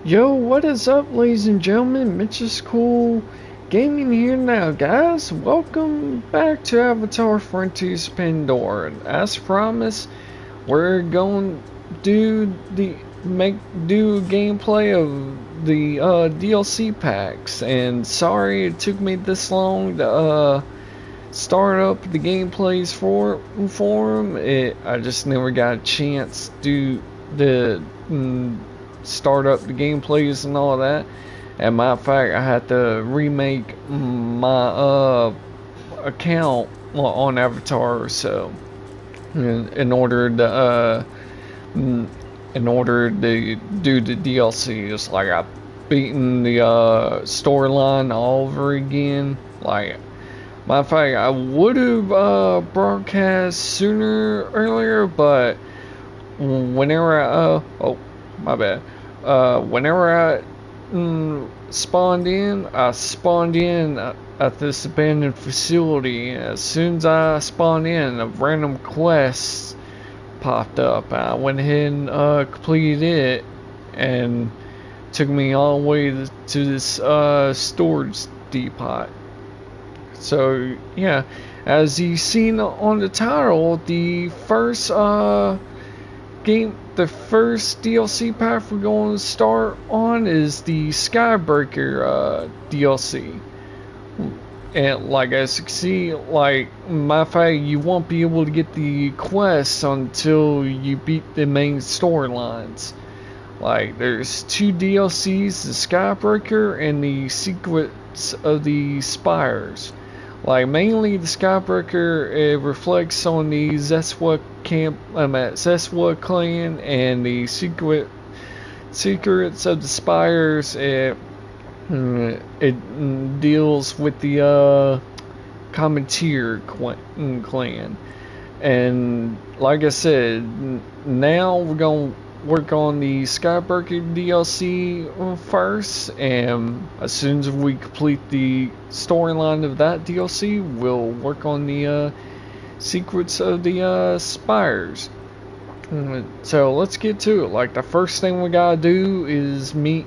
Yo, what is up, ladies and gentlemen? Mitch is Cool Gaming here now, guys. Welcome back to Avatar Frontiers Pandora. As promised, we're going to do gameplay of the DLC packs. And sorry it took me this long to start up the gameplays for them. I just never got a chance to the start up the gameplays and all of that. And matter of fact, I had to remake my account on Avatar, so in order to do the DLC, it's like I've beaten the storyline all over again. Like, matter of fact, I would have broadcast sooner earlier, but whenever oh, my bad. Whenever I spawned in at this abandoned facility. As soon as I spawned in, a random quest popped up. I went ahead and completed it, and took me all the way to this storage depot. So yeah, as you've seen on the title, the first DLC pack we're going to start on is the Skybreaker DLC. And like as you can see, like matter of fact, you won't be able to get the quests until you beat the main storylines. Like there's two DLCs, the Skybreaker and the Secrets of the Spires. Like mainly the Skybreaker, it reflects on the Zeswa camp, Zeswa clan, and the Secrets of the Spires. It deals with the Commandeer clan, and like I said, now we're gonna work on the Skybreaker DLC first, and as soon as we complete the storyline of that DLC, we'll work on the Secrets of the Spires. So let's get to it. Like the first thing we gotta do is meet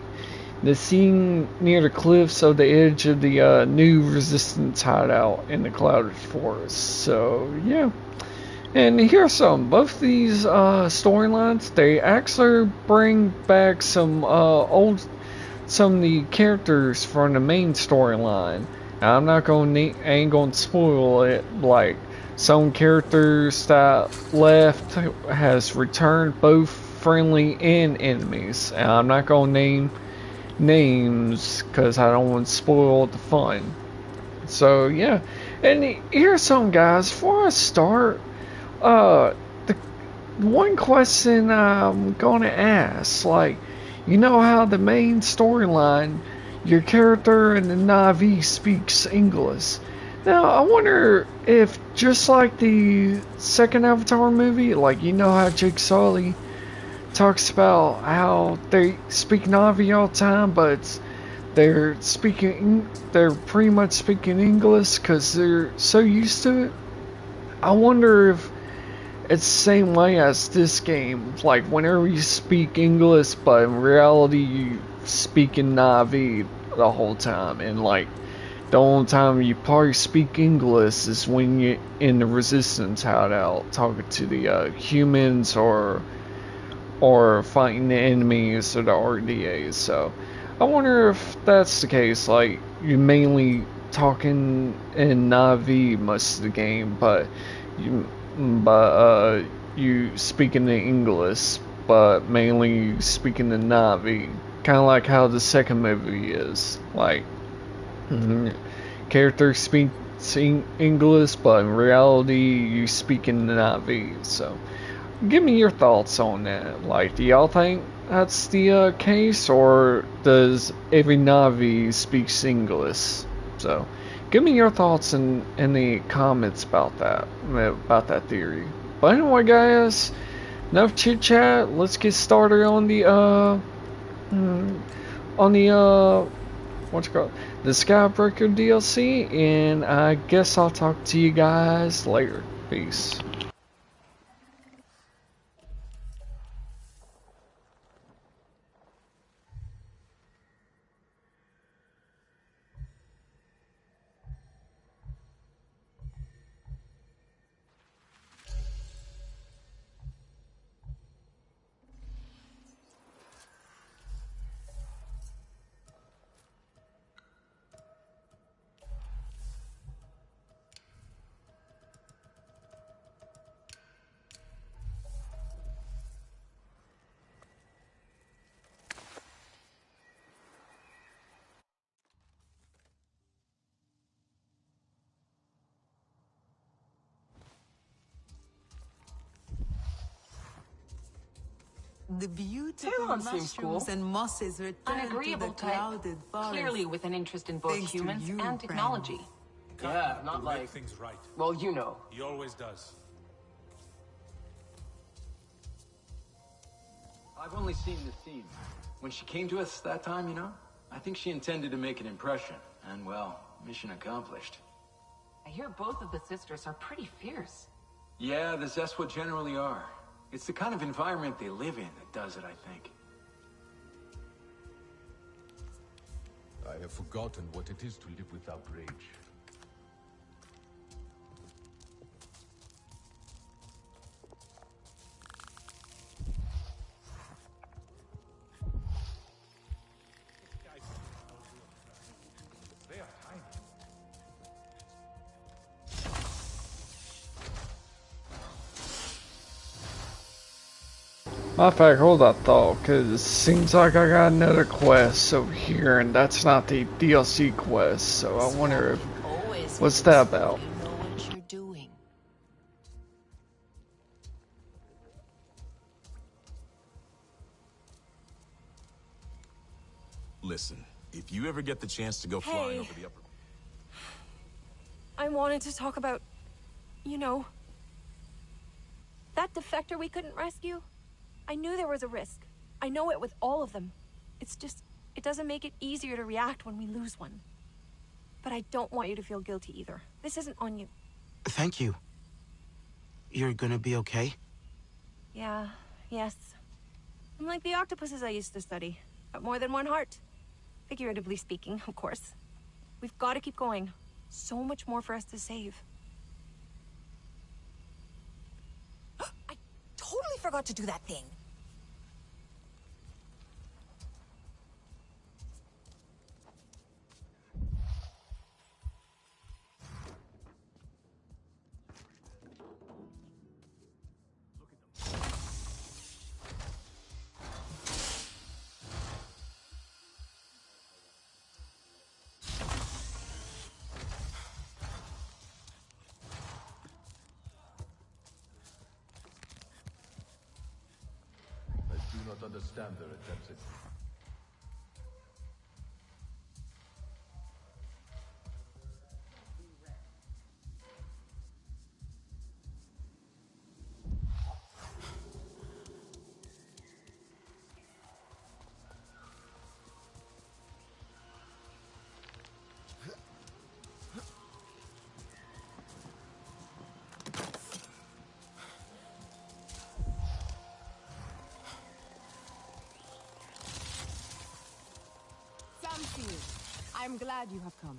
the scene near the cliffs of the edge of the new Resistance hideout in the Clouded Forest. So yeah. And here's both these storylines, they actually bring back some some of the characters from the main storyline. I'm not ain't gonna spoil it. Like some characters that left has returned, both friendly and enemies. And I'm not gonna name names because I don't want to spoil the fun. So yeah, and here's some guys. Before I start. The one question I'm gonna ask, like, you know how the main storyline, your character in the Na'vi speaks English. Now, I wonder if, just like the second Avatar movie, like, you know how Jake Sully talks about how they speak Na'vi all the time, but they're pretty much speaking English because they're so used to it. I wonder if it's the same way as this game. Like, whenever you speak English, but in reality, you speak in Na'vi the whole time. And, like, the only time you probably speak English is when you're in the Resistance hideout, talking to the humans or fighting the enemies or the RDAs. So, I wonder if that's the case. Like, you're mainly talking in Na'vi most of the game, but you speaking the English, but mainly speaking the Na'vi. Kind of like how the second movie is. Like, characters speak English, but in reality, you speak in the Na'vi. So, give me your thoughts on that. Like, do y'all think that's the case, or does every Na'vi speaks English? So, give me your thoughts in the comments about that theory. But anyway, guys, enough chit chat. Let's get started on the what you call the Skybreaker DLC, and I guess I'll talk to you guys later. Peace. The beautiful Talon seems cool. mushrooms and mosses An return to the agreeable type, clouded forest. clearly with an interest in both Thanks to humans you, and technology. Yeah, not to like... make things right. Well, you know. He always does. I've only seen the scene. When she came to us that time, you know, I think she intended to make an impression. And, well, mission accomplished. I hear both of the sisters are pretty fierce. Yeah, the Zeswa generally are. It's the kind of environment they live in that does it, I think. I have forgotten what it is to live without rage. They are tiny. Matter of fact, hold that thought, because it seems like I got another quest over here, and that's not the DLC quest, so I wonder if... What's that about? You know what you're doing. Listen, if you ever get the chance to go flying over the upper... I wanted to talk about, you know, that defector we couldn't rescue. I knew there was a risk. I know it with all of them. It's just, it doesn't make it easier to react when we lose one. But I don't want you to feel guilty either. This isn't on you. Thank you. You're gonna be okay? Yeah, yes. I'm like the octopuses I used to study. Got more than one heart. Figuratively speaking, of course. We've got to keep going. So much more for us to save. I totally forgot to do that thing. I do not understand their attempts at... I'm glad you have come.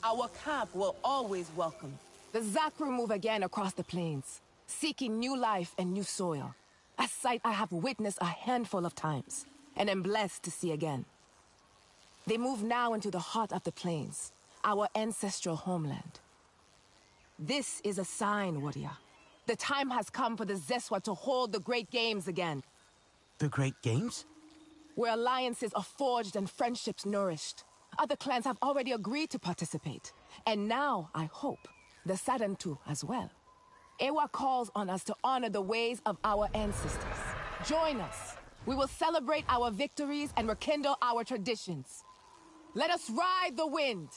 Our camp will always welcome. The Zakru move again across the plains, seeking new life and new soil. A sight I have witnessed a handful of times, and am blessed to see again. They move now into the heart of the plains, our ancestral homeland. This is a sign, warrior. The time has come for the Zeswa to hold the Great Games again. The Great Games? Where alliances are forged and friendships nourished. Other clans have already agreed to participate. And now, I hope, the Sadantu as well. Ewa calls on us to honor the ways of our ancestors. Join us. We will celebrate our victories and rekindle our traditions. Let us ride the wind!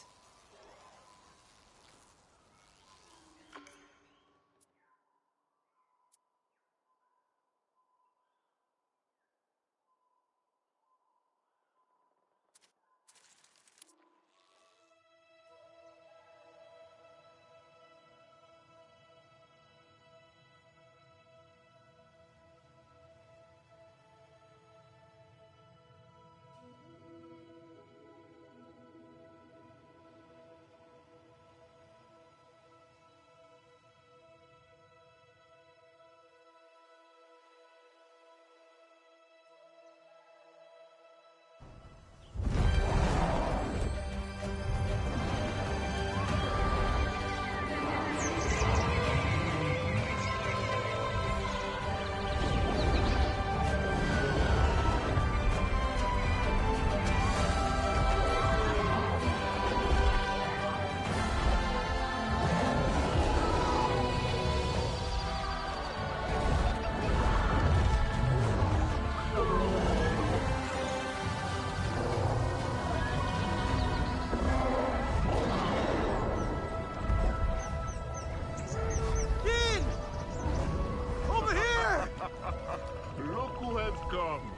Welcome!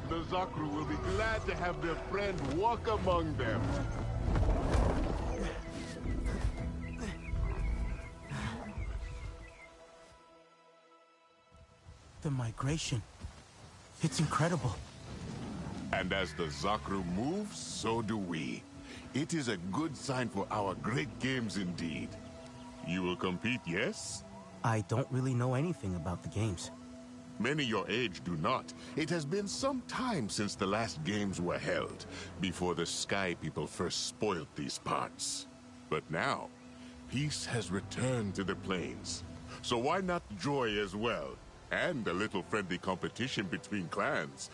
The Zakru will be glad to have their friend walk among them. The migration. It's incredible. And as the Zakru moves, so do we. It is a good sign for our great games indeed. You will compete, yes? I don't really know anything about the games. Many your age do not. It has been some time since the last games were held, before the Sky People first spoiled these parts. But now, peace has returned to the plains. So why not joy as well? And a little friendly competition between clans.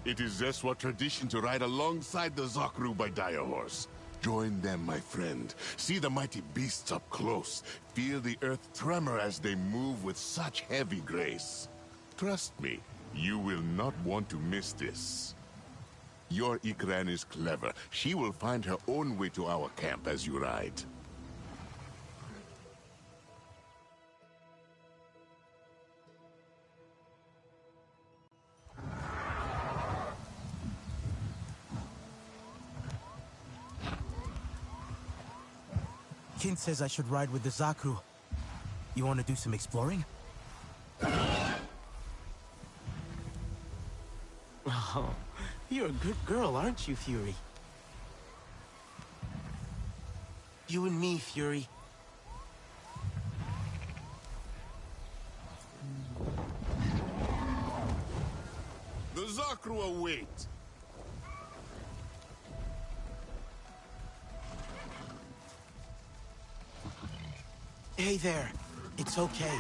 It is Zeswa tradition to ride alongside the Zakru by Dire Horse. Join them, my friend. See the mighty beasts up close. Feel the earth tremor as they move with such heavy grace. Trust me, you will not want to miss this. Your Ikran is clever. She will find her own way to our camp as you ride. Kin says I should ride with the Zakru. You want to do some exploring? Oh, you're a good girl, aren't you, Fury? You and me, Fury. The Zakru await! Hey there. It's okay.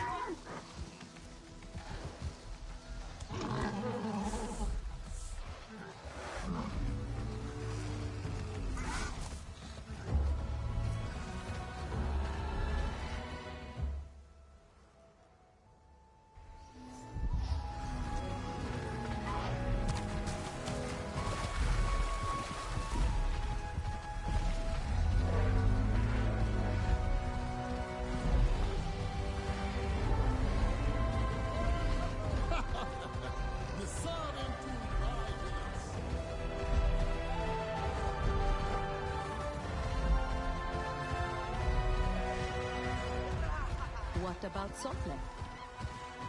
What about Sotle?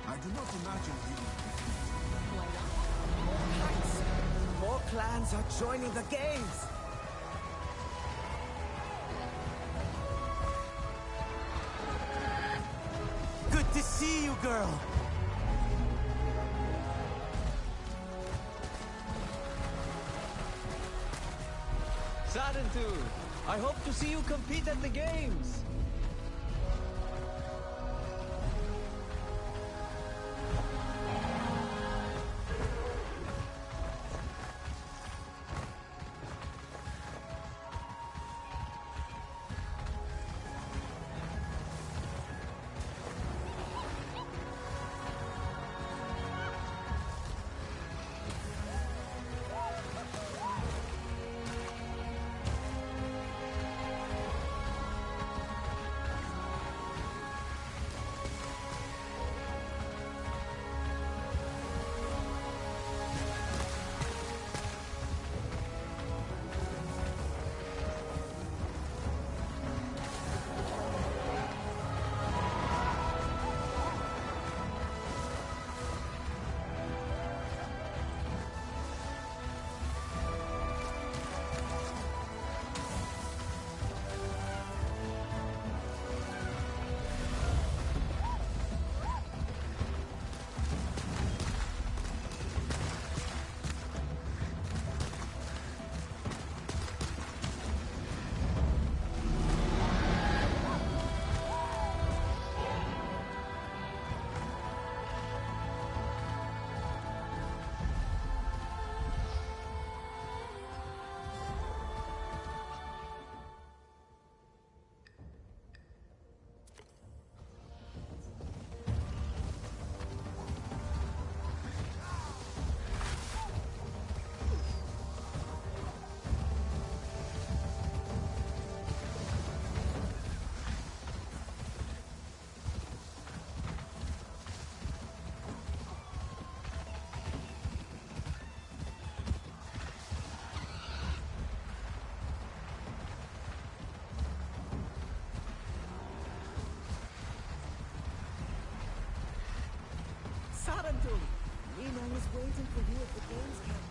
I do not imagine you. Why not? More clans are joining the games! Good to see you, girl! Sadentu, I hope to see you compete at the games! Sarantul! Nina was waiting for you at the games camp.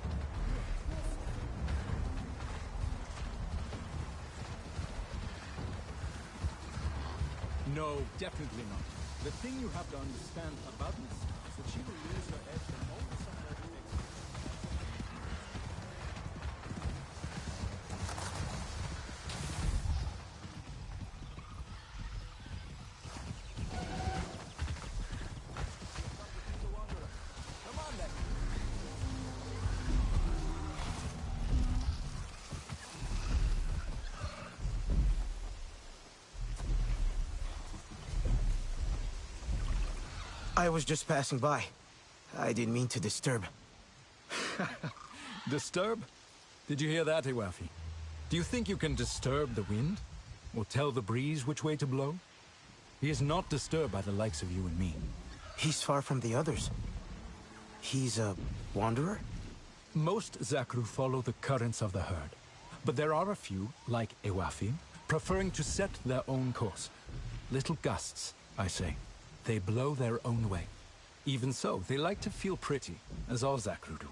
No, definitely not. The thing you have to understand about Miss is that she will lose her edge the moment somebody makes Come on then. I was just passing by. I didn't mean to disturb. Disturb? Did you hear that, Iwafi? Do you think you can disturb the wind? Or tell the breeze which way to blow? He is not disturbed by the likes of you and me. He's far from the others. He's a wanderer? Most Zakru follow the currents of the herd. But there are a few, like Iwafi, preferring to set their own course. Little gusts, I say. They blow their own way. Even so, they like to feel pretty, as all Zakru do.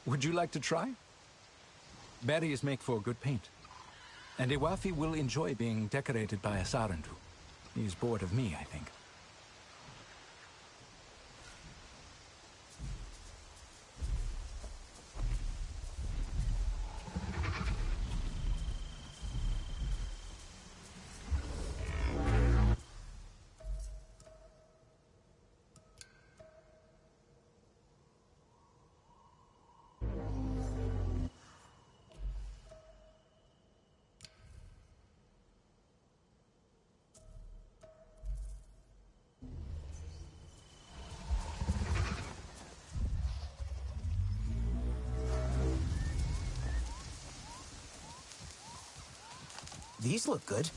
Would you like to try? Berries make for good paint. And Iwafi will enjoy being decorated by a Sarantu. He's bored of me, I think. These look good.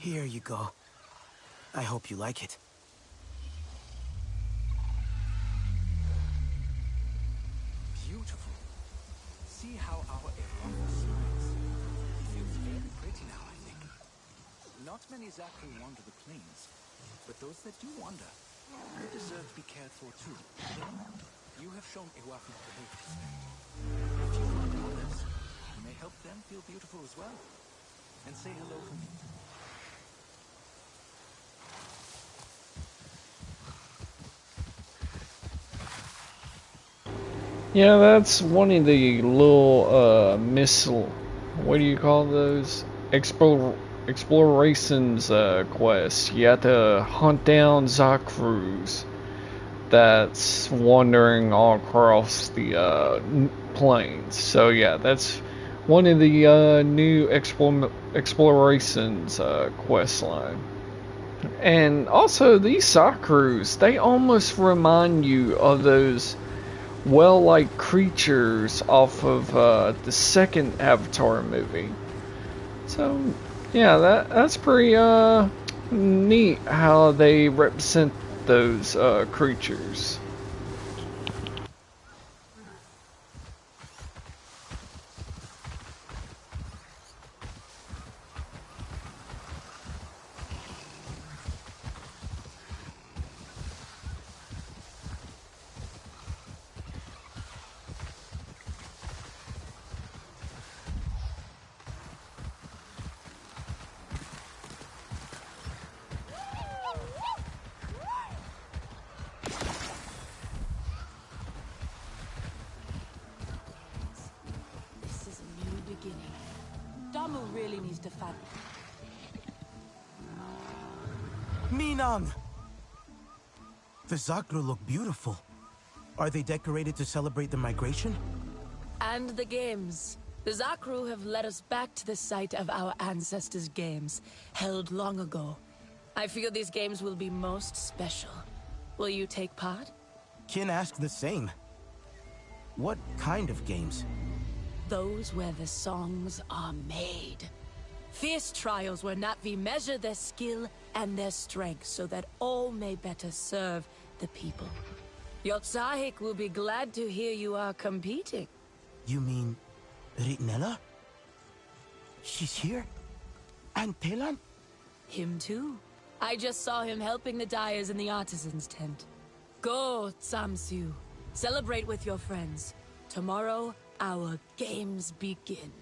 Here you go. I hope you like it. Beautiful. See how our Iran smiles. He feels very pretty now, I think. Not many Zakru wander the plains, but those that do wander, they deserve to be cared for too. You have shown Iwafi behaviors. If you find others, you may help them feel beautiful as well. And say hello for me. Yeah, that's one of the little missile. What do you call those? Explorations quests. You have to hunt down Zakrus that's wandering all across the plains. So yeah, that's one of the new explorations quest line. And also these Zakrus, they almost remind you of those well-like creatures off of the second Avatar movie. So yeah, that's pretty neat how they represent those creatures. This is a new beginning. Damu really needs to fight. Minang! The Zakru look beautiful. Are they decorated to celebrate the migration? And the games. The Zakru have led us back to the site of our ancestors' games, held long ago. I feel these games will be most special. Will you take part? Kin asked the same. What kind of games? Those where the songs are made. Fierce trials where Na'vi measure their skill and their strength so that all may better serve the people. Yotsahik will be glad to hear you are competing. You mean Ritnella? She's here? And Telan? Him too. I just saw him helping the dyers in the artisans' tent. Go, Tsamsu. Celebrate with your friends. Tomorrow, our games begin.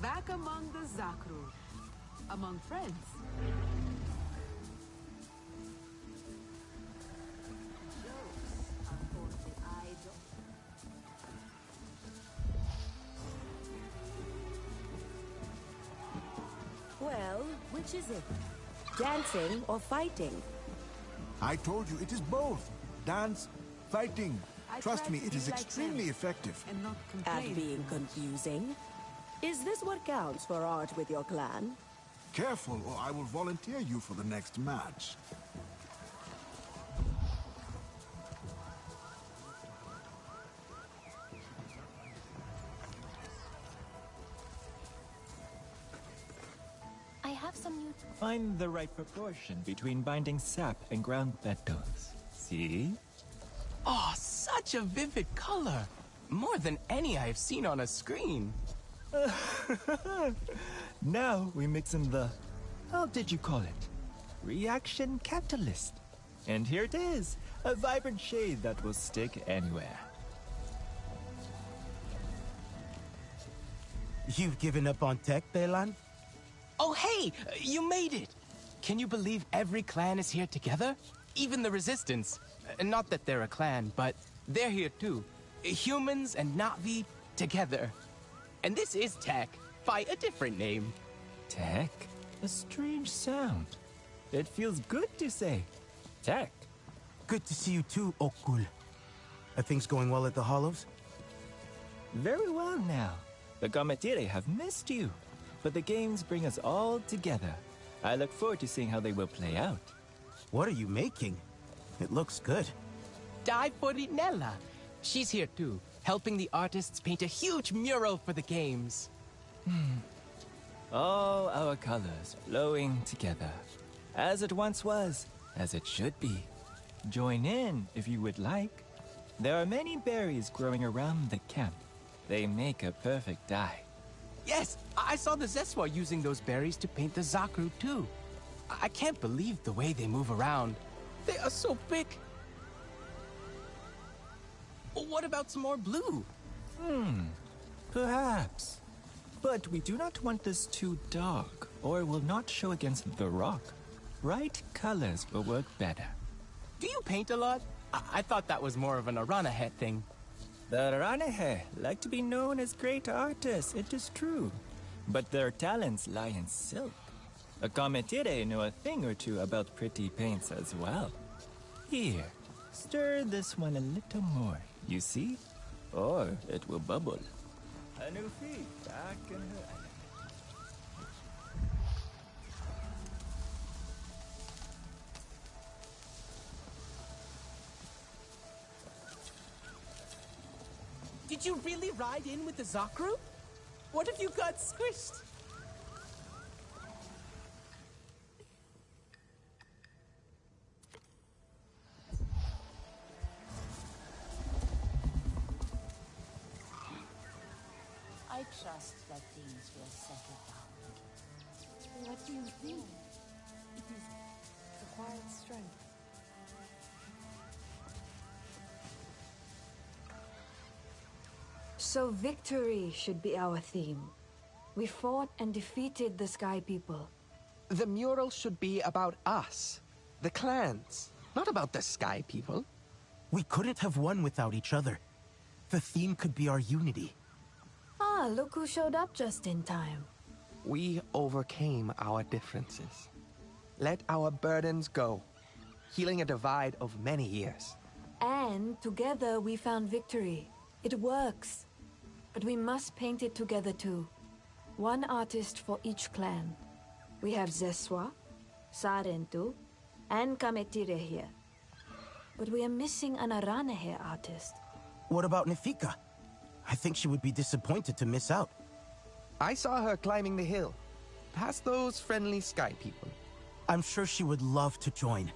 Back among the Zakru. Among friends. Well, which is it? Dancing or fighting? I told you, it is both. Dance, fighting. Trust me, it is extremely effective. And being confusing? Is this what counts for art with your clan? Careful, or I will volunteer you for the next match. I have some new... Find the right proportion between binding sap and ground petals. See? Oh, such a vivid color. More than any I've seen on a screen. Now we mix in the... How did you call it? Reaction catalyst. And here it is. A vibrant shade that will stick anywhere. You've given up on tech, Telan? Oh, hey! You made it! Can you believe every clan is here together? Even the Resistance. Not that they're a clan, but they're here too. Humans and Na'vi together. And this is Tech, by a different name. Tech? A strange sound. It feels good to say. Tech. Good to see you too, Okul. Are things going well at the Hollows? Very well now. The Gamatire have missed you. But the games bring us all together. I look forward to seeing how they will play out. What are you making? It looks good. Dai Forinella. She's here too, helping the artists paint a huge mural for the games. All our colors flowing together. As it once was, as it should be. Join in if you would like. There are many berries growing around the camp. They make a perfect dye. Yes, I saw the Zeswa using those berries to paint the Zakru too. I can't believe the way they move around. They are so big. What about some more blue? Perhaps. But we do not want this too dark, or it will not show against the rock. Bright colors will work better. Do you paint a lot? I thought that was more of an Aranahe thing. The Aranahe like to be known as great artists, it is true. But their talents lie in silk. A Gamatire know a thing or two about pretty paints as well. Here, stir this one a little more, you see? Or it will bubble. A new feet back in her... Did you really ride in with the Zakru? What if you got squished? I trust that things will settle down. What do you think? It is the quiet strength. So victory should be our theme. We fought and defeated the Sky People. The mural should be about us, the clans, not about the Sky People. We couldn't have won without each other. The theme could be our unity. Ah, look who showed up just in time. We overcame our differences. Let our burdens go, healing a divide of many years. And together we found victory. It works. But we must paint it together too. One artist for each clan. We have Zeswa, Sarentu, and Kametire here. But we are missing an Aranahe artist. What about Nefika? I think she would be disappointed to miss out. I saw her climbing the hill, past those friendly sky people. I'm sure she would love to join.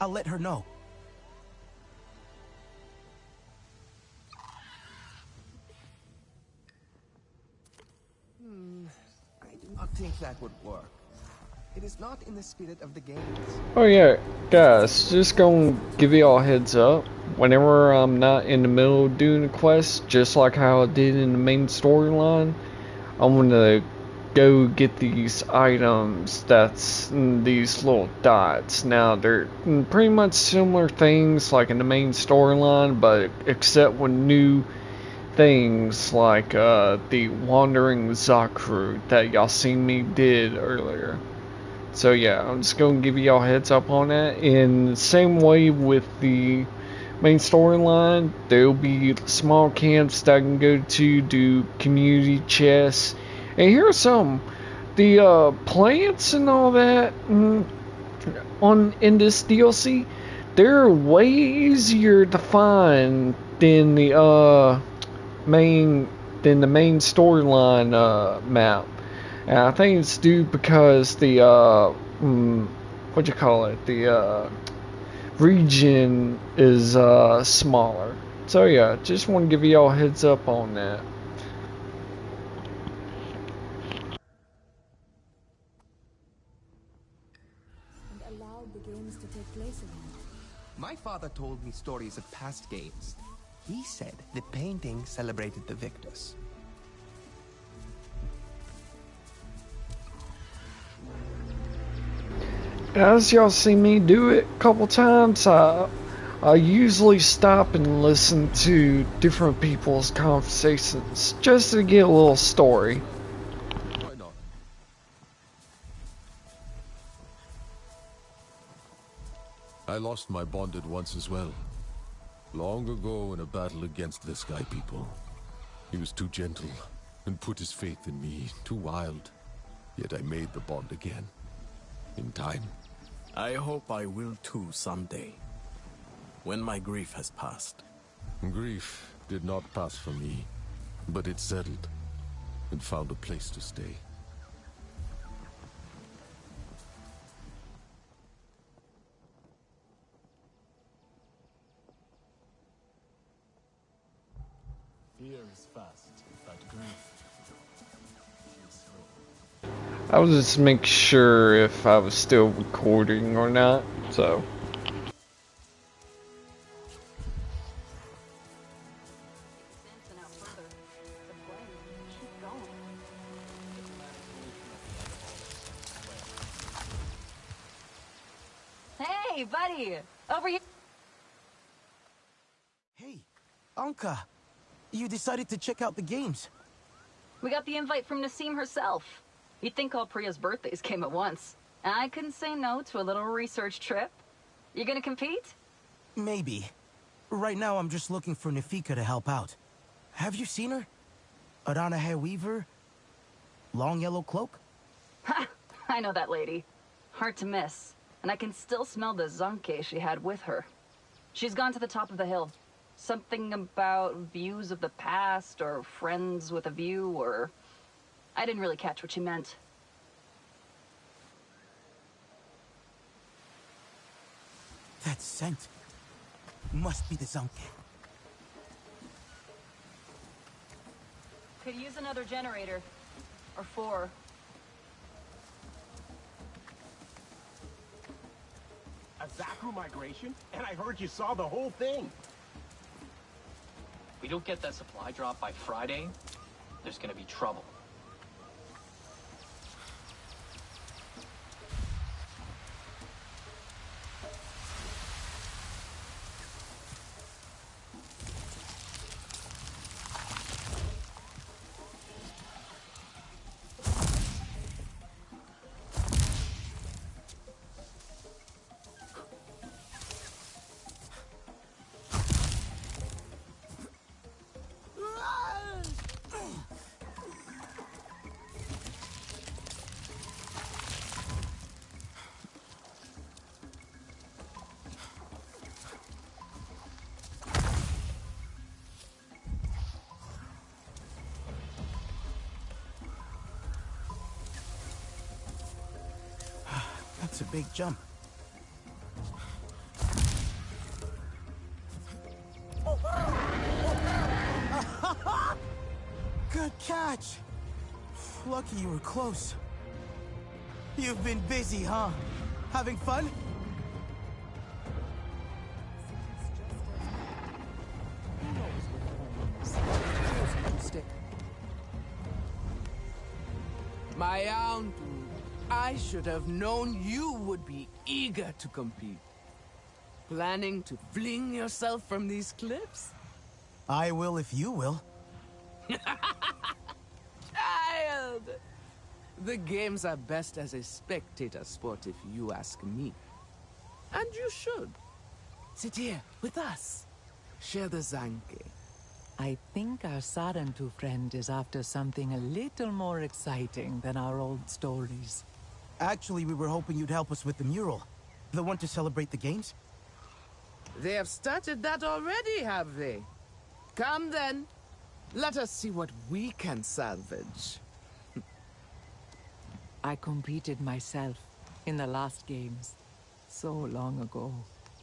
I'll let her know. I do not think that would work. It is not in the spirit of the games. Oh yeah, guys, just gonna give y'all a heads up. Whenever I'm not in the middle of doing a quest, just like how I did in the main storyline, I'm gonna go get these items that's these little dots. Now they're pretty much similar things like in the main storyline, but except with new things like the Wandering Zakru that y'all seen me did earlier. So yeah, I'm just gonna give y'all heads up on that. In the same way with the main storyline, there'll be small camps that I can go to do community chests. And here's some, the plants and all that in this DLC, they're way easier to find than the main storyline map. And I think it's due because the the region is smaller. So yeah, just want to give y'all a heads up on that. And allowed the games to take place again. My father told me stories of past games. He said the painting celebrated the victors. As y'all see me do it a couple times, I usually stop and listen to different people's conversations just to get a little story. Why not? I lost my bonded once as well. Long ago in a battle against the Sky People. He was too gentle and put his faith in me, too wild. Yet I made the bond again. In time. I hope I will too someday. When my grief has passed. Grief did not pass for me, but it settled and found a place to stay. Fear is fast, but grief is slow. I was just making sure if I was still recording or not, so. Hey, buddy! Over here! Hey, Anka! You decided to check out the games. We got the invite from Nassim herself. You'd think all Priya's birthdays came at once. I couldn't say no to a little research trip. You gonna compete? Maybe. Right now I'm just looking for Nefika to help out. Have you seen her? Arana hair weaver? Long yellow cloak? Ha! I know that lady. Hard to miss. And I can still smell the zonke she had with her. She's gone to the top of the hill. Something about views of the past, or friends with a view, or... I didn't really catch what she meant. That scent must be the zonke. Could use another generator. Or 4. A Zakru migration? And I heard you saw the whole thing. If we don't get that supply drop by Friday, there's gonna be trouble. It's a big jump. Good catch! Lucky you were close. You've been busy, huh? Having fun? My aunt, I should have known you would be eager to compete. Planning to fling yourself from these cliffs? I will if you will. Child! The games are best as a spectator sport if you ask me. And you should. Sit here with us. Share the Zanke. I think our Sarentu friend is after something a little more exciting than our old stories. Actually, we were hoping you'd help us with the mural. The one to celebrate the games? They have started that already, have they? Come then. Let us see what we can salvage. I competed myself in the last games. So long ago.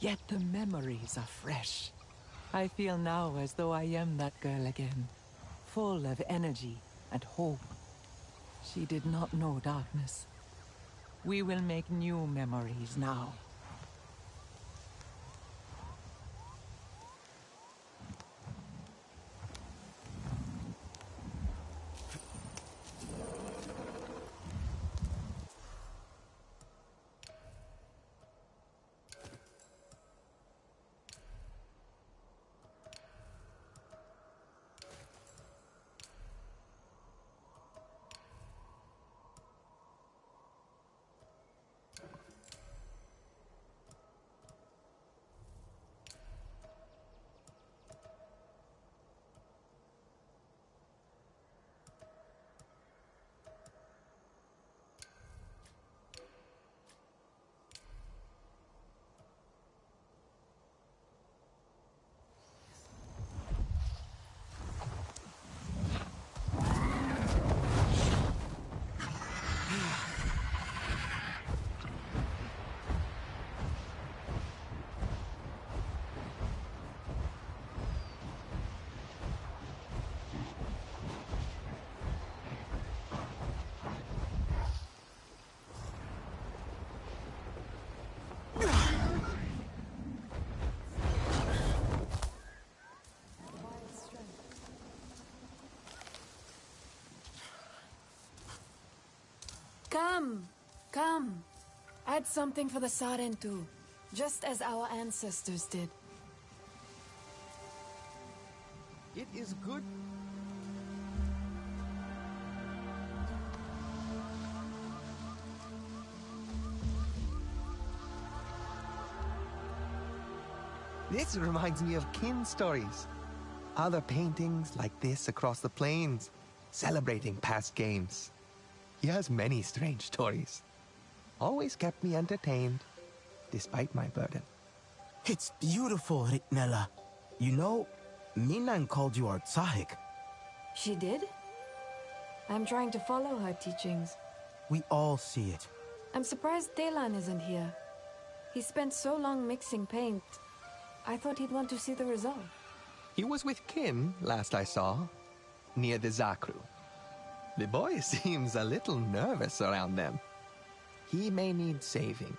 Yet the memories are fresh. I feel now as though I am that girl again. Full of energy and hope. She did not know darkness. We will make new memories now. Come. Add something for the Sarentu, just as our ancestors did. It is good. This reminds me of kin stories. Other paintings like this across the plains, celebrating past games. He has many strange stories. Always kept me entertained, despite my burden. It's beautiful, Ritnella. You know, Minan called you our Tsahik. She did? I'm trying to follow her teachings. We all see it. I'm surprised Telan isn't here. He spent so long mixing paint. I thought he'd want to see the result. He was with kin, last I saw, near the Zakru. The boy seems a little nervous around them. He may need saving.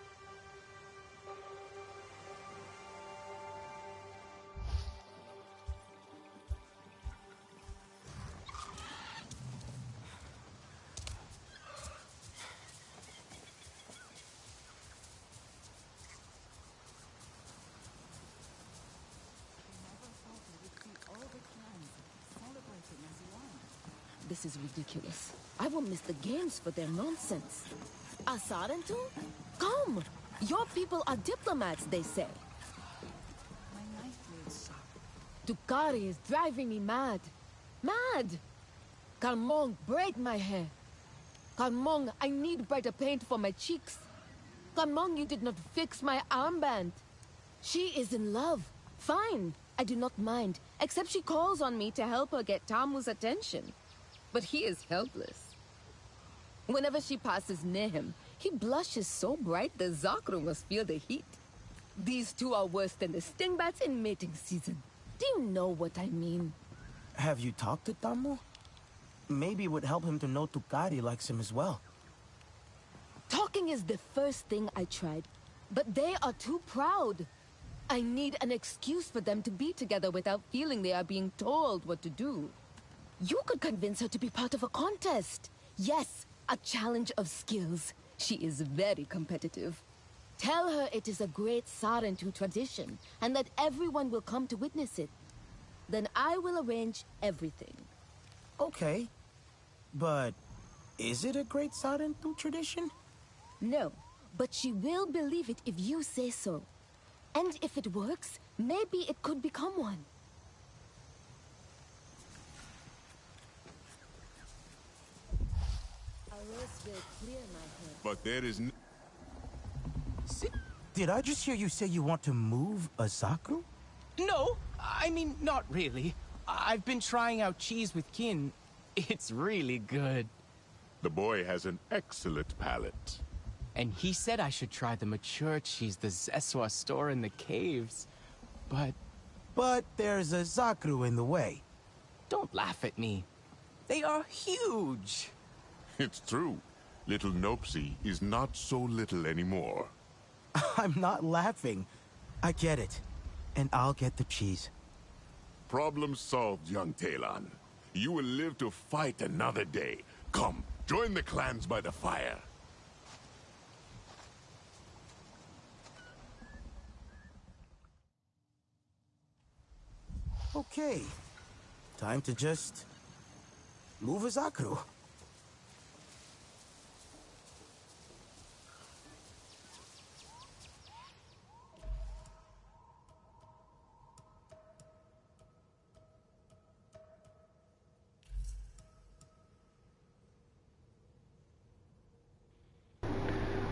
This is ridiculous. I will miss the games for their nonsense. Asarentu? Come! Your people are diplomats, they say. Dukari is driving me mad. Mad! Kalmong, braid my hair. Kalmong, I need brighter paint for my cheeks. Kalmong, you did not fix my armband. She is in love. Fine, I do not mind, except she calls on me to help her get Tamu's attention. But he is helpless. Whenever she passes near him, He blushes so bright the Zakru must feel the heat. These two are worse than the stingbats in mating season. Do you know what I mean? Have you talked to Tammo? Maybe it would help him to know Tukari likes him as well. Talking is the first thing I tried, but they are too proud. I need an excuse for them to be together without feeling they are being told what to do. You could convince her to be part of a contest. Yes, a challenge of skills. She is very competitive. Tell her it is a great Sarentu tradition, and that everyone will come to witness it. Then I will arrange everything. Okay. But is it a great Sarentu tradition? No, but she will believe it if you say so. And if it works, maybe it could become one. But there is no... Did I just hear you say you want to move a Zakru? No, I mean, not really. I've been trying out cheese with Kin. It's really good. The boy has an excellent palate. And he said I should try the mature cheese the Zeswa store in the caves. But there's a Zakru in the way. Don't laugh at me. They are huge. It's true. Little Nopsy is not so little anymore. I'm not laughing. I get it. And I'll get the cheese. Problem solved, young Talon. You will live to fight another day. Come, join the clans by the fire. Okay. Time to just move a Zakru.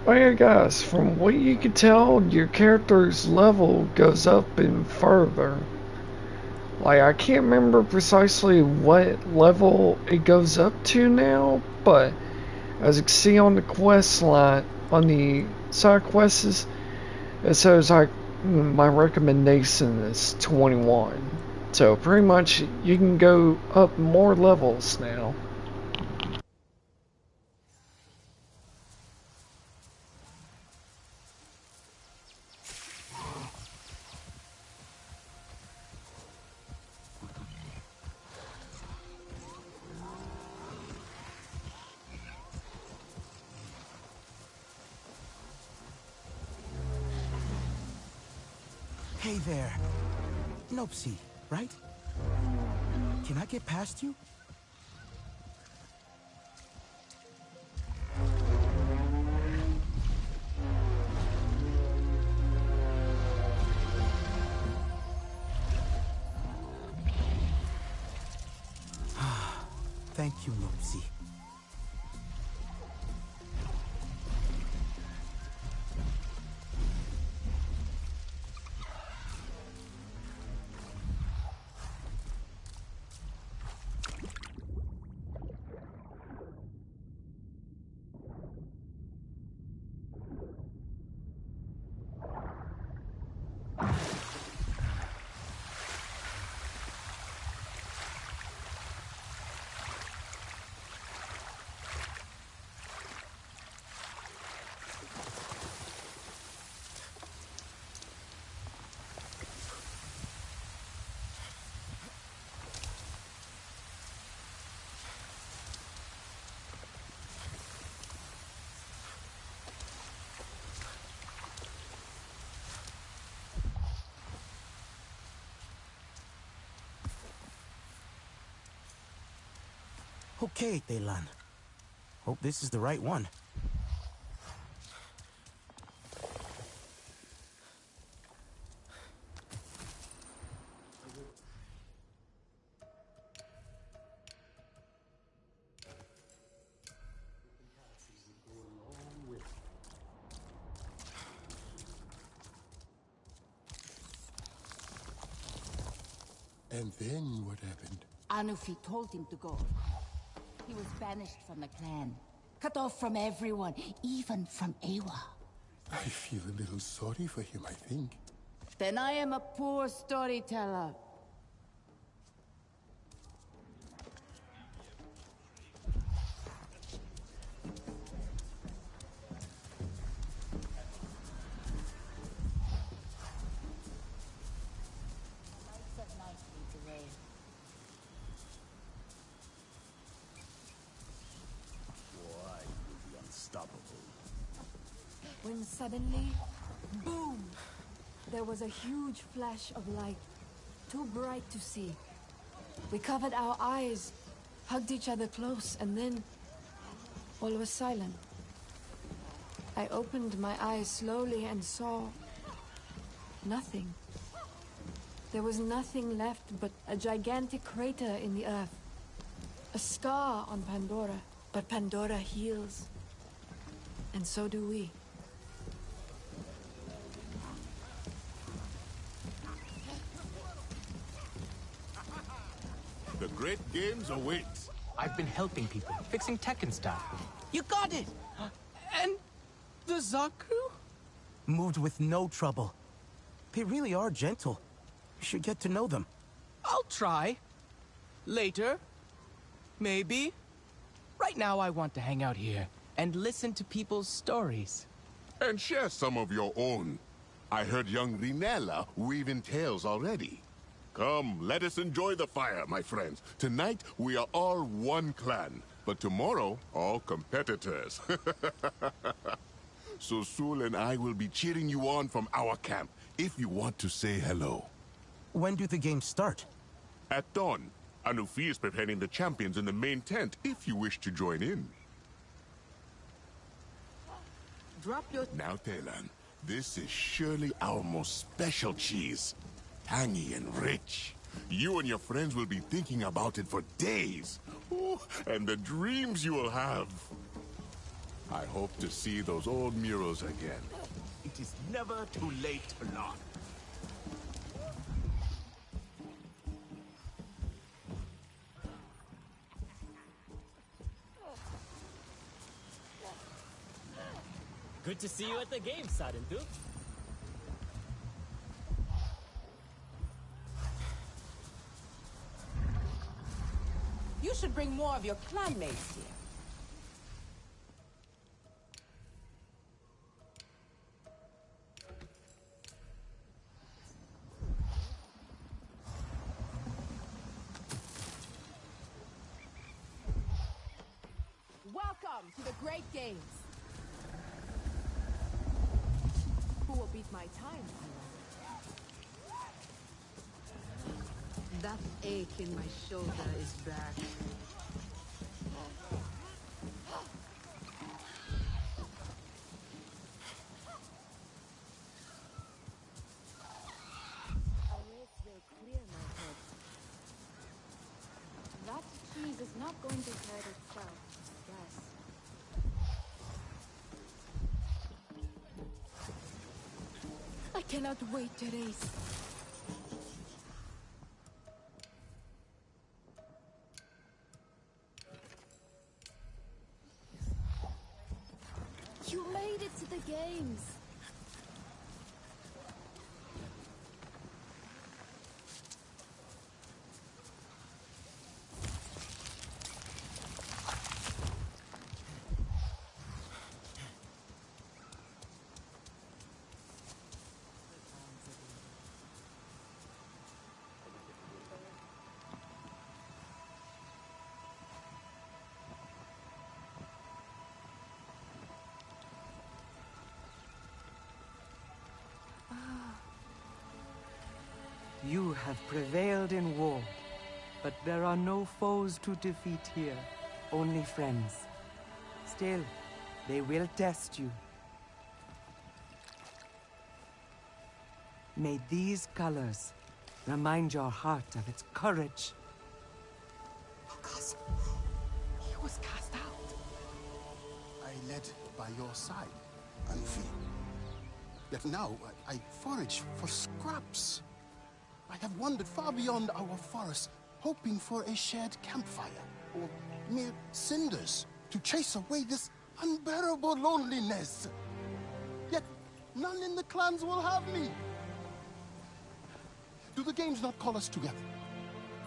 Oh yeah, guys, from what you can tell, your character's level goes up and further. Like, I can't remember precisely what level it goes up to now, but as you can see on the quest line, on the side quests, it says like my recommendation is 21. So pretty much you can go up more levels now. Hey there. Nopsy, right? Can I get past you? Thank you, Nopsy. Okay, Telan. Hope this is the right one. And then what happened? Anufi told him to go. He was banished from the clan. Cut off from everyone, even from Ewa. I feel a little sorry for him, I think. Then I am a poor storyteller. Why will be unstoppable? When suddenly, boom! There was a huge flash of light, too bright to see. We covered our eyes, hugged each other close, and then all was silent. I opened my eyes slowly and saw nothing. There was nothing left but a gigantic crater in the earth. A scar on Pandora, but Pandora heals. And so do we. The great games await. I've been helping people, fixing tech and stuff. You got it! And the Zakru? Moved with no trouble. They really are gentle. You should get to know them. I'll try. Later. Maybe. Right now I want to hang out here and listen to people's stories. And share some of your own. I heard young Rinella weaving tales already. Come, let us enjoy the fire, my friends. Tonight, we are all one clan, but tomorrow, all competitors. So Sul and I will be cheering you on from our camp, if you want to say hello. When do the games start? At dawn. Anufi is preparing the champions in the main tent, if you wish to join in. Drop your... Now, Telan, this is surely our most special cheese. Tangy and rich. You and your friends will be thinking about it for days. Ooh, and the dreams you will have. I hope to see those old murals again. It is never too late to learn. Good to see you at the game, Sarentu. You should bring more of your clanmates here. Welcome to the Great Games. Who will beat my time, That ache in my shoulder is back. That cheese is not going to hurt itself. Yes. I cannot wait to race. You made it to the games. You have prevailed in war, but there are no foes to defeat here, only friends. Still, they will test you. May these colors remind your heart of its courage. Lucas, he was cast out. I led by your side, Anfi. Yet now I forage for scraps. I have wandered far beyond our forest, hoping for a shared campfire, or mere cinders. to chase away this unbearable loneliness. Yet none in the clans will have me. Do the games not call us together?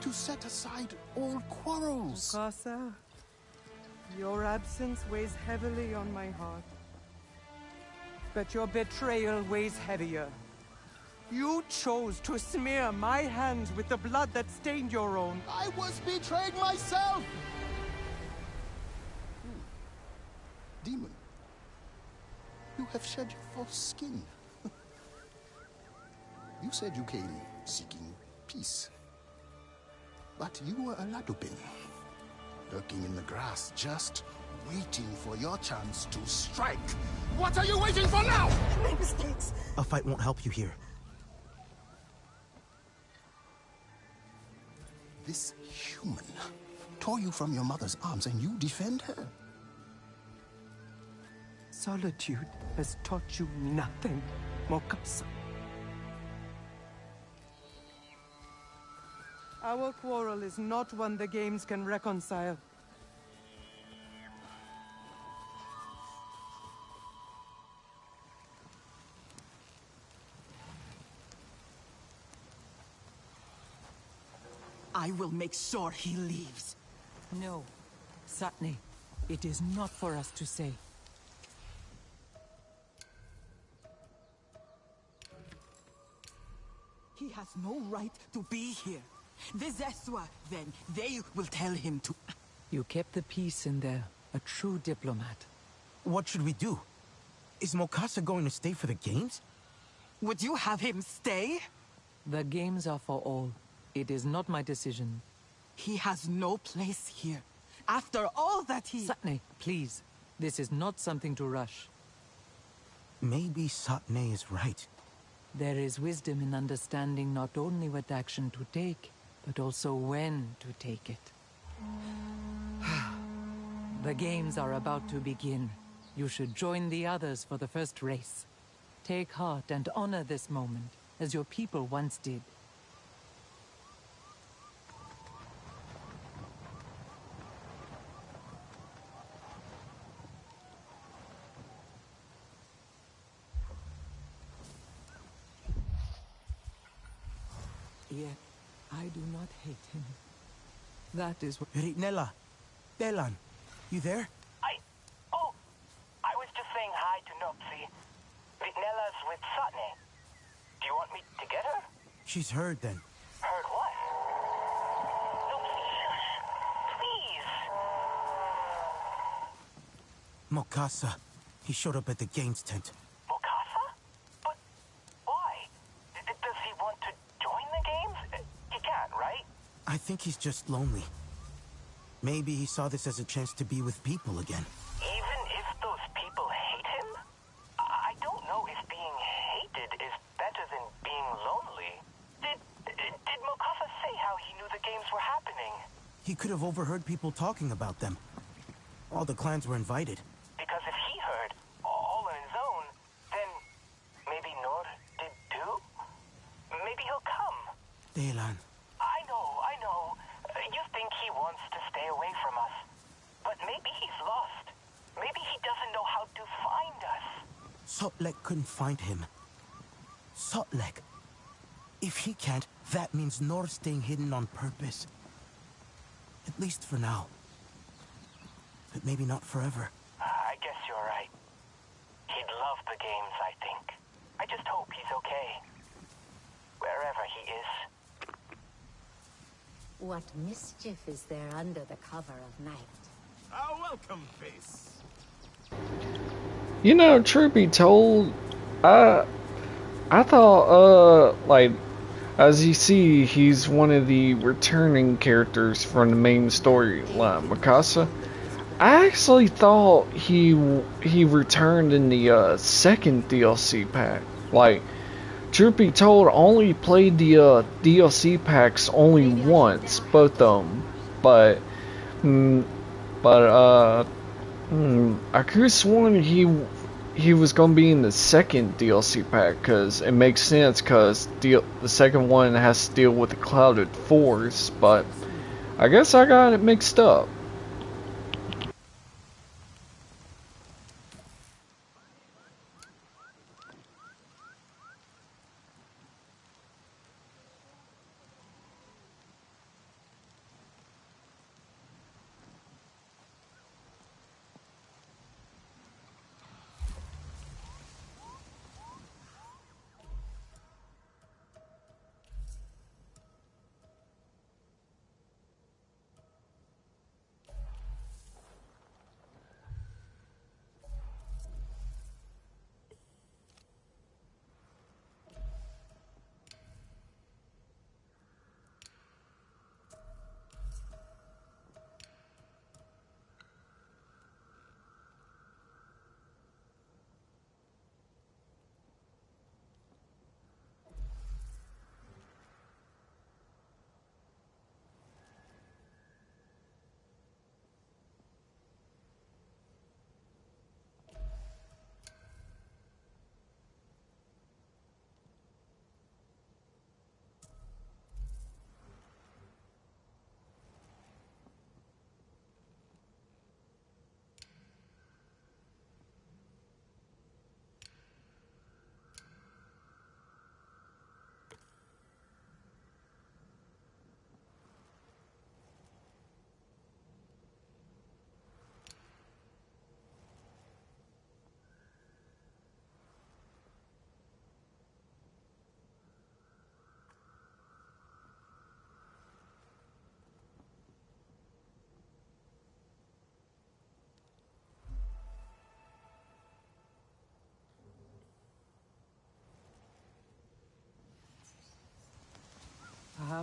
To set aside all quarrels? Mukasa, your absence weighs heavily on my heart. But your betrayal weighs heavier. You chose to smear my hands with the blood that stained your own. I was betrayed myself! Demon, you have shed your false skin. You said you came seeking peace. But you were a Ladubin, lurking in the grass, just waiting for your chance to strike. What are you waiting for now? I made mistakes. A fight won't help you here. This human tore you from your mother's arms and you defend her? Solitude has taught you nothing, Mokasa. Our quarrel is not one the games can reconcile. I will make sure he leaves. No, Satne, it is not for us to say. He has no right to be here. The Zeswa, then, they will tell him to... You kept the peace in there, a true diplomat. What should we do? Is Mokasa going to stay for the games? Would you have him stay? The games are for all. It is not my decision. He has no place here. After all that he... Satne, please. This is not something to rush. Maybe Satne is right. There is wisdom in understanding not only what action to take, but also when to take it. The games are about to begin. You should join the others for the first race. Take heart and honor this moment, as your people once did. Yet, I do not hate him. That is what... Ritnella, Delan, you there? I was just saying hi to Nopsy. Ritnella's with Satne. Do you want me to get her? She's heard then. Heard what? Nopsy, shush. Please. Mokasa. He showed up at the games tent. Mokasa? But why? Does he want to join the games? He can't, right? I think he's just lonely. Maybe he saw this as a chance to be with people again. Even if those people hate him? I don't know if being hated is better than being lonely. Did Mokasa say how he knew the games were happening? He could have overheard people talking about them. All the clans were invited. Because if he heard, all on his own, then maybe Nor did too? Maybe he'll come. Delan. I know. You think he wants to stay away from us. But maybe he's lost. Maybe he doesn't know how to find us. Sotlek couldn't find him. Sotlek. If he can't, that means Nor's staying hidden on purpose. At least for now. But maybe not forever. I guess you're right. He'd love the games, I think. I just hope he's okay. Wherever he is. What mischief is there under the cover of night? A welcome face. You know, truth be told, I thought, like, as you see, he's one of the returning characters from the main storyline, Mikasa. I actually thought he returned in the second DLC pack. Like, truth be told, I only played the DLC packs only once, both of them. But I could have sworn he was gonna be in the second DLC pack, cause it makes sense, cause the second one has to deal with the Clouded Force. But I guess I got it mixed up.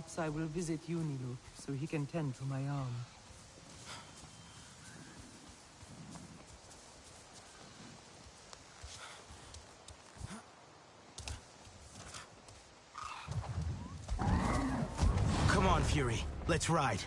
Perhaps I will visit Uniluk so he can tend to my arm. Come on, Fury. Let's ride.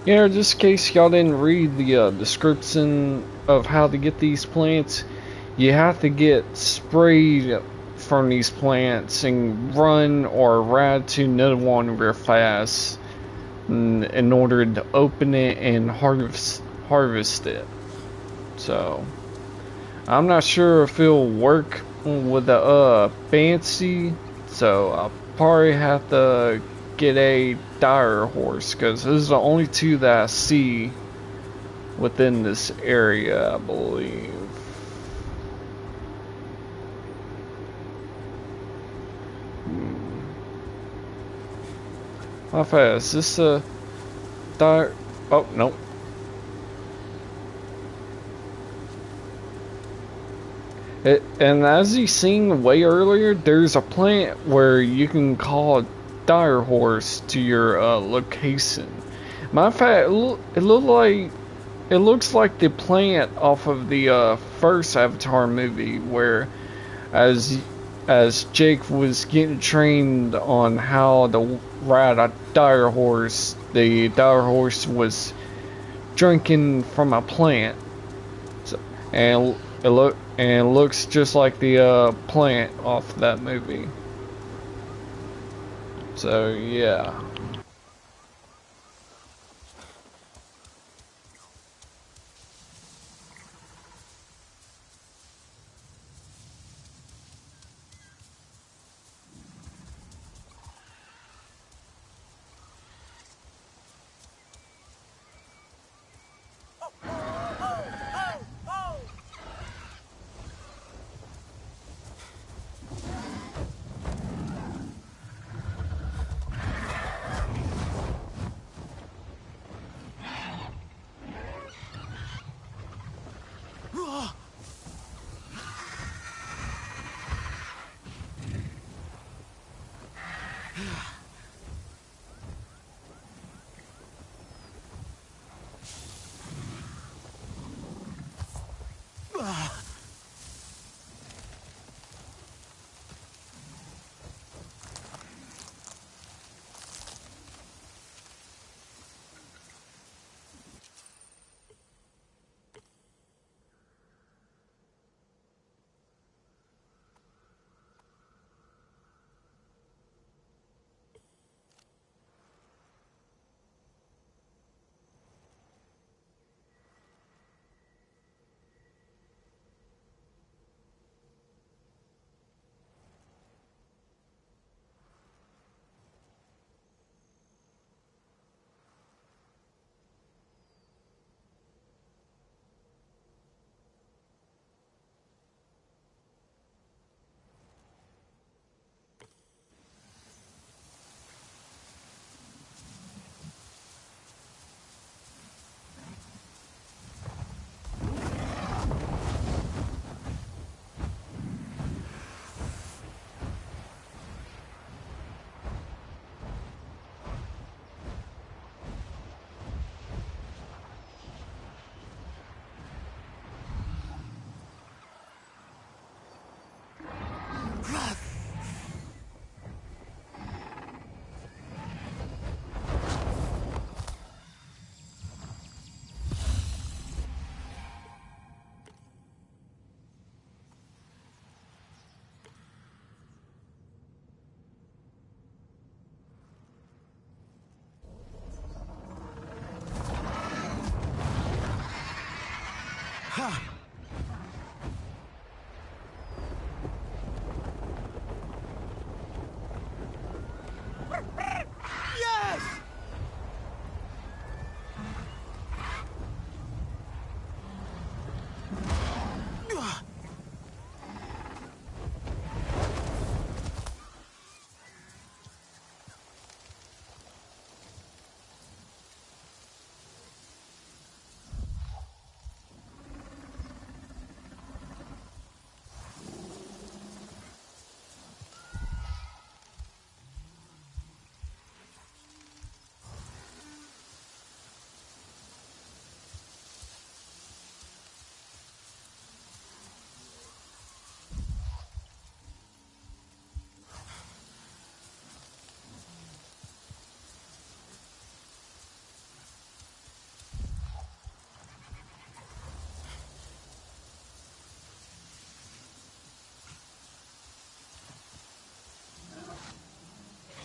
Yeah, just in case y'all didn't read the description of how to get these plants, you have to get sprayed from these plants and run or ride to another one real fast in order to open it and harvest it. So I'm not sure if it'll work with the fancy, so I'll probably have to get a dire horse, because this is the only two that I see within this area, I believe. How fast? Is this a dire? Oh, nope. And as you seen way earlier, there's a plant where you can call a dire horse to your location. Matter of fact, it looks like the plant off of the first Avatar movie, where as Jake was getting trained on how to ride a dire horse, the dire horse was drinking from a plant, so, and it looks just like the plant off that movie. So yeah.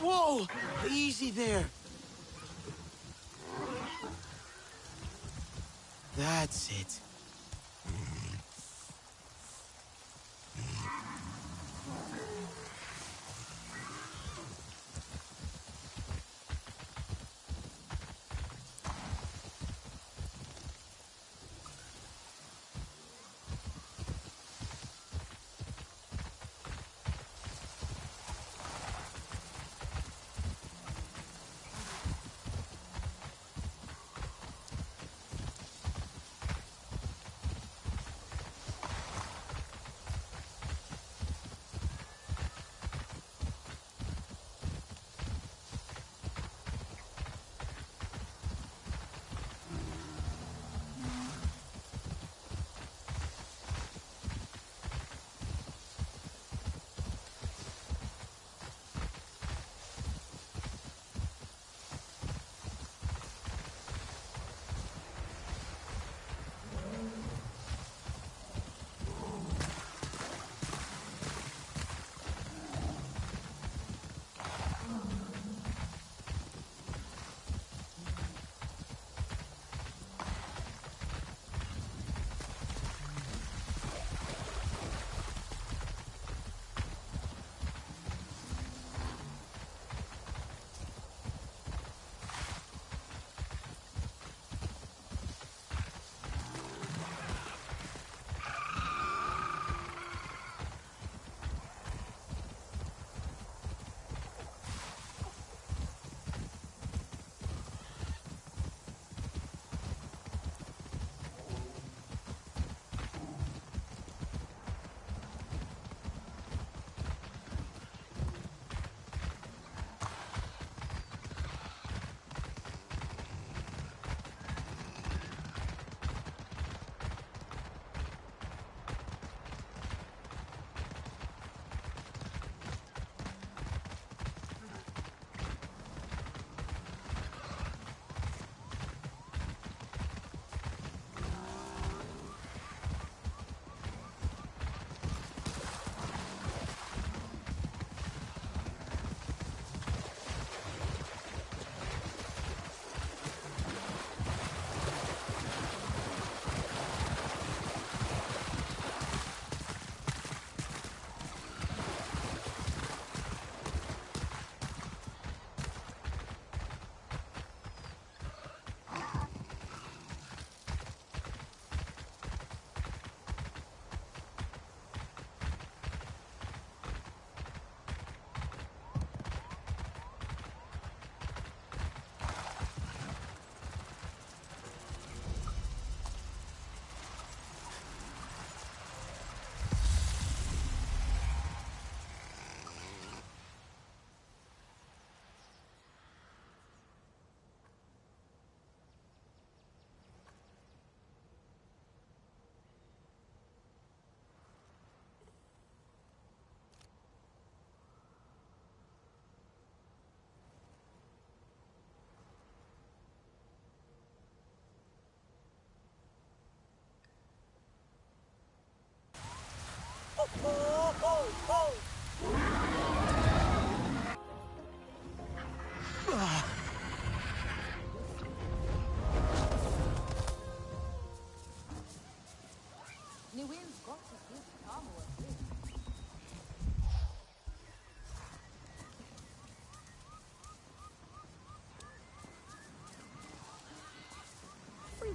Whoa! Easy there. That's it.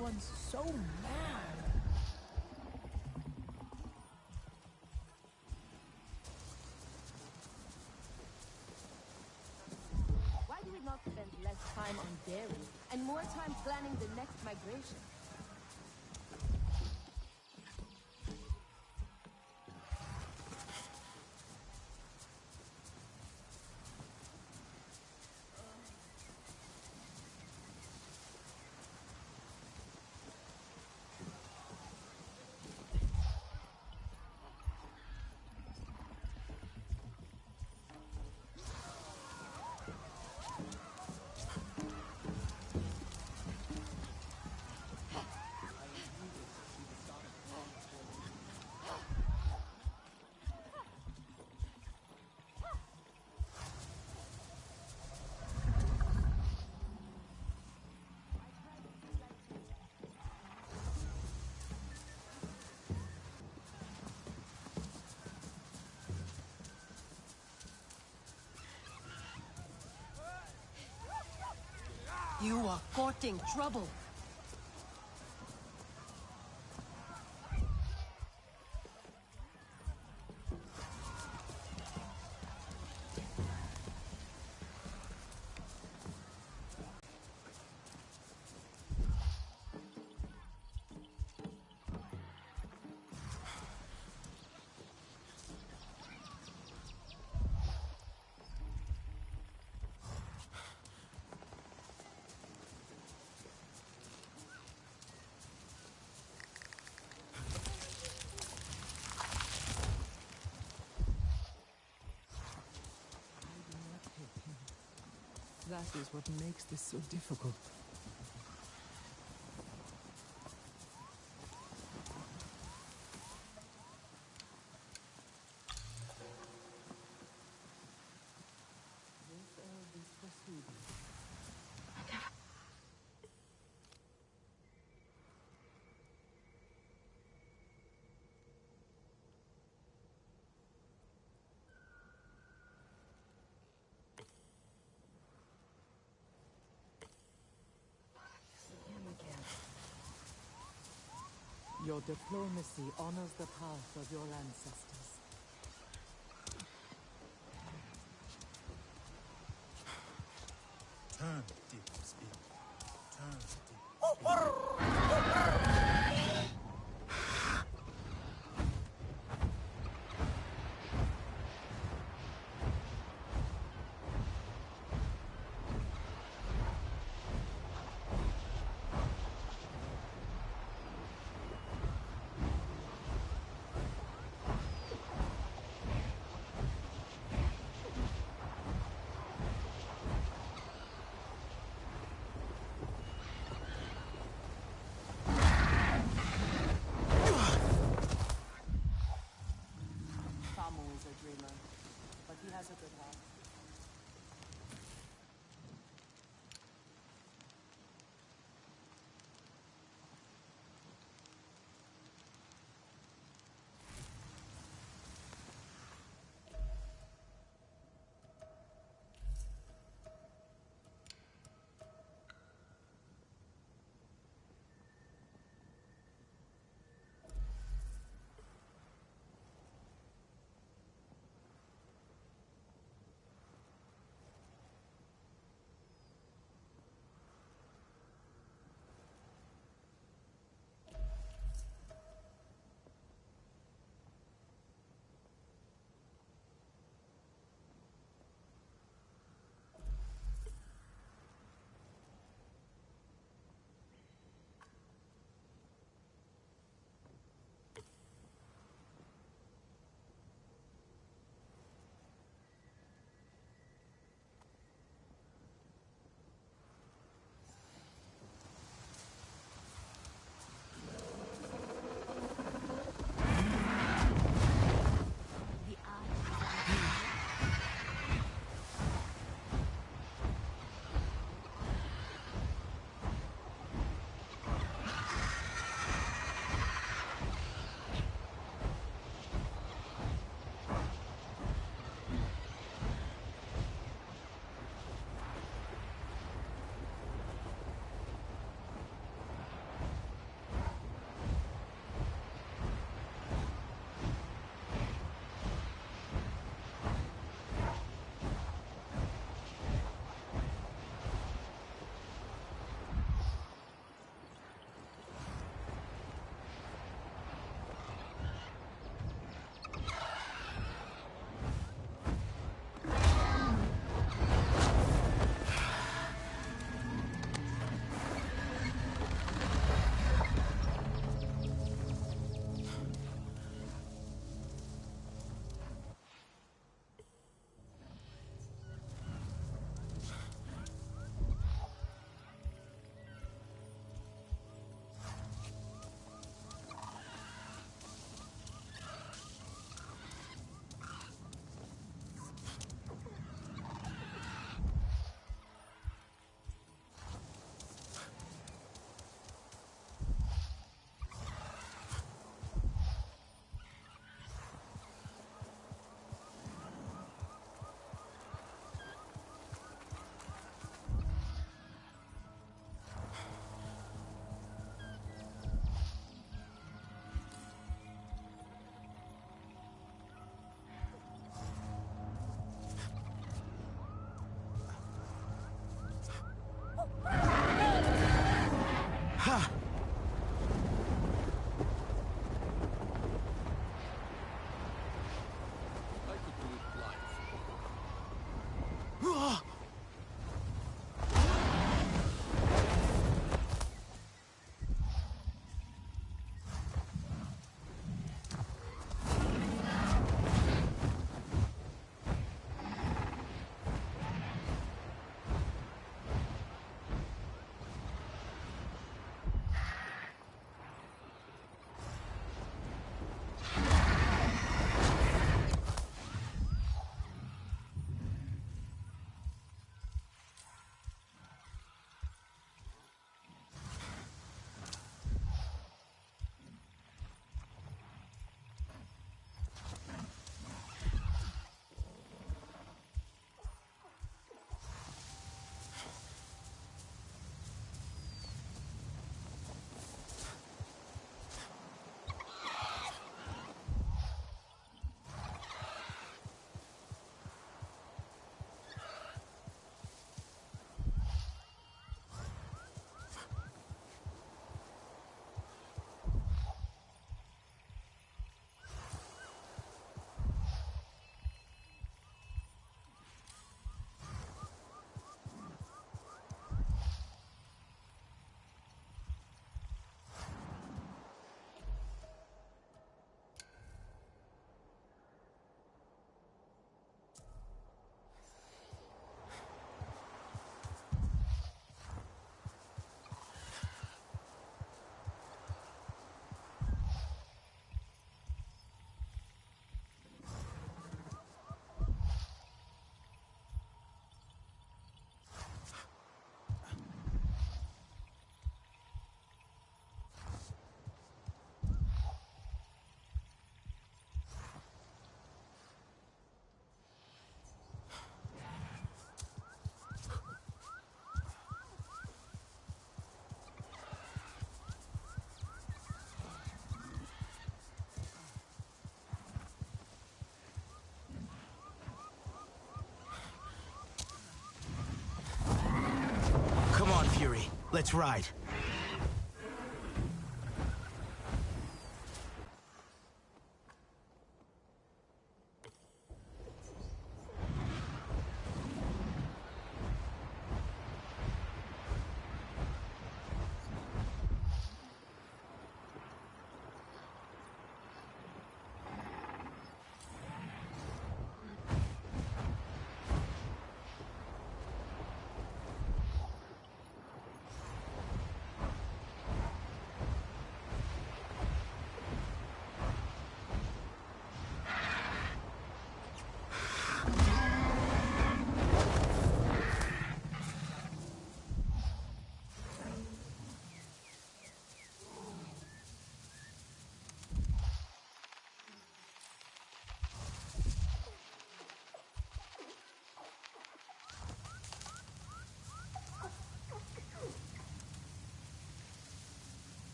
everyone's so mad. Why do we not spend less time on dairy and more time planning the next migration? You are courting trouble. That is what makes this so difficult. Your diplomacy honors the path of your ancestors. Turn, deep speed. Turn, deep Let's ride.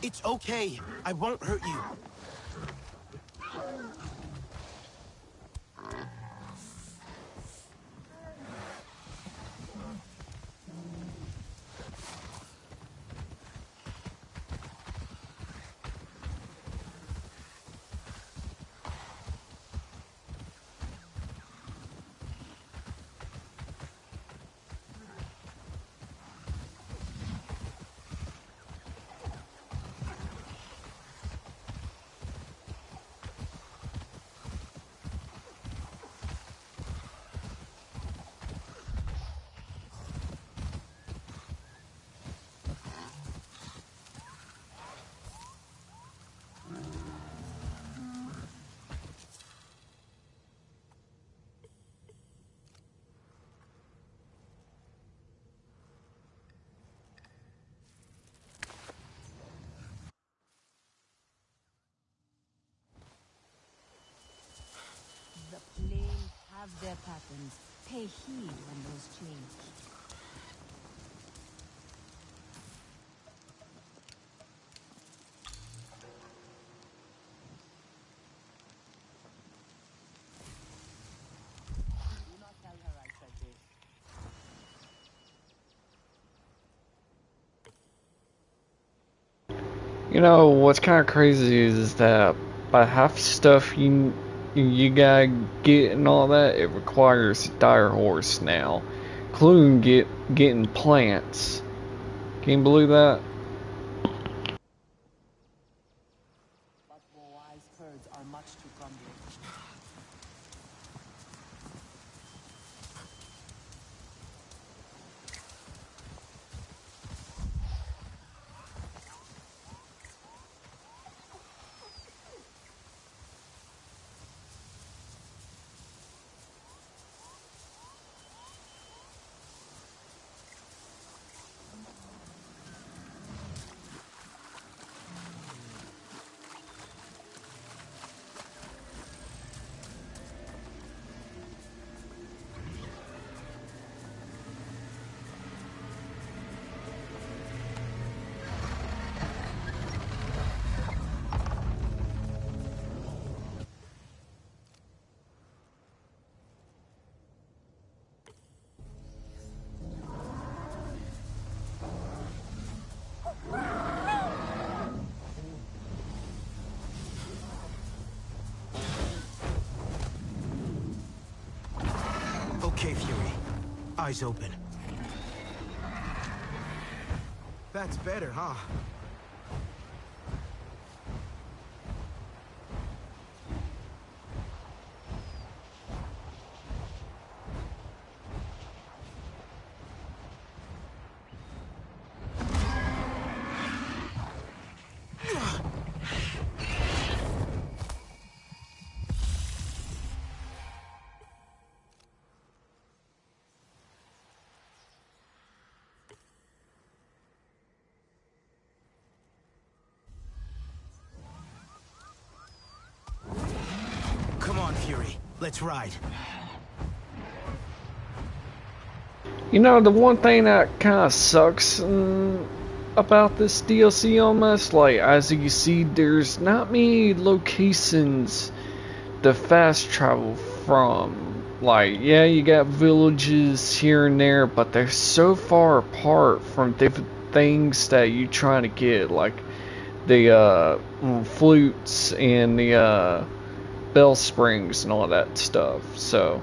It's okay. I won't hurt you. The planes have their patterns. Pay heed when those change. Do not tell her I said this. You know what's kind of crazy is that by half stuff you gotta get and all that, it requires dire horse now, including getting plants. Can you believe that? But more wise herds are much to crumble. Okay, Fury. Eyes open. That's better, huh? Fury. Let's ride. You know, the one thing that kind of sucks about this DLC almost, like, as you see, there's not many locations to fast travel from. Like, yeah, you got villages here and there, but they're so far apart from different things that you're trying to get, like the flutes and the bell springs and all that stuff. So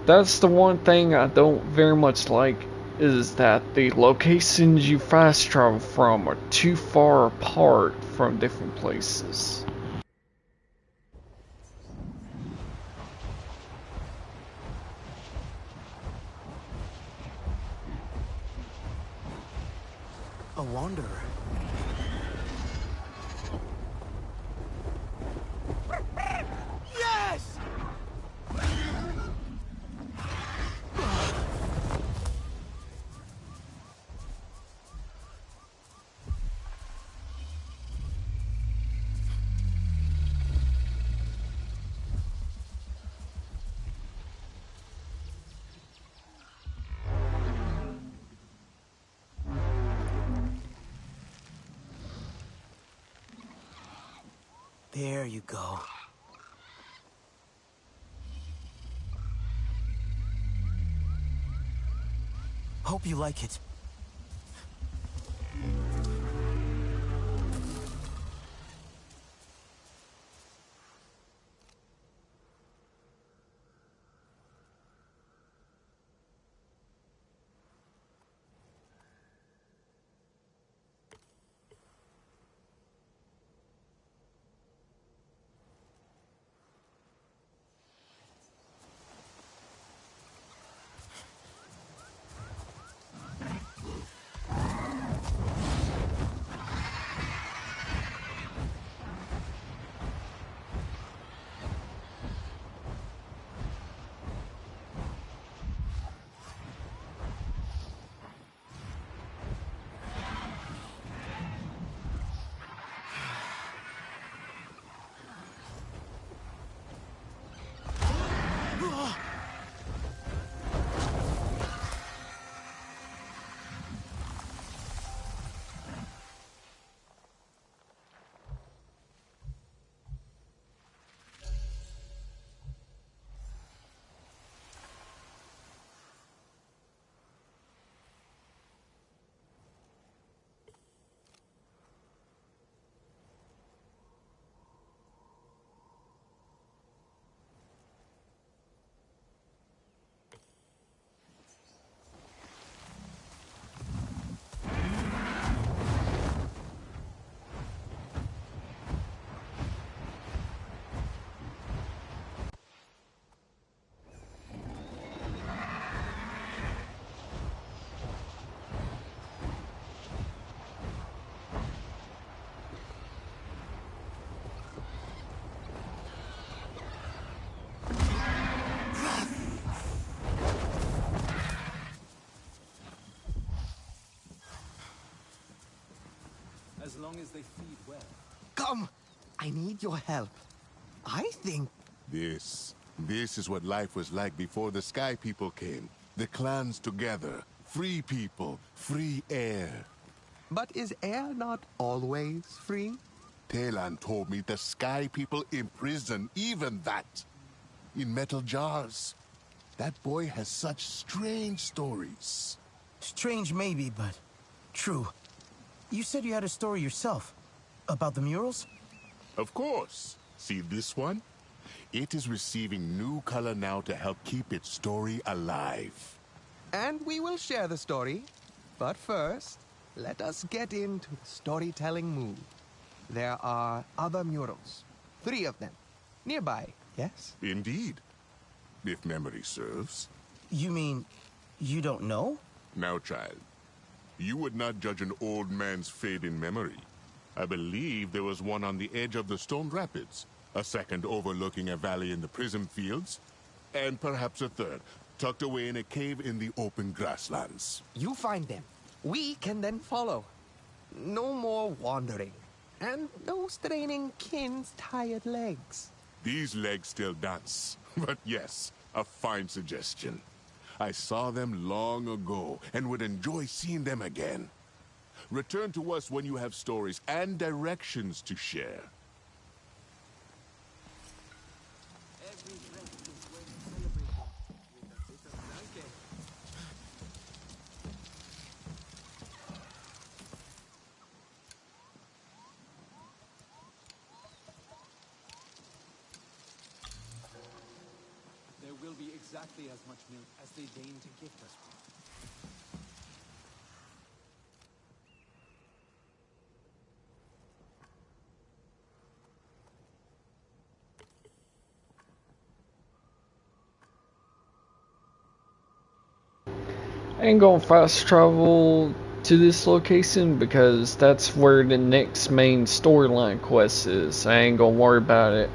that's the one thing I don't very much like, is that the locations you fast travel from are too far apart from different places. A wanderer. Yes! There you go. Hope you like it. As long as they feed well. Come! I need your help. I think... This is what life was like before the Sky People came. The clans together. Free people. Free air. But is air not always free? Talan told me the Sky People imprison even that. In metal jars. That boy has such strange stories. Strange maybe, but true. You said you had a story yourself. About the murals? Of course. See this one? It is receiving new color now to help keep its story alive. And we will share the story. But first, let us get into the storytelling mood. There are other murals. 3 of them. Nearby, yes? Indeed. If memory serves. You mean, you don't know? Now, child, you would not judge an old man's fate in memory. I believe there was one on the edge of the Stone Rapids, a second overlooking a valley in the Prism Fields, and perhaps a third, tucked away in a cave in the open grasslands. You find them. We can then follow. No more wandering. And no straining kin's tired legs. These legs still dance. But yes, a fine suggestion. I saw them long ago and would enjoy seeing them again. Return to us when you have stories and directions to share. There will be exactly as much milk as they deign to gift us with. I ain't gonna fast travel to this location because that's where the next main storyline quest is. I ain't gonna worry about it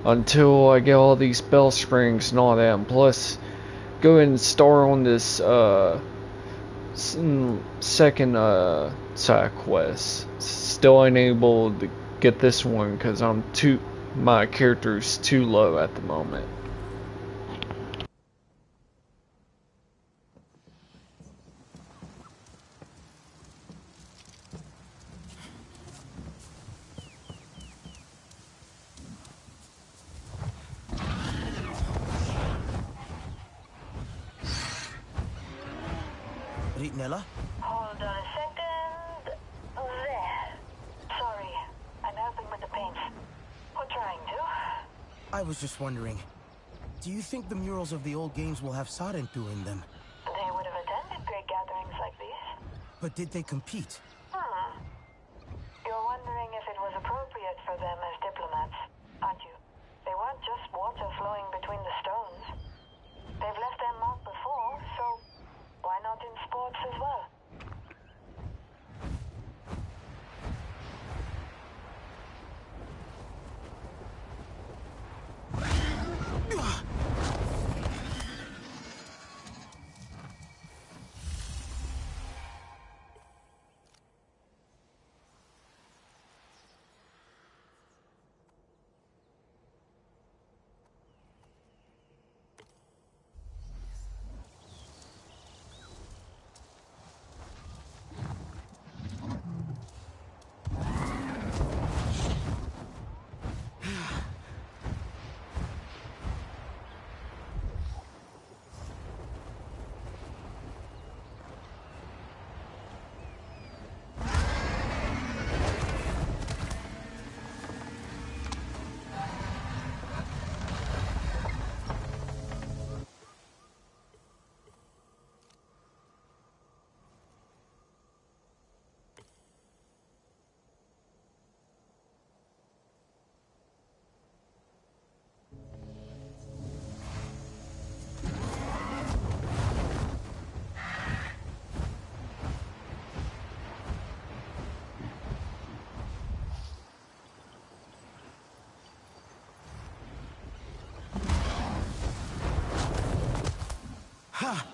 until I get all these bell springs and all that. And plus, go ahead and start on this second side quest. Still ain't able to get this one because my character's too low at the moment. Nella? Hold on a second. There. Sorry, I'm helping with the paint. Or trying to. I was just wondering, do you think the murals of the old games will have Sarentu in them? They would have attended great gatherings like these. But did they compete? You're wondering if it was appropriate for them as diplomats, aren't you? They weren't just water flowing between the stones. They've left their mark before, so why not in sports as well? Ha!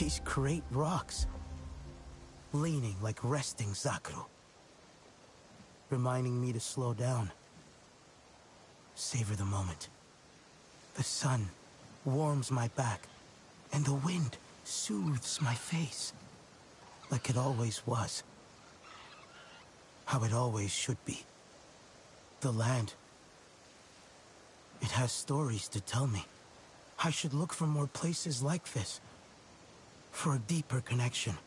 These great rocks, leaning like resting Zakru, reminding me to slow down, savor the moment. The sun warms my back, and the wind soothes my face, like it always was. How it always should be. The land, it has stories to tell me. I should look for more places like this, for a deeper connection.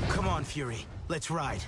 Come on, Fury. Let's ride.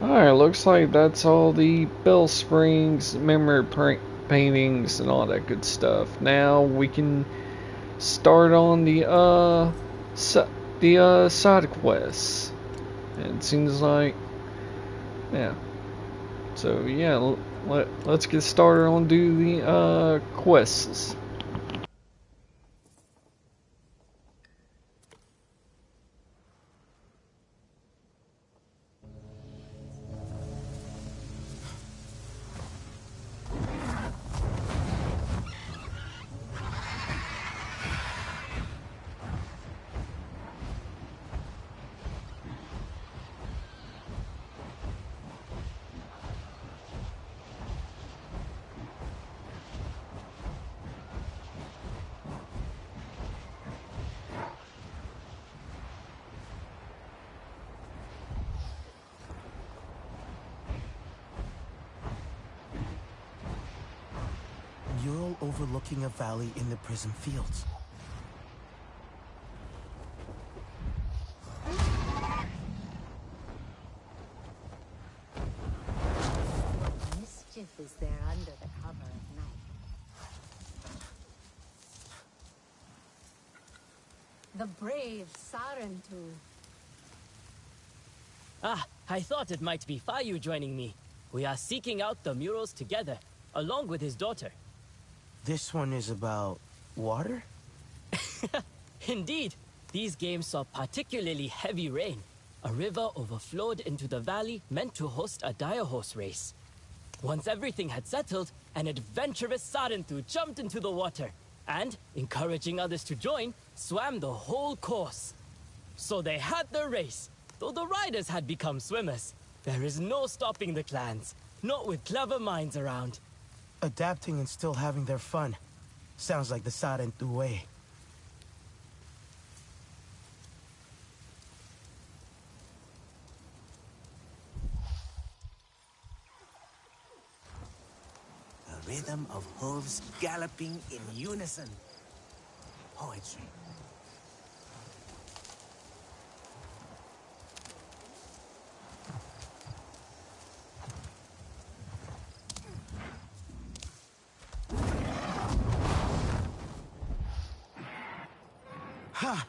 Alright, looks like that's all the Bell Springs memory paintings and all that good stuff. Now we can start on the side quests. And it seems like, yeah. So yeah, let's get started on the quests. Mural overlooking a valley in the prison fields. Mischief is there under the cover of night. The brave Sarentu. Ah, I thought it might be Fayu joining me. We are seeking out the murals together, along with his daughter. This one is about water? Indeed, these games saw particularly heavy rain. A river overflowed into the valley meant to host a dire horse race. Once everything had settled, an adventurous Sarentu jumped into the water and, encouraging others to join, swam the whole course. So they had the race, though the riders had become swimmers. There is no stopping the clans, not with clever minds around. Adapting and still having their fun. Sounds like the Sarentu way. A rhythm of hooves galloping in unison. Poetry. Ha!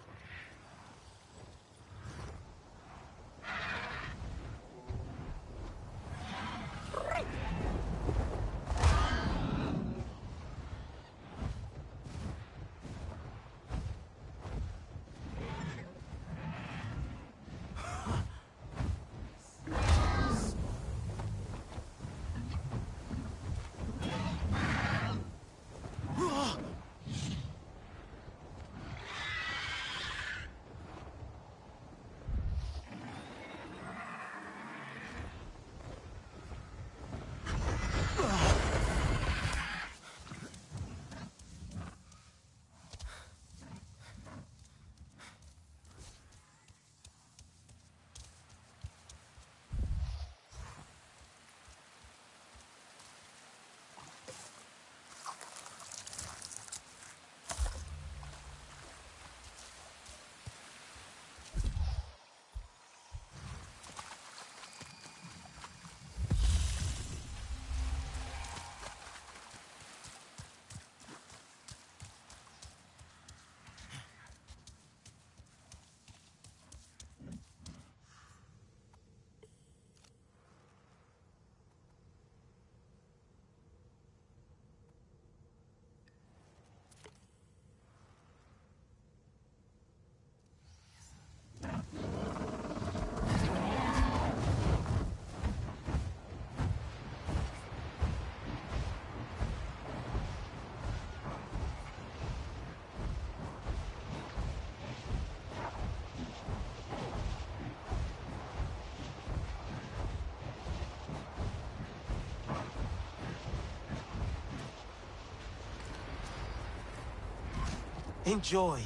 Enjoy.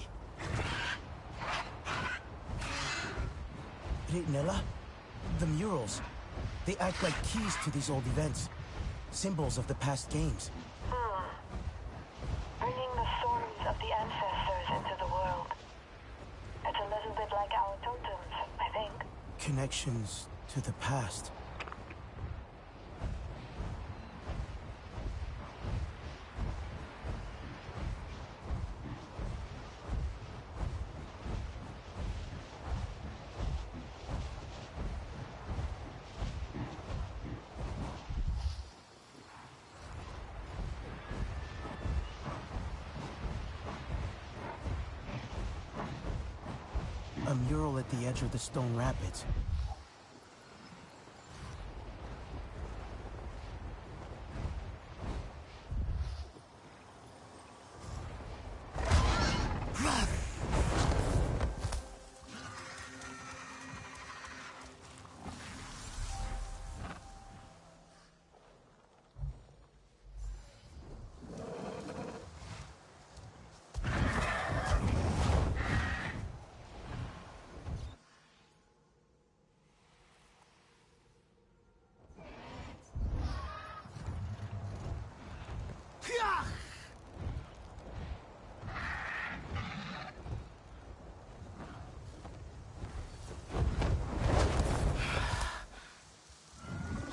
Nella, the murals, they act like keys to these old events. Symbols of the past games. Bringing the stories of the ancestors into the world. It's a little bit like our totems, I think. Connections to the past. A mural at the edge of the stone rapids.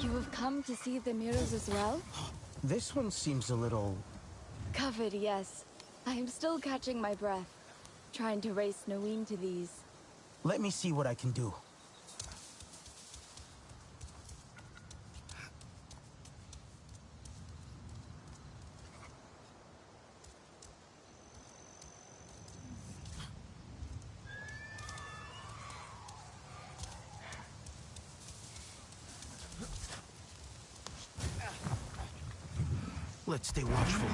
You have come to see the mirrors as well? This one seems a little... Covered, yes. I am still catching my breath, trying to race Noeen to these. Let me see what I can do. Let's stay watchful.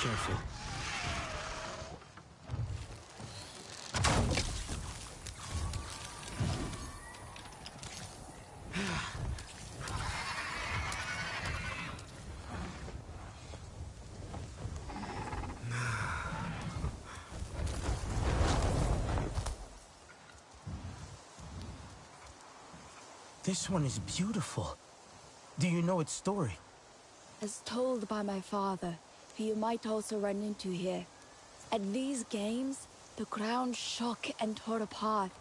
Careful. This one is beautiful. Do you know its story? As told by my father, who you might also run into here. At these games, the ground shook and tore apart,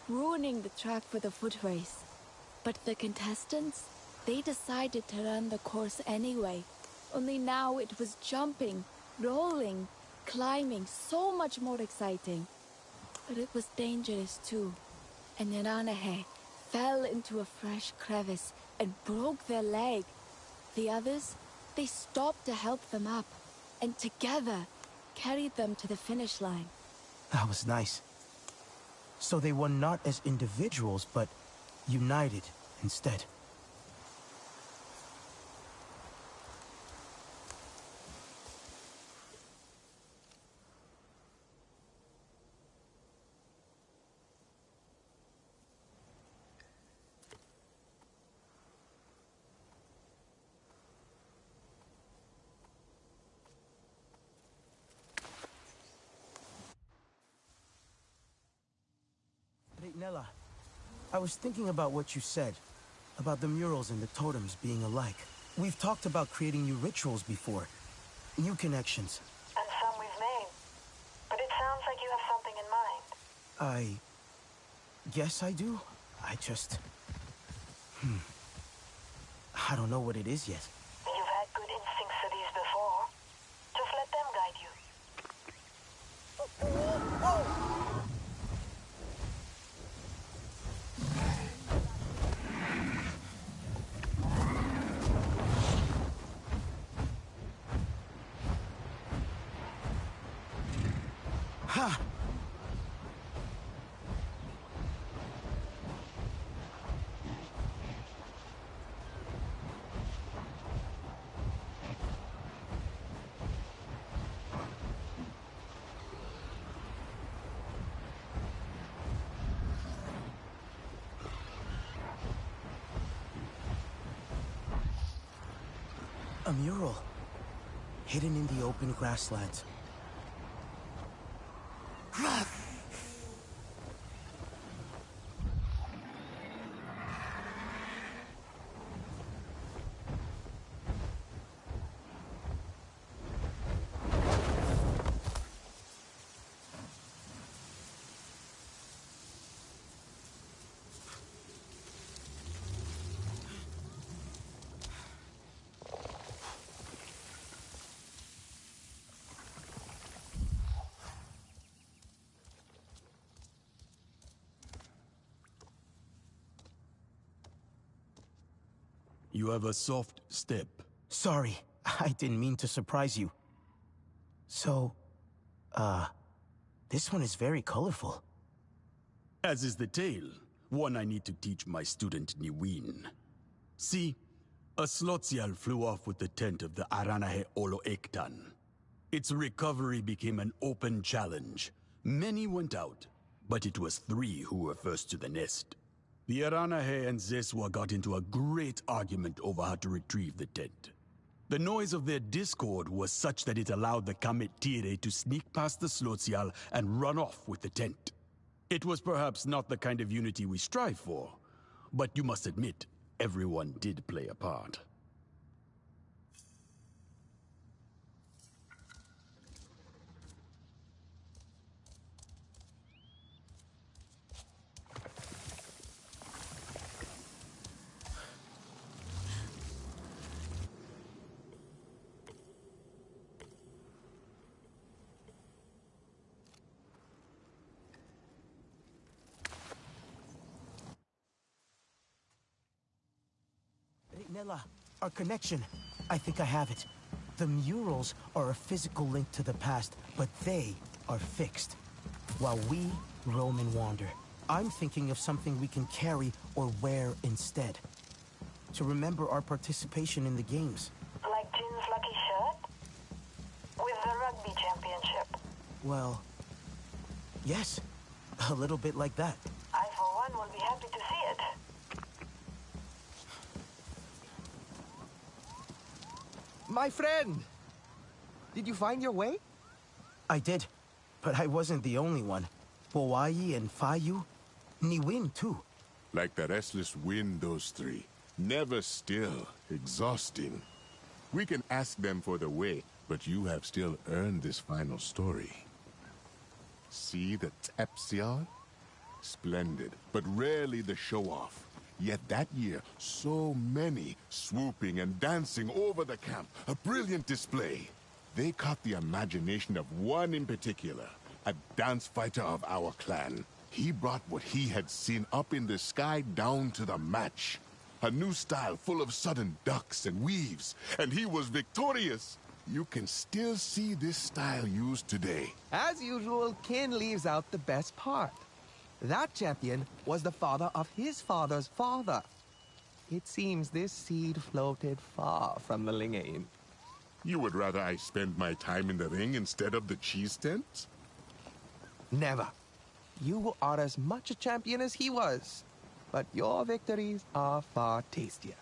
ruining the track for the foot race. But the contestants, they decided to run the course anyway. Only now it was jumping, rolling, climbing, so much more exciting. But it was dangerous too. And Niranahe fell into a fresh crevice and broke their leg. The others, they stopped to help them up, and together carried them to the finish line. That was nice. So they won not as individuals, but united instead. Nella, I was thinking about what you said, about the murals and the totems being alike. We've talked about creating new rituals before, new connections. And some we've made. But it sounds like I guess I do. I just... I don't know what it is yet. You've had good instincts for these before. Just let them guide you. Ha! A mural, hidden in the open grasslands. You have a soft step. Sorry, I didn't mean to surprise you. So, this one is very colorful. As is the tale, one I need to teach my student Niwin. See, a Slotsial flew off with the tent of the Aranahe Olo Ektan. Its recovery became an open challenge. Many went out, but it was 3 who were first to the nest. The Aranahe and Zeswa got into a great argument over how to retrieve the tent. The noise of their discord was such that it allowed the Kametire to sneak past the Slotsial and run off with the tent. It was perhaps not the kind of unity we strive for, but you must admit, everyone did play a part. Nella, our connection. I think I have it. The murals are a physical link to the past, but they are fixed. While we roam and wander. I'm thinking of something we can carry or wear instead. To remember our participation in the games. Like Jin's lucky shirt? With the rugby championship? Well, yes. A little bit like that. I, for one, will be happy to see it. My friend! Did you find your way? I did, but I wasn't the only one. Hawaii and Fayu, Niwin too. Like the restless wind, those 3. Never still, exhausting. We can ask them for the way, but you have still earned this final story. See the Tepsial? Splendid, but rarely the show-off. Yet that year, so many swooping and dancing over the camp. A brilliant display. They caught the imagination of one in particular, a dance fighter of our clan. He brought what he had seen up in the sky down to the match. A new style full of sudden ducks and weaves, and he was victorious. You can still see this style used today. As usual, Kin leaves out the best part. That champion was the father of his father's father. It seems this seed floated far from the Lingain. You would rather I spend my time in the ring instead of the cheese tent? Never. You are as much a champion as he was, but your victories are far tastier.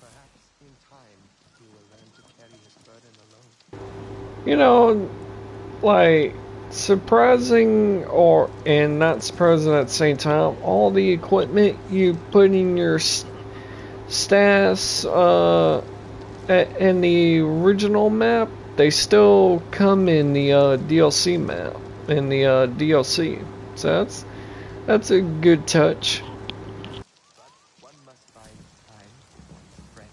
Perhaps in time you will learn You know, like surprising or and not surprising at the same time. All the equipment you put in your stats in the original map, they still come in the DLC map in the DLC. So that's a good touch. One must find time for one's friends.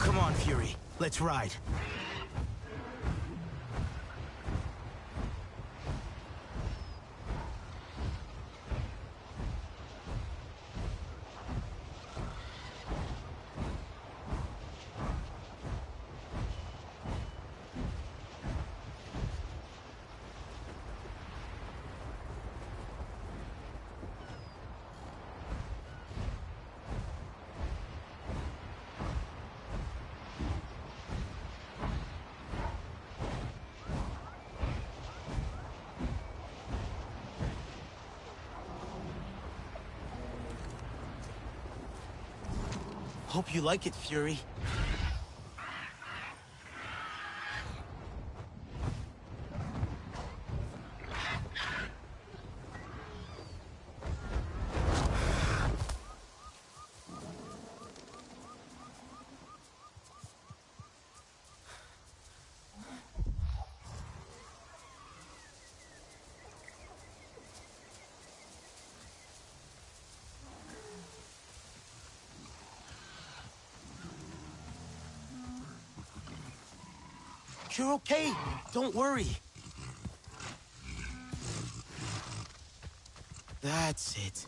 Come on, Fury. Let's ride. Hope you like it, Fury. You're okay. Don't worry. That's it.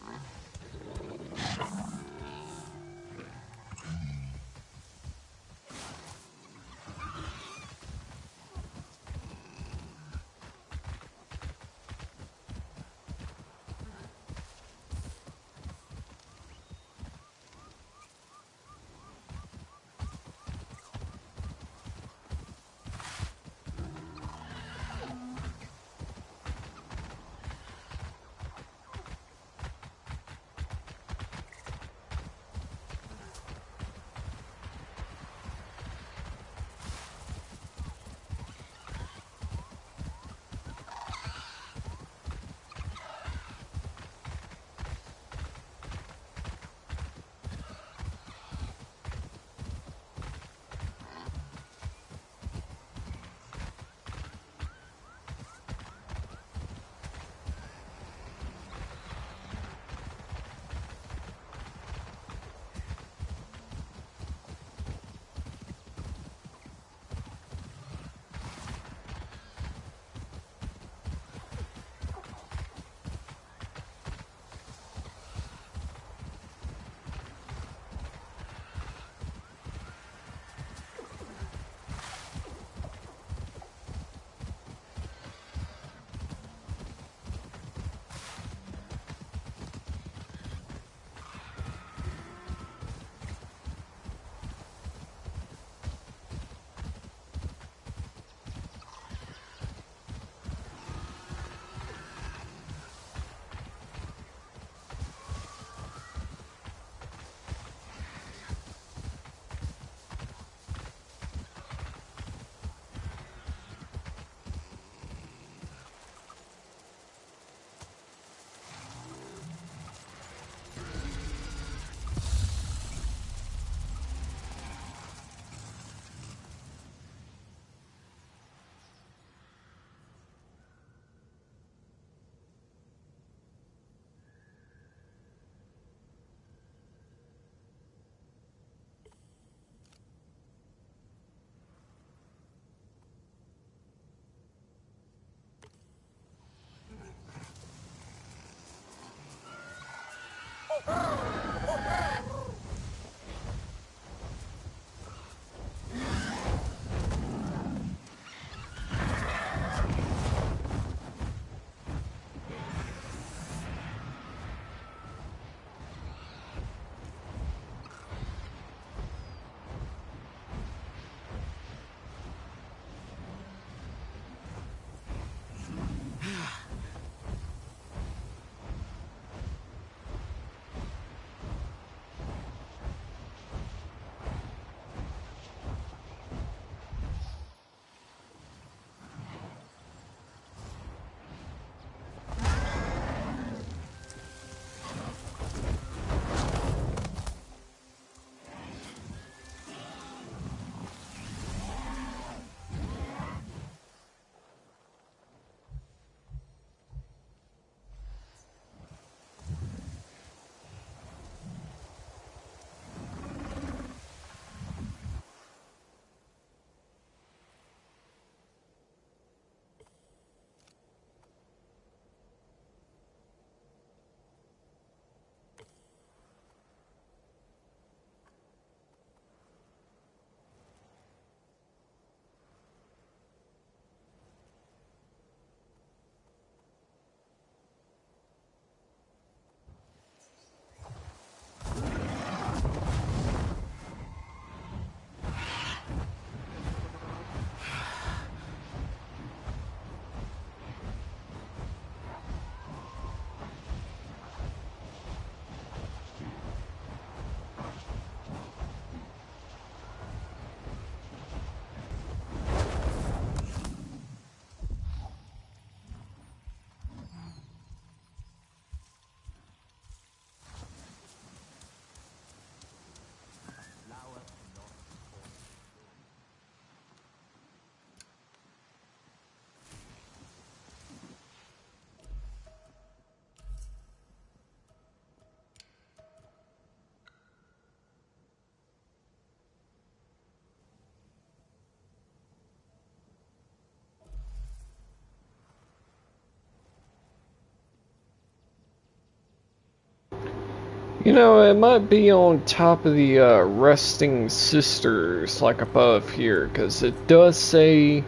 You know, it might be on top of the resting sisters, like above here, because it does say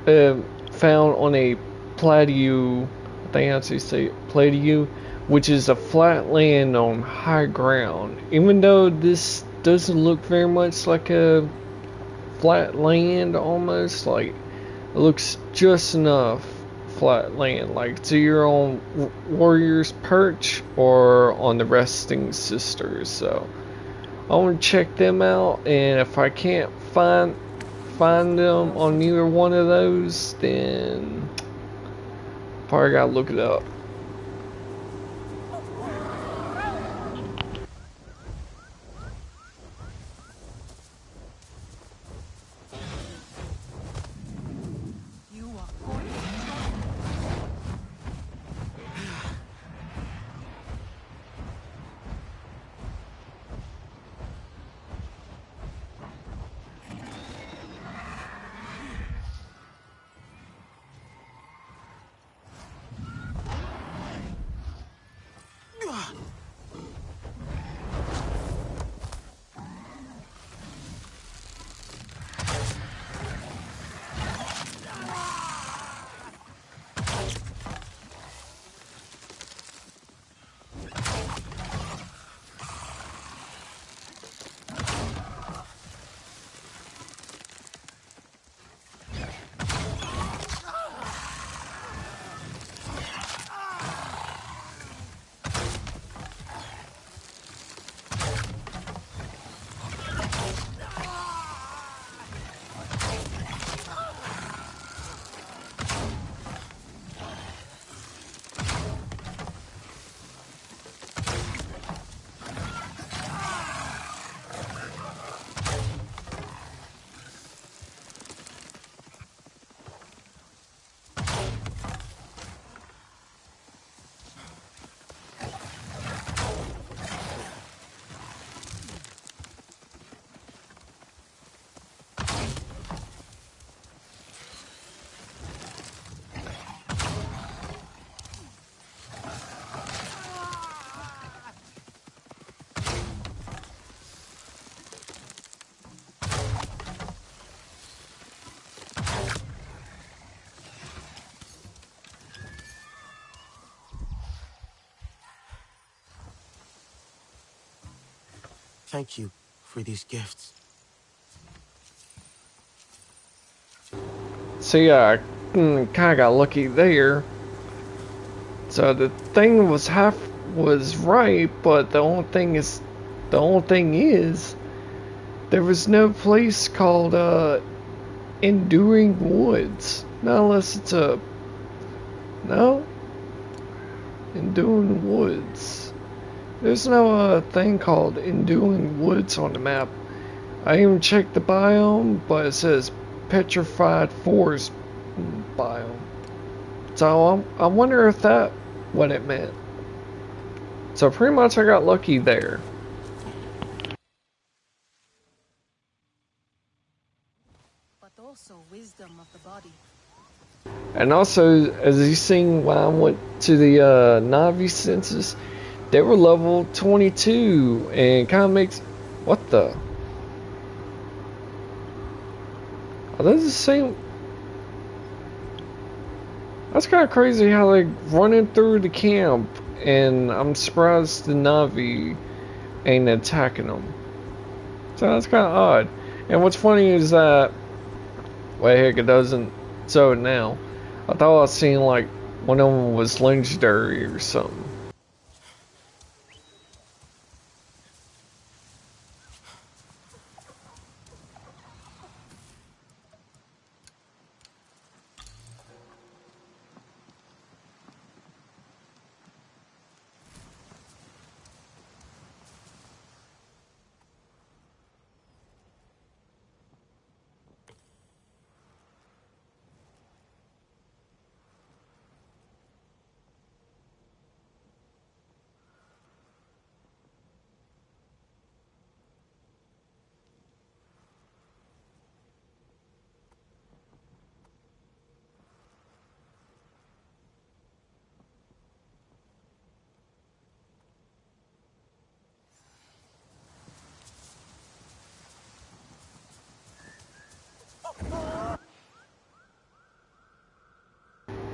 found on a plateau. I think that's how you say it, plateau, which is a flat land on high ground. Even though this doesn't look very much like a flat land, almost like it looks just enough flat land, like it's either on Warrior's Perch or on the Resting Sisters. So I want to check them out, and if I can't find them on either one of those, then probably gotta look it up. Thank you for these gifts. So yeah, I kind of got lucky there. So the thing was right, but the only thing is there was no place called Enduring Woods. Not unless it's no Enduring Woods. There's no thing called Enduring Woods on the map. I even checked the biome, but it says Petrified Forest biome. So I wonder if that what it meant. So pretty much I got lucky there. But also wisdom of the body. And also, as you seen when I went to the Navi census, they were level 22, and kind of makes what the? Are those the same? That's kind of crazy how they running through the camp, and I'm surprised the Navi ain't attacking them. So that's kind of odd. And what's funny is that, well, heck, it doesn't show it now. I thought I was seeing like one of them was legendary or something.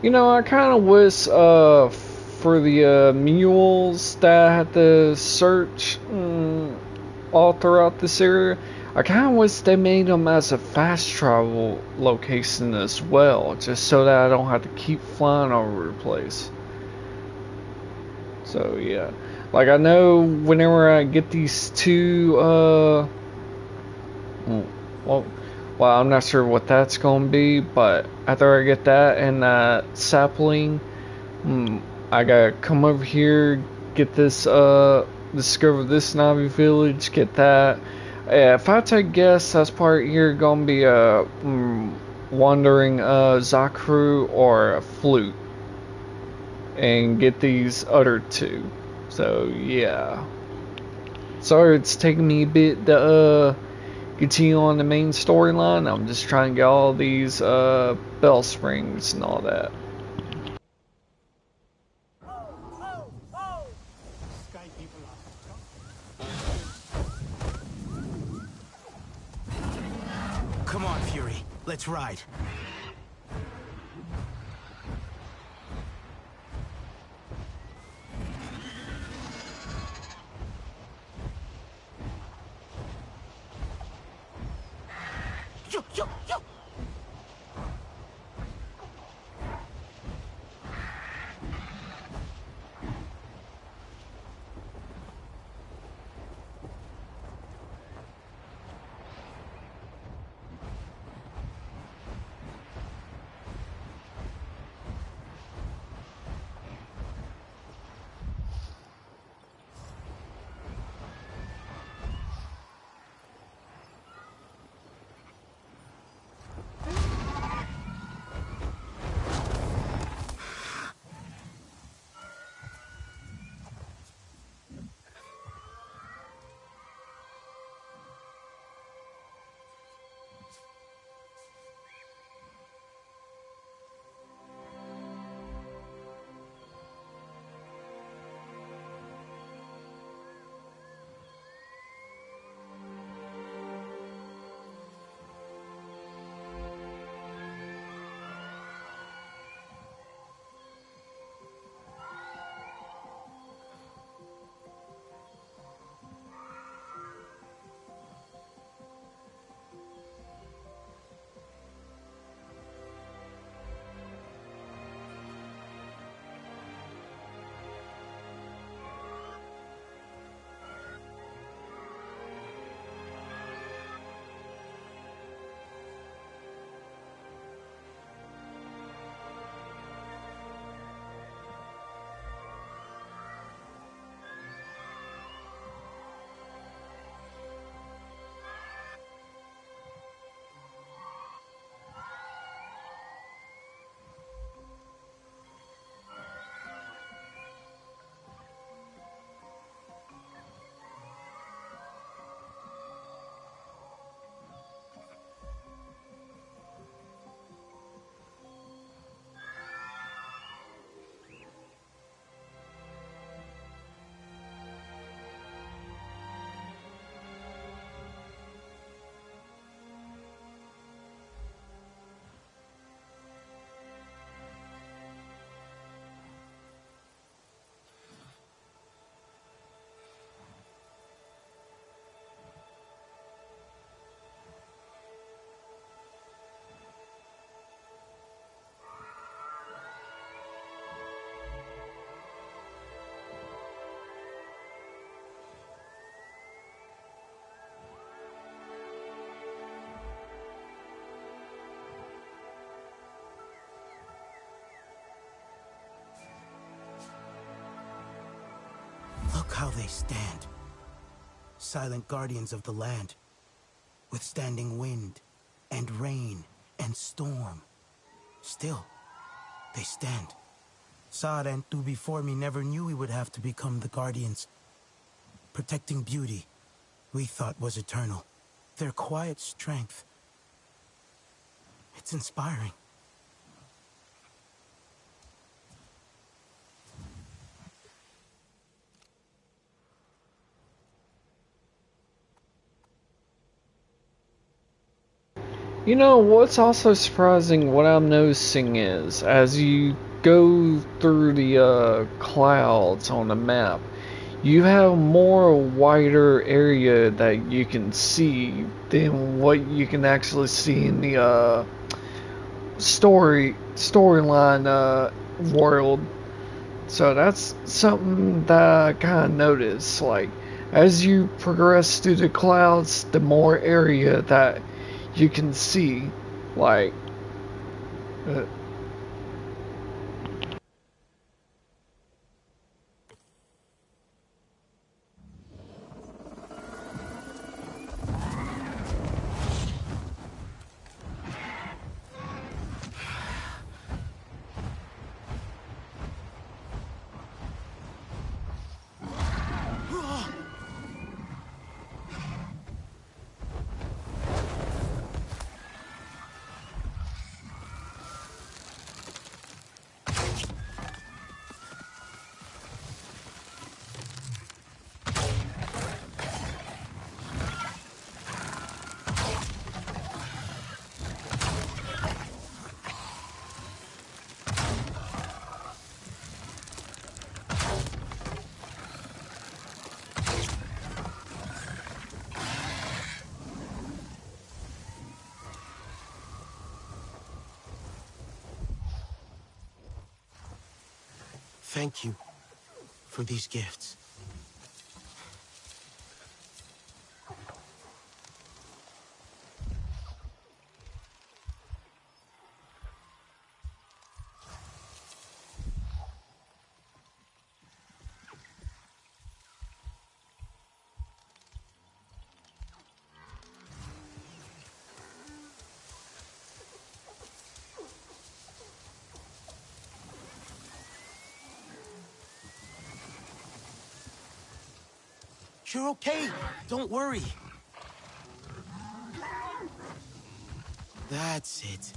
You know, I kind of wish for the mules that I had to search all throughout this area, I kind of wish they made them as a fast travel location as well, just so that I don't have to keep flying over the place. So yeah, like I know whenever I get these two, well, I'm not sure what that's gonna be, but after I get that and that sapling, I gotta come over here, get this, discover this Navi village, get that. If I take a guess, that's part here gonna be a wandering Zakru or a flute, and get these other two. So yeah, sorry it's taking me a bit to continue on the main storyline. I'm just trying to get all these bell springs and all that. Come on, Fury. Let's ride. Yo, yo, yo! Look how they stand. Silent guardians of the land, withstanding wind and rain and storm. Still, they stand. Saad and Tu before me never knew we would have to become the guardians. Protecting beauty we thought was eternal. Their quiet strength, it's inspiring. You know, what's also surprising, what I'm noticing is, as you go through the clouds on the map, you have more wider area that you can see than what you can actually see in the storyline world. So that's something that I kind of noticed. Like, as you progress through the clouds, the more area that you can see. Like, uh, Thank you for these gifts. You're okay. Don't worry. That's it.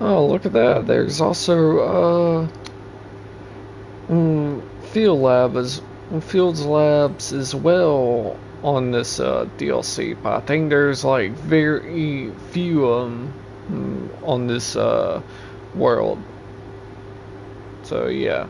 oh, look at that. There's also field lab as fields labs as well on this DLC. But I think there's like very few on this world. So yeah.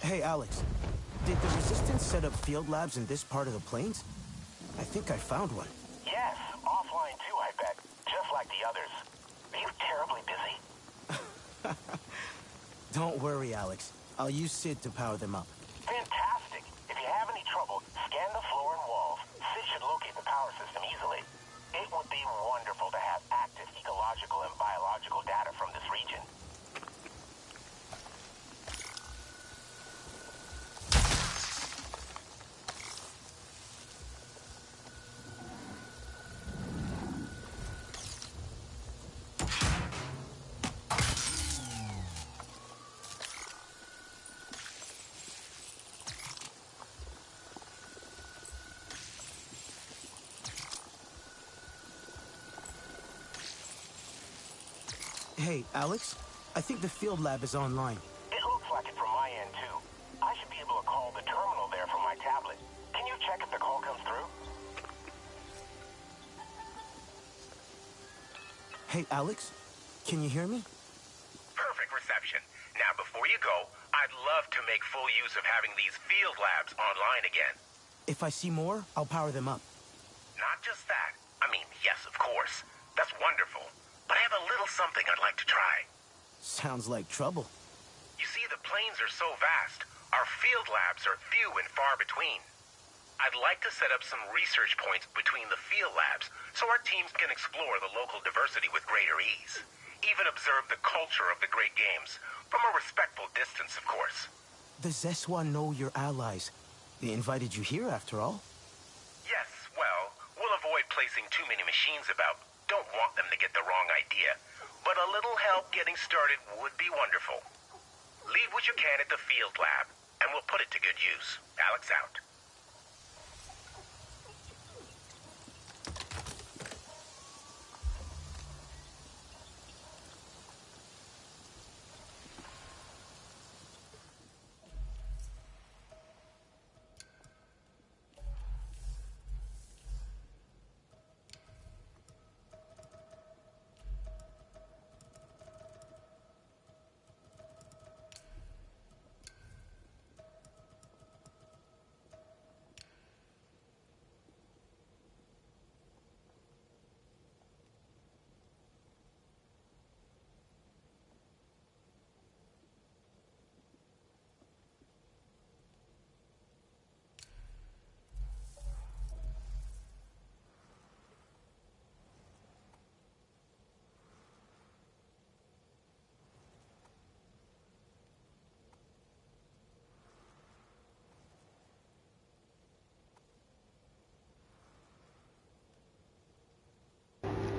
Hey, Alex. Did the Resistance set up field labs in this part of the plains? I think I found one. Yes, offline too, I bet. Just like the others. Are you terribly busy? Don't worry, Alex. I'll use Sid to power them up. Fantastic. If you have any trouble, scan the floor and walls. Sid should locate the power system easily. It would be wonderful to have active ecological and biological data from this region. Hey, Alex. I think the field lab is online. It looks like it from my end, too. I should be able to call the terminal there from my tablet. Can you check if the call comes through? Hey, Alex. Can you hear me? Perfect reception. Now, before you go, I'd love to make full use of having these field labs online again. If I see more, I'll power them up. Not just that. I mean, yes, of course. That's wonderful. But I have a little something I'd like to try. Sounds like trouble. You see, the plains are so vast. Our field labs are few and far between. I'd like to set up some research points between the field labs so our teams can explore the local diversity with greater ease. Even observe the culture of the great games, from a respectful distance, of course. The Zeswa know your allies. They invited you here, after all. Yes, well, we'll avoid placing too many machines about. Don't want them to get the wrong idea, but a little help getting started would be wonderful. Leave what you can at the field lab, and we'll put it to good use. Alex out.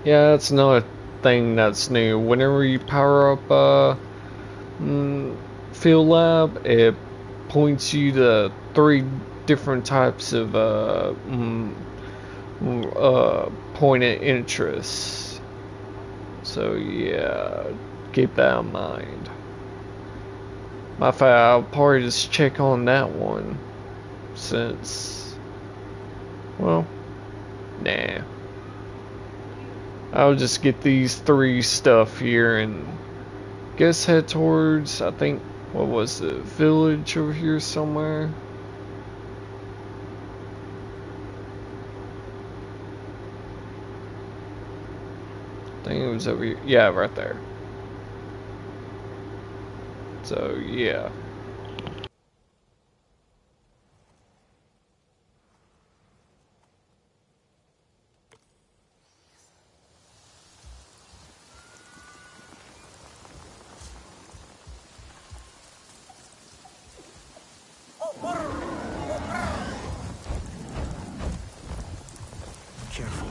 Yeah, that's another thing that's new. Whenever you power up Field Lab, it points you to 3 different types of point of interest. So yeah, keep that in mind. Matter of fact, I'll probably just check on that one since, well, nah. I'll just get these 3 stuff here and guess head towards, I think, what was the village over here somewhere? I think it was over here. Yeah, right there. So, yeah. Careful.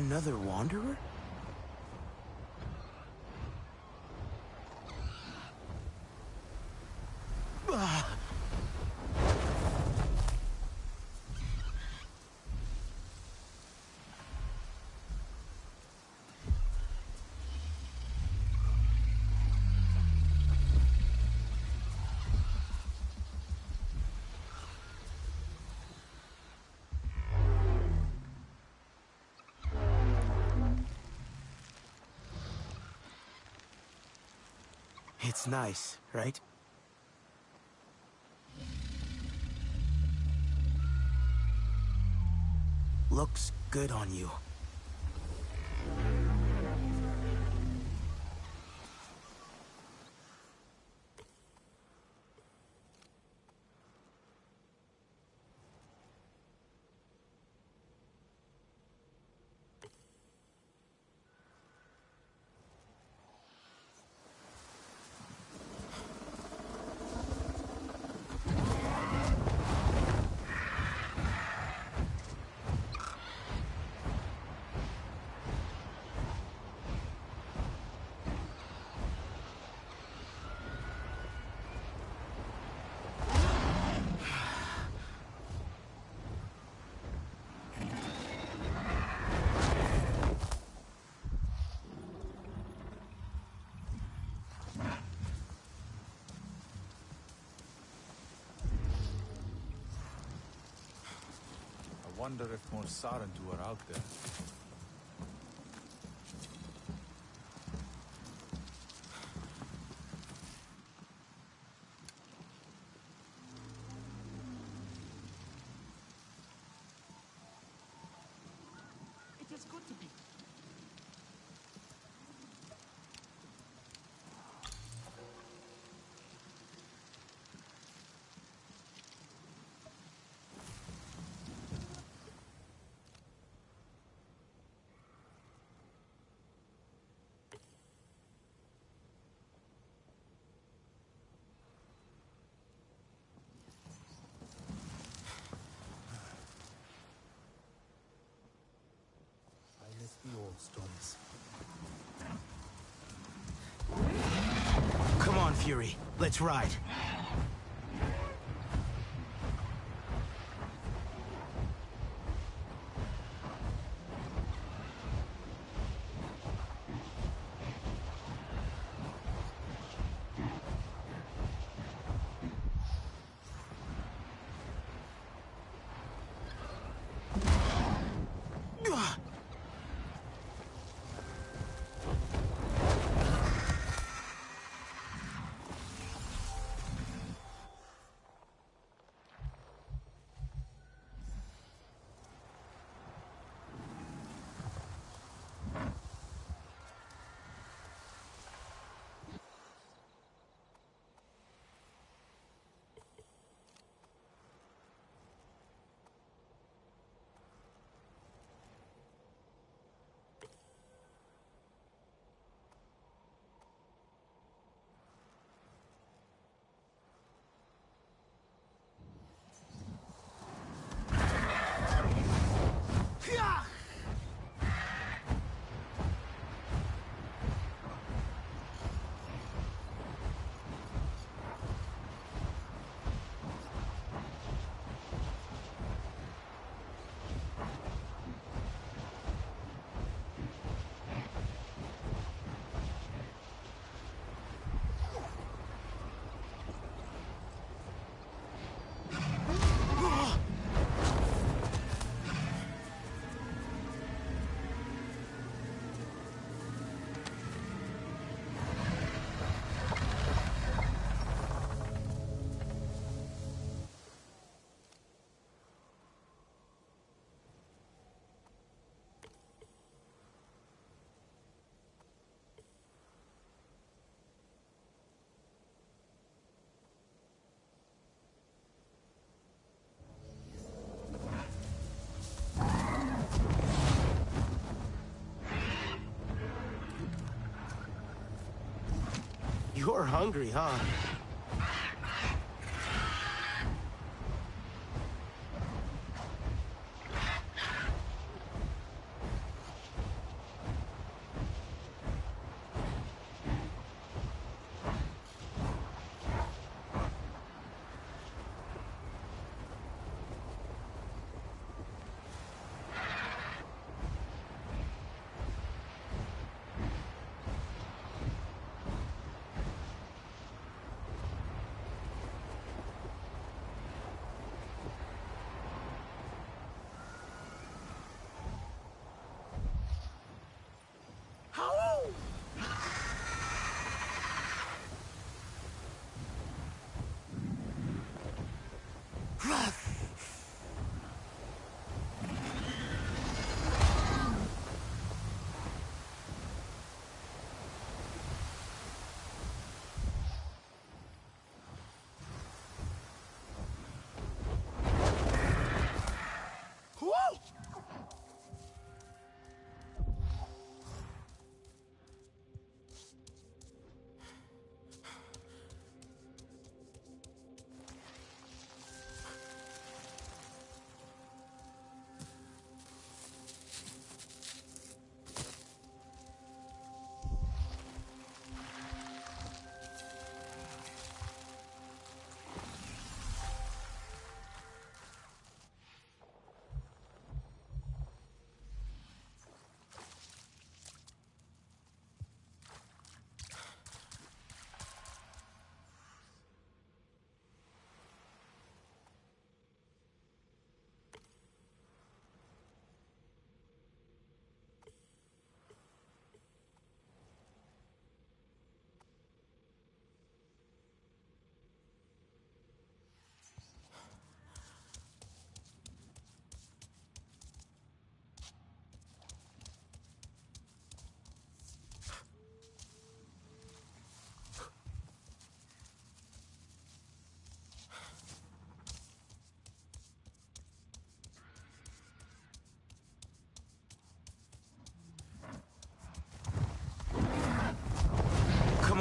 Another wanderer? Ah. It's nice, right? Looks good on you. I wonder if more Sarentu are out there. It is good to be. I miss the old stories. Come on, Fury. Let's ride. You're hungry, huh?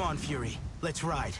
Come on, Fury. Let's ride.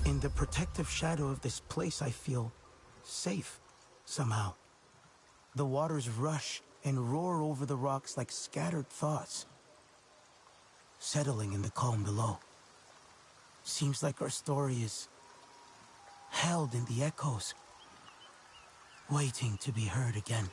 In the protective shadow of this place, I feel safe, somehow. The waters rush and roar over the rocks like scattered thoughts, settling in the calm below. Seems like our story is held in the echoes, waiting to be heard again.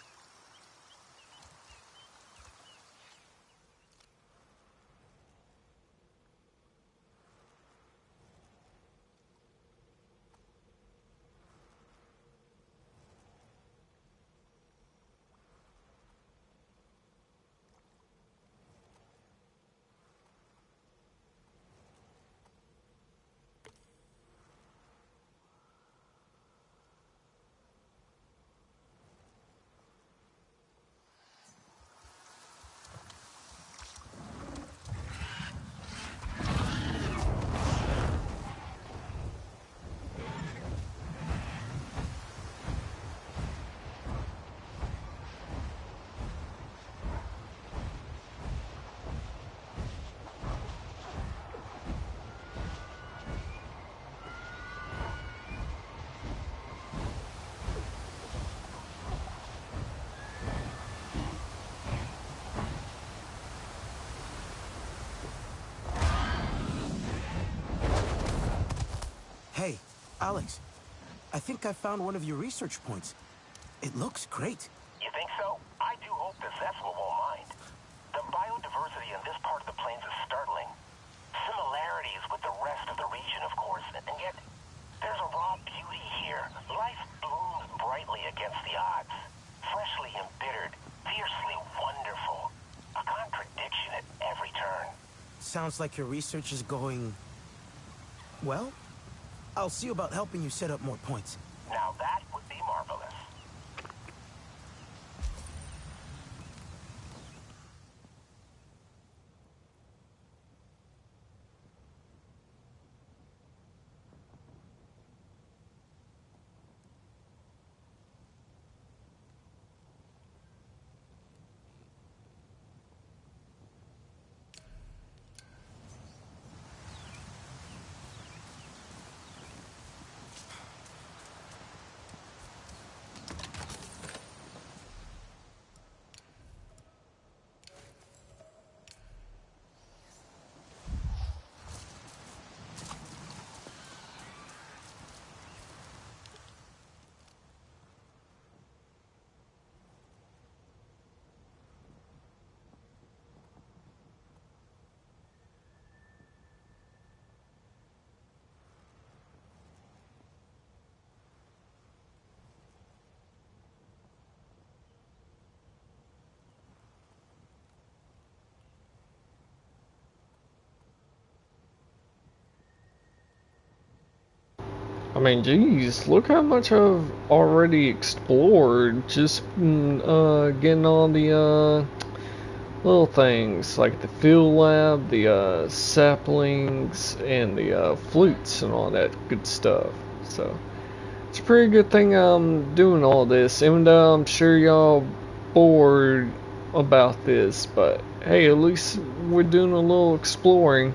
Alex, I think I found one of your research points. It looks great. You think so? I do hope the Zeswa won't mind. The biodiversity in this part of the plains is startling. Similarities with the rest of the region, of course, and yet there's a raw beauty here. Life blooms brightly against the odds. Freshly embittered, fiercely wonderful. A contradiction at every turn. Sounds like your research is going... well? I'll see about helping you set up more points. Now that would be marvelous. I mean, geez, look how much I've already explored just getting all the little things like the field lab, the saplings, and the flutes and all that good stuff. So it's a pretty good thing I'm doing all this, even though I'm sure y'all bored about this. But hey, at least we're doing a little exploring.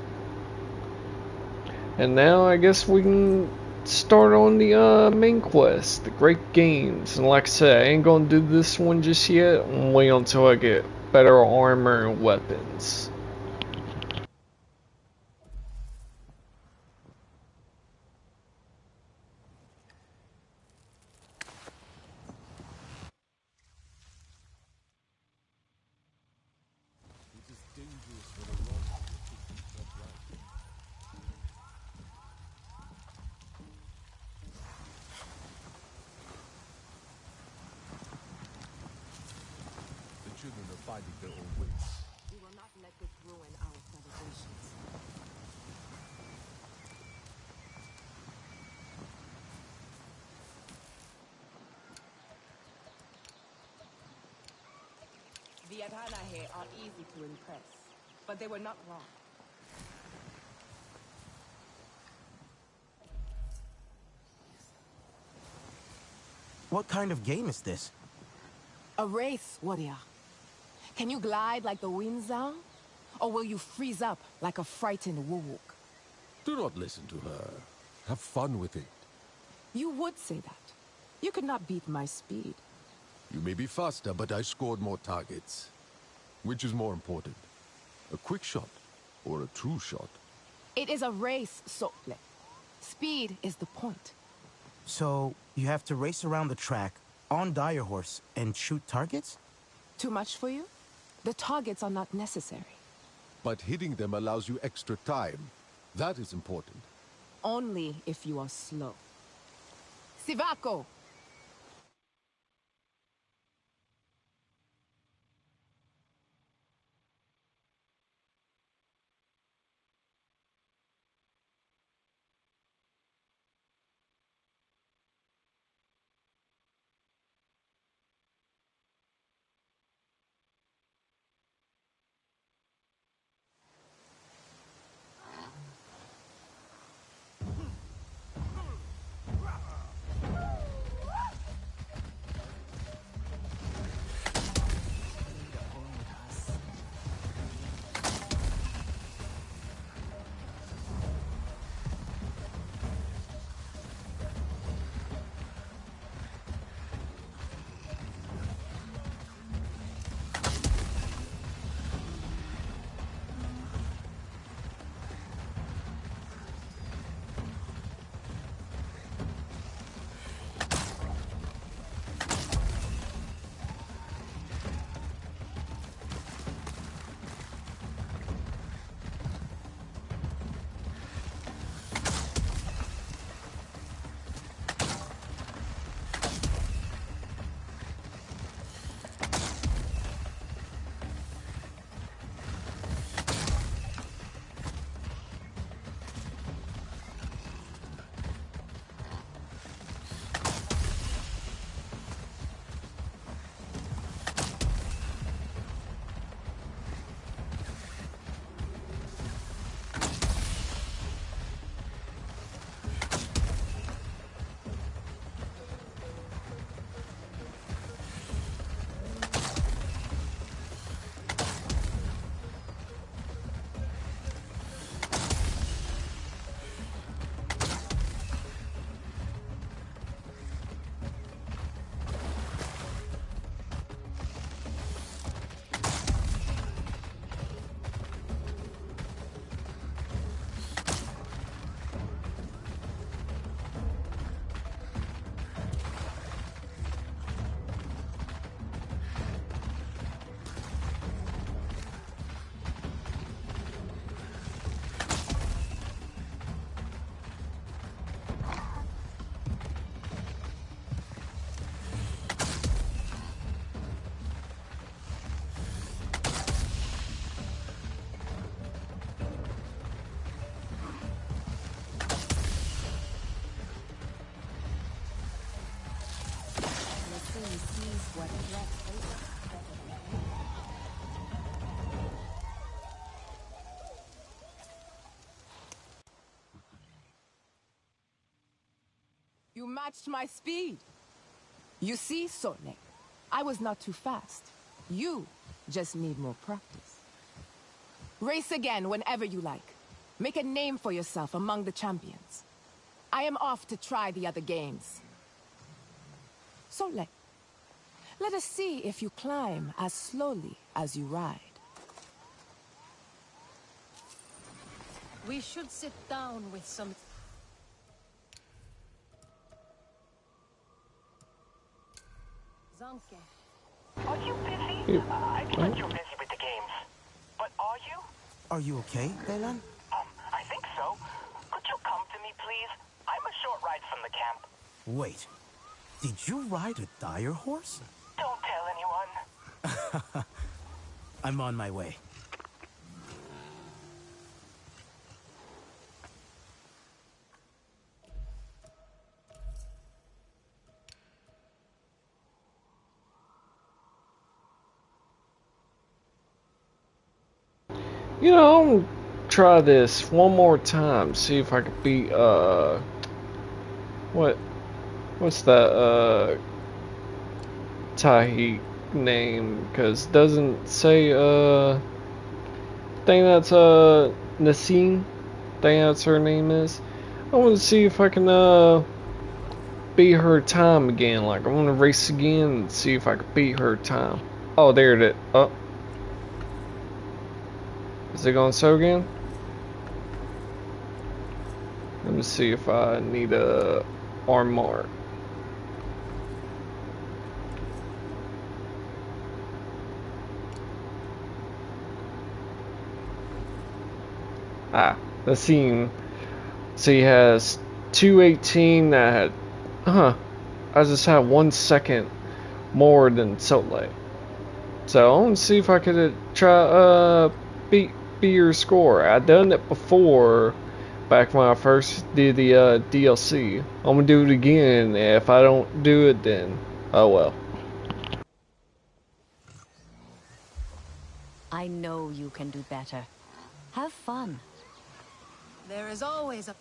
And now I guess we can start on the main quest, the Great Games. And like I said, I ain't gonna do this one just yet. I'm waiting until I get better armor and weapons. The children are finding their own ways. We will not let this ruin our celebrations. The Aranahe are easy to impress, but they were not wrong. What kind of game is this? A race, warrior. Can you glide like the wind sound? Or will you freeze up like a frightened warg? Do not listen to her. Have fun with it. You would say that. You could not beat my speed. You may be faster, but I scored more targets. Which is more important? A quick shot or a true shot? It is a race, Sople. Speed is the point. So, you have to race around the track on Dire Horse and shoot targets? Too much for you? The targets are not necessary. But hitting them allows you extra time. That is important. Only if you are slow. Sivako! matched my speed. You see, Sotlek, I was not too fast. You just need more practice. Race again whenever you like. Make a name for yourself among the champions. I am off to try the other games. Sotlek, let us see if you climb as slowly as you ride. We should sit down with some... Zanke. Are you busy? I thought you were busy with the games. But are you? Are you okay, Delan? I think so. Could you come to me, please? I'm a short ride from the camp. Wait, did you ride a dire horse? Don't tell anyone. I'm on my way. You know, I'm gonna try this one more time. See if I could beat what's that Tahi name? Because doesn't say think that's Nassim. Think that's her name is. I want to see if I can beat her time again. Like I want to race again and see if I can beat her time. Oh, there it is. Oh. Is it going so again? Let me see if I need a armor. Ah, the scene. So he has 218 that had, I just had 1 second more than Sotlek. So I want to see if I could try beat your score. I done it before, back when I first did the DLC. I'm gonna do it again. If I don't do it, then oh well. I know you can do better. Have fun. There is always a...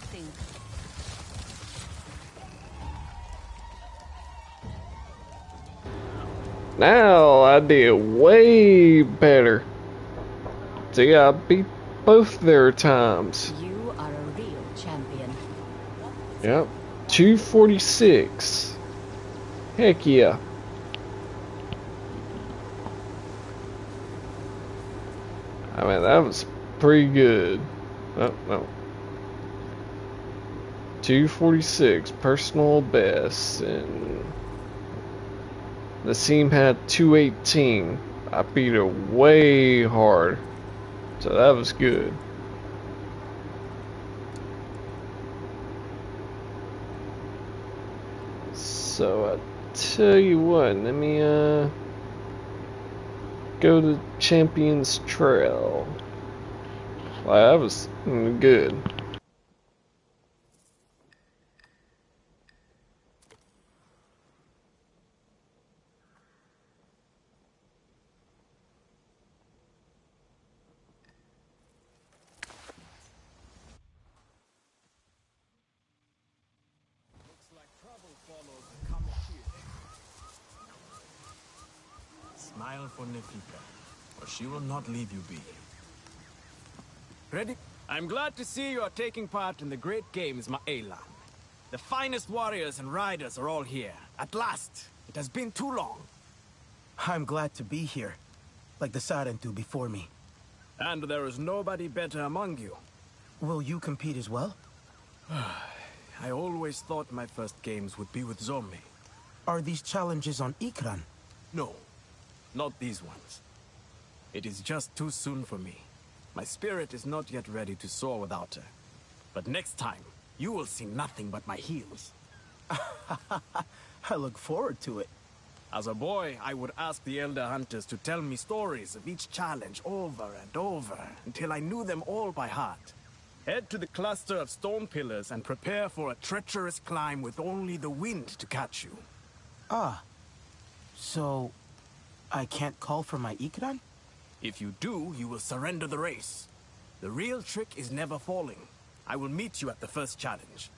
nothing. Now I did way better. See, I beat both their times. You are a real champion. Yep. 246. Heck yeah. I mean, that was pretty good. Oh, no. 246, personal best, and the team had 218. I beat it way hard, so that was good. So I tell you what, let me go to Champions Trail. Wow, that was good. Smile for Nefika, or she will not leave you be. Ready? I'm glad to see you are taking part in the great games, Ma'ela. The finest warriors and riders are all here. At last! It has been too long. I'm glad to be here, like the Sarentu before me. And there is nobody better among you. Will you compete as well? I always thought my first games would be with Zome. Are these challenges on Ikran? No, not these ones. It is just too soon for me. My spirit is not yet ready to soar without her. But next time, you will see nothing but my heels. I look forward to it. As a boy, I would ask the Elder Hunters to tell me stories of each challenge over and over, until I knew them all by heart. Head to the cluster of stone pillars and prepare for a treacherous climb with only the wind to catch you. Ah, so I can't call for my Ikran? If you do, you will surrender the race. The real trick is never falling. I will meet you at the first challenge.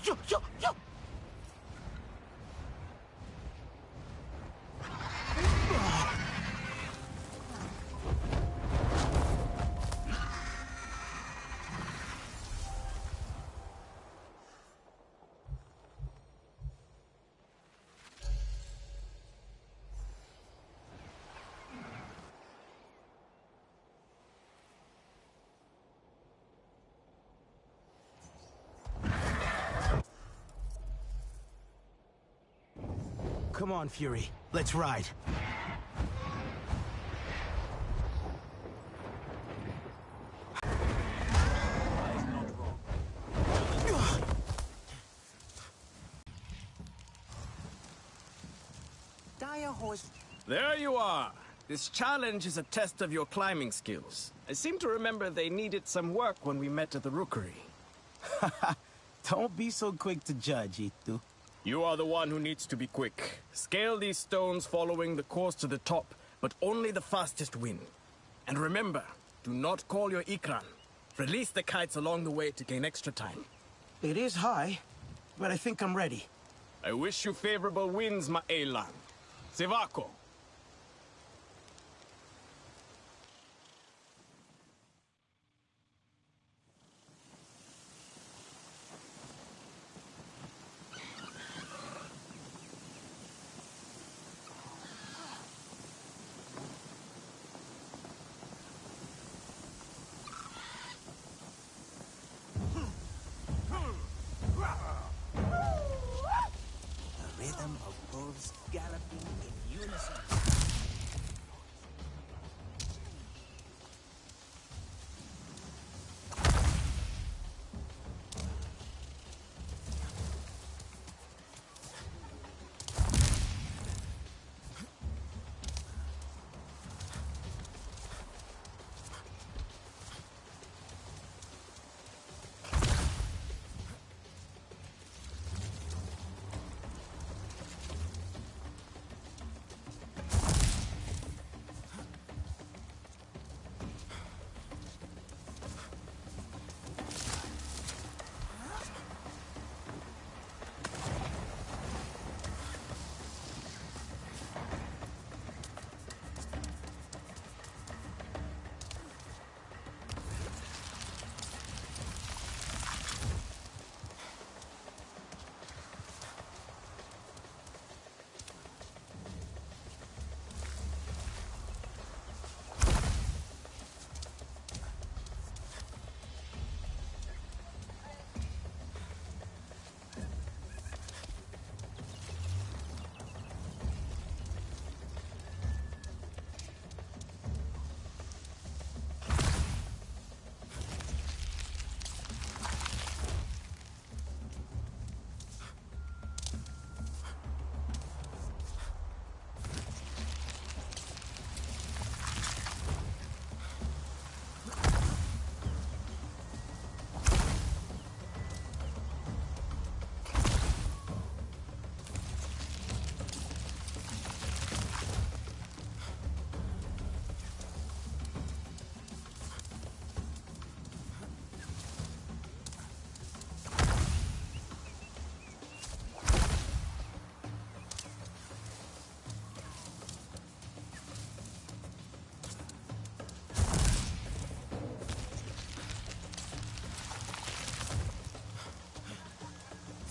Yo! Come on, Fury. Let's ride. There you are. This challenge is a test of your climbing skills. I seem to remember they needed some work when we met at the rookery. Don't be so quick to judge, Itu. You are the one who needs to be quick. Scale these stones following the course to the top, but only the fastest win. And remember, do not call your Ikran. Release the kites along the way to gain extra time. It is high, but I think I'm ready. I wish you favorable winds, Ma'elan. Sevako. The rhythm of hooves galloping in unison.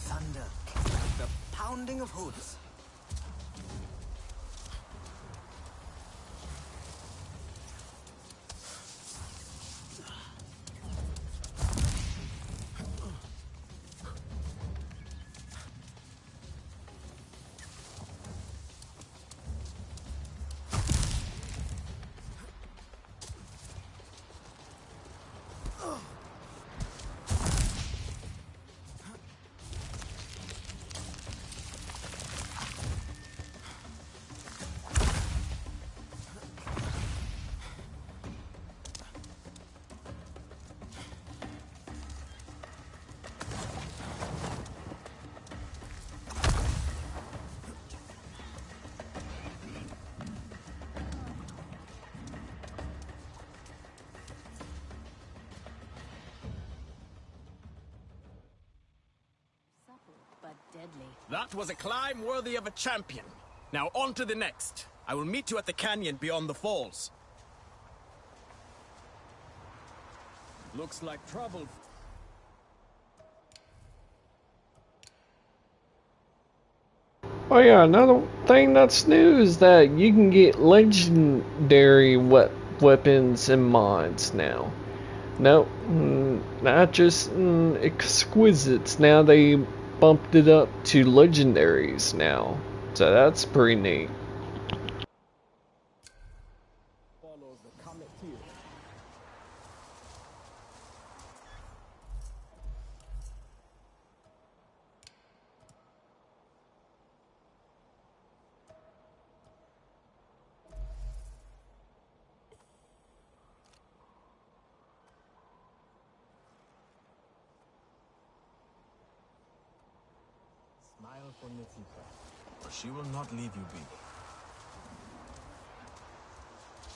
Thunder, like the pounding of hooves. But deadly. That was a climb worthy of a champion. Now on to the next. I will meet you at the canyon beyond the falls. Looks like trouble. Oh yeah, another thing that's new is that you can get legendary weapons and mods now. Nope, not just exquisites. Now they bumped it up to legendaries now. So that's pretty neat. Follows the comet here. Smile for Natika, or she will not leave you be.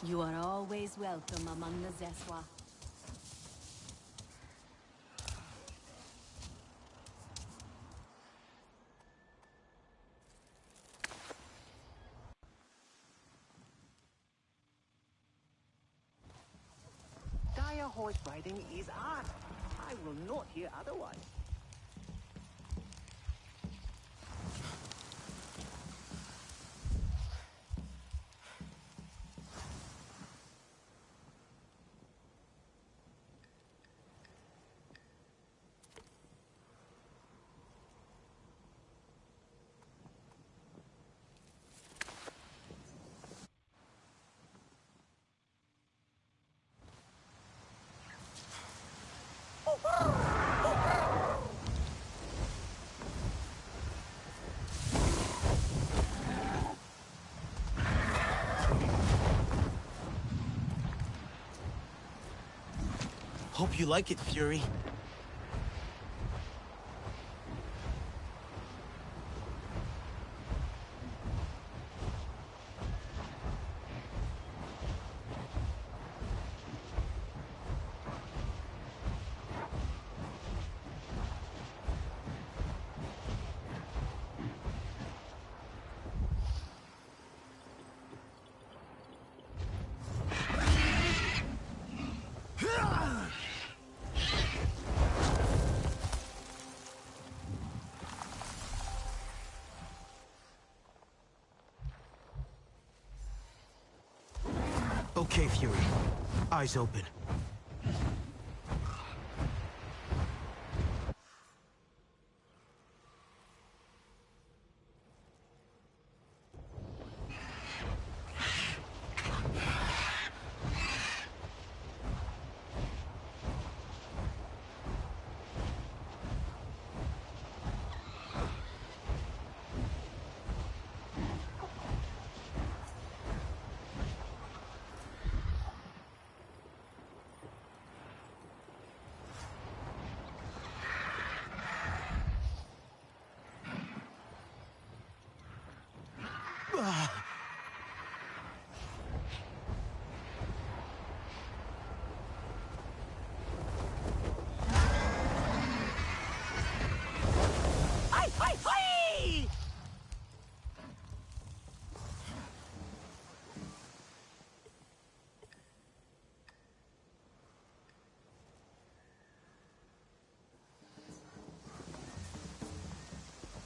You are always welcome among the Zeswa. Dire horse riding is art. I will not hear otherwise. Hope you like it, Fury. Okay, Fury. Eyes open.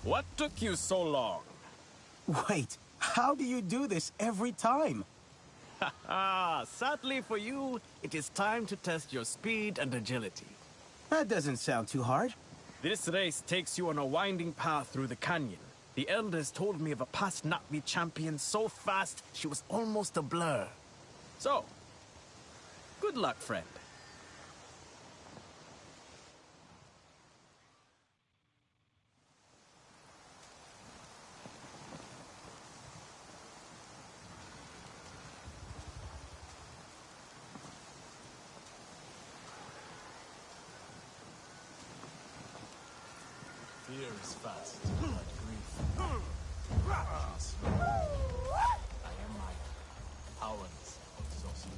What took you so long? Wait, how do you do this every time? Sadly for you, it is time to test your speed and agility. That doesn't sound too hard. This race takes you on a winding path through the canyon. The elders told me of a past Na'vi champion so fast she was almost a blur. So, good luck, friend. Fear is fast, but grief is slow. I am my powerless exhaustion.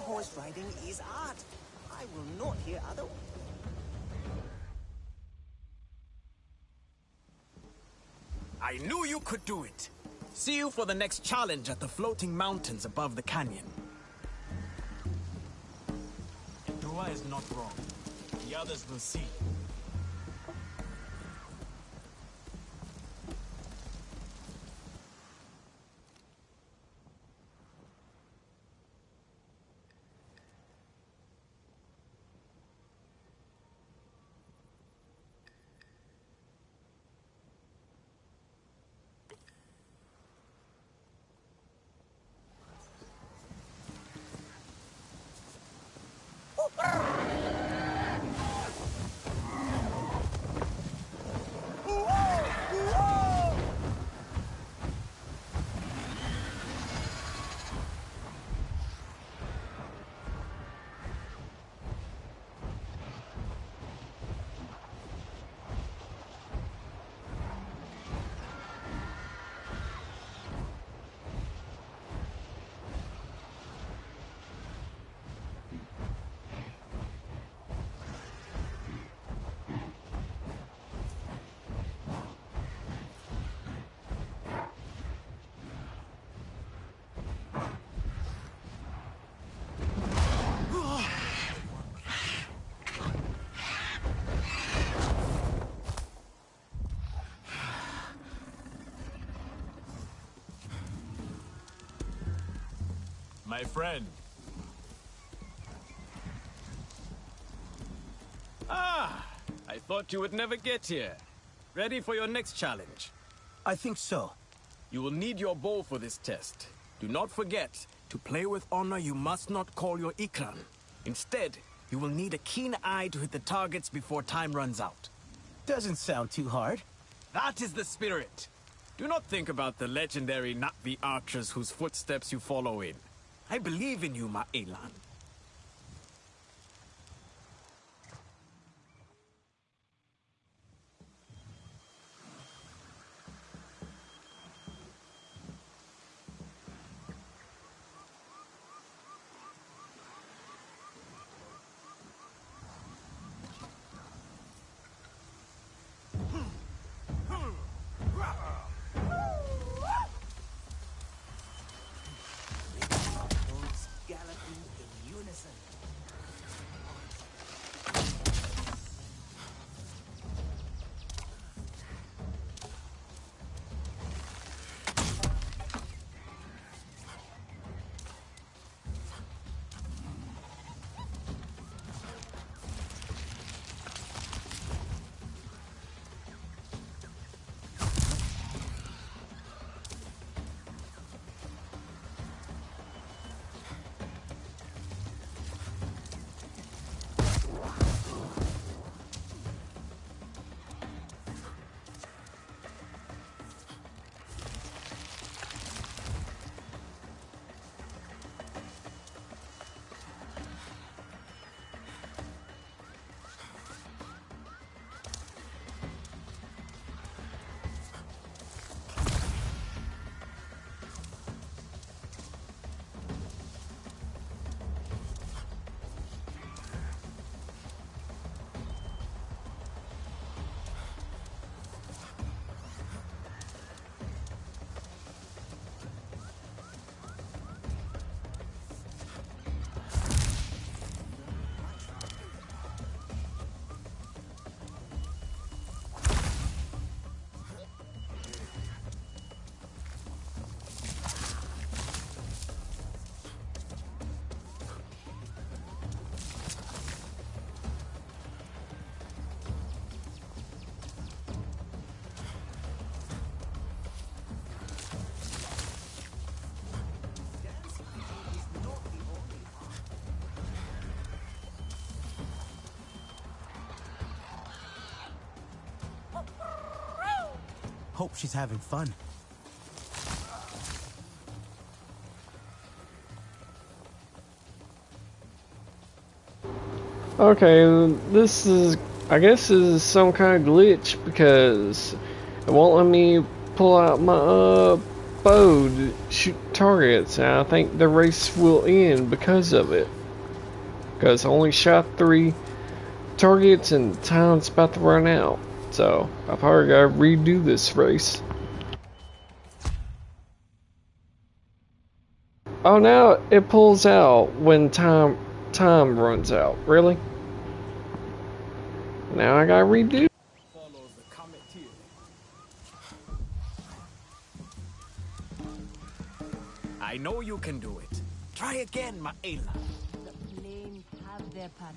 horse riding is art. I will not hear otherwise. I knew you could do it. See you for the next challenge at the floating mountains above the canyon. Pandora is not wrong. The others will see. My friend. Ah, I thought you would never get here. Ready for your next challenge? I think so. You will need your bow for this test. Do not forget, to play with honor you must not call your ikran. Instead, you will need a keen eye to hit the targets before time runs out. Doesn't sound too hard. That is the spirit. Do not think about the legendary Na'vi archers whose footsteps you follow in. I believe in you, Ma'elan. Galloping in unison. Hope she's having fun. Okay, this is, I guess this is some kind of glitch because it won't let me pull out my bow to shoot targets, and I think the race will end because of it. because I only shot 3 targets and time's about to run out. So I probably gotta redo this race. Oh, now it pulls out when time runs out. Really? Now I gotta redo. Follows the comet here. I know you can do it. Try again, Maela. The plains have their Pandora.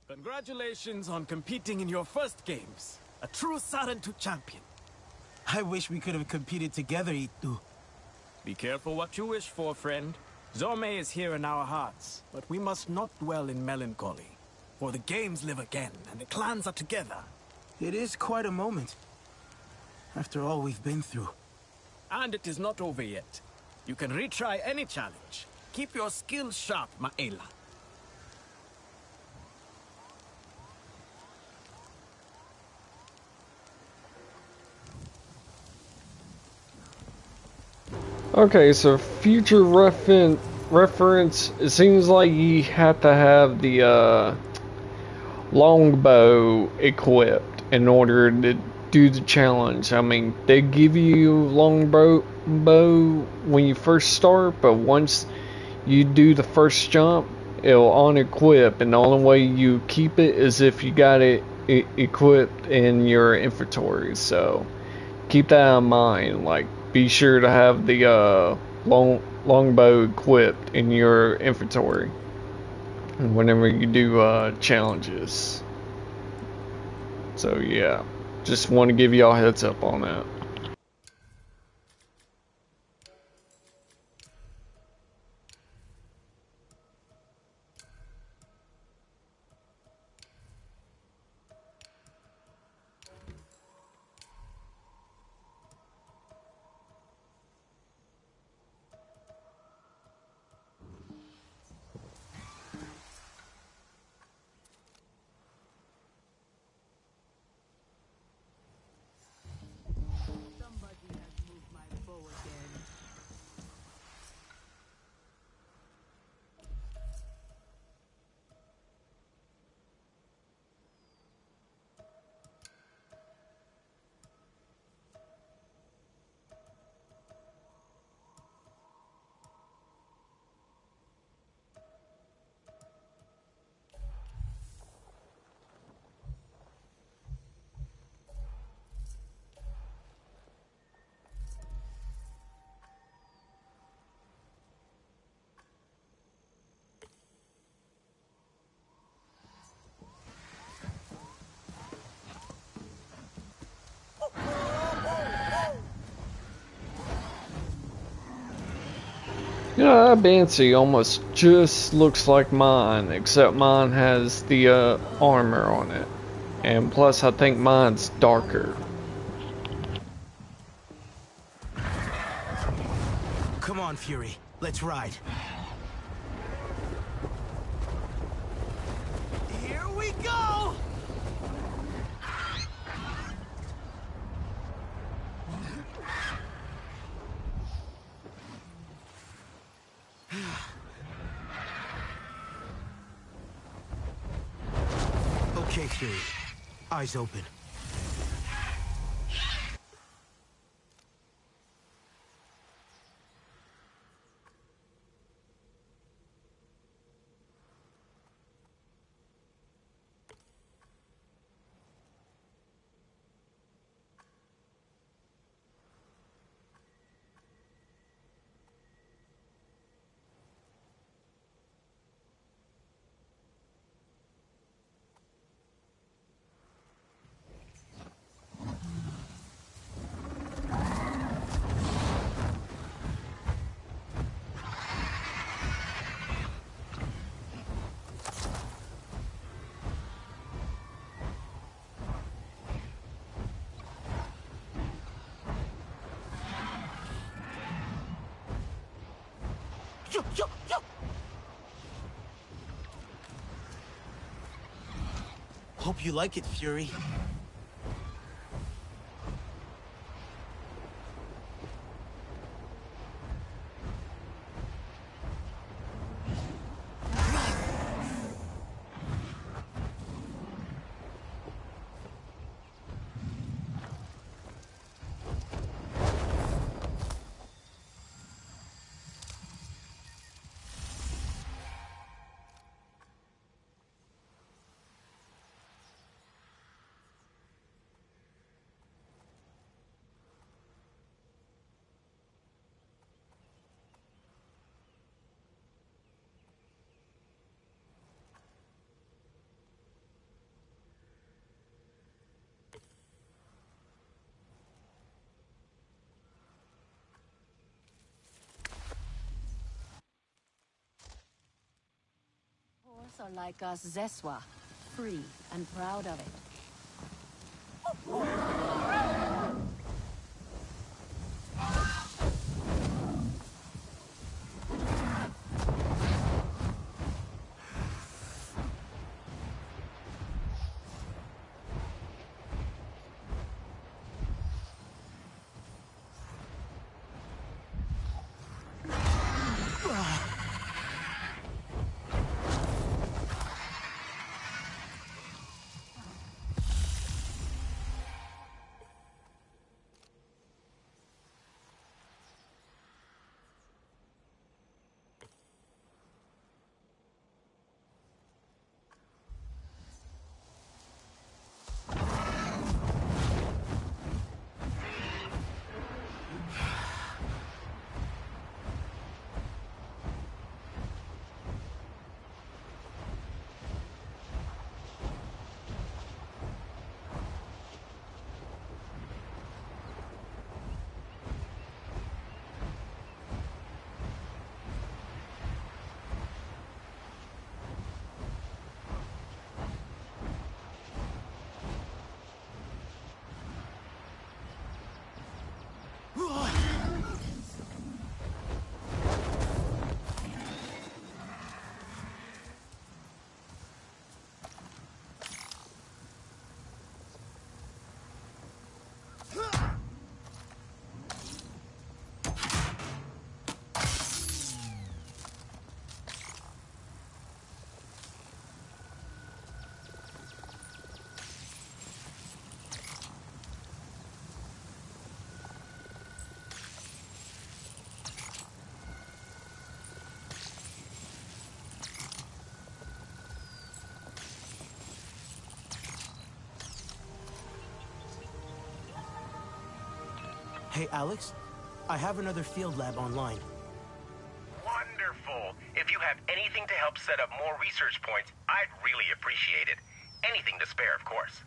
Congratulations on competing in your first games. A true Sarentu champion. I wish we could have competed together, Itu. Be careful what you wish for, friend. Zorme is here in our hearts, but we must not dwell in melancholy. For the games live again, and the clans are together. It is quite a moment. After all we've been through. And it is not over yet. You can retry any challenge. Keep your skills sharp, Maela. Okay, so future reference, it seems like you have to have the longbow equipped in order to do the challenge. I mean, they give you longbow when you first start, but once you do the first jump, it'll unequip, and the only way you keep it is if you got it equipped in your inventory. So keep that in mind. Like, be sure to have the longbow equipped in your inventory whenever you do challenges. So yeah, just want to give y'all a heads up on that. You know, that Banshee almost just looks like mine, except mine has the armor on it. And plus, I think mine's darker. Come on, Fury. Let's ride. Here we go! Okay, Fury. Eyes open. Hope you like it, Fury. Horse are like us Zeswa, free and proud of it. Hey, Alex. I have another field lab online. Wonderful. If you have anything to help set up more research points, I'd really appreciate it. Anything to spare, of course.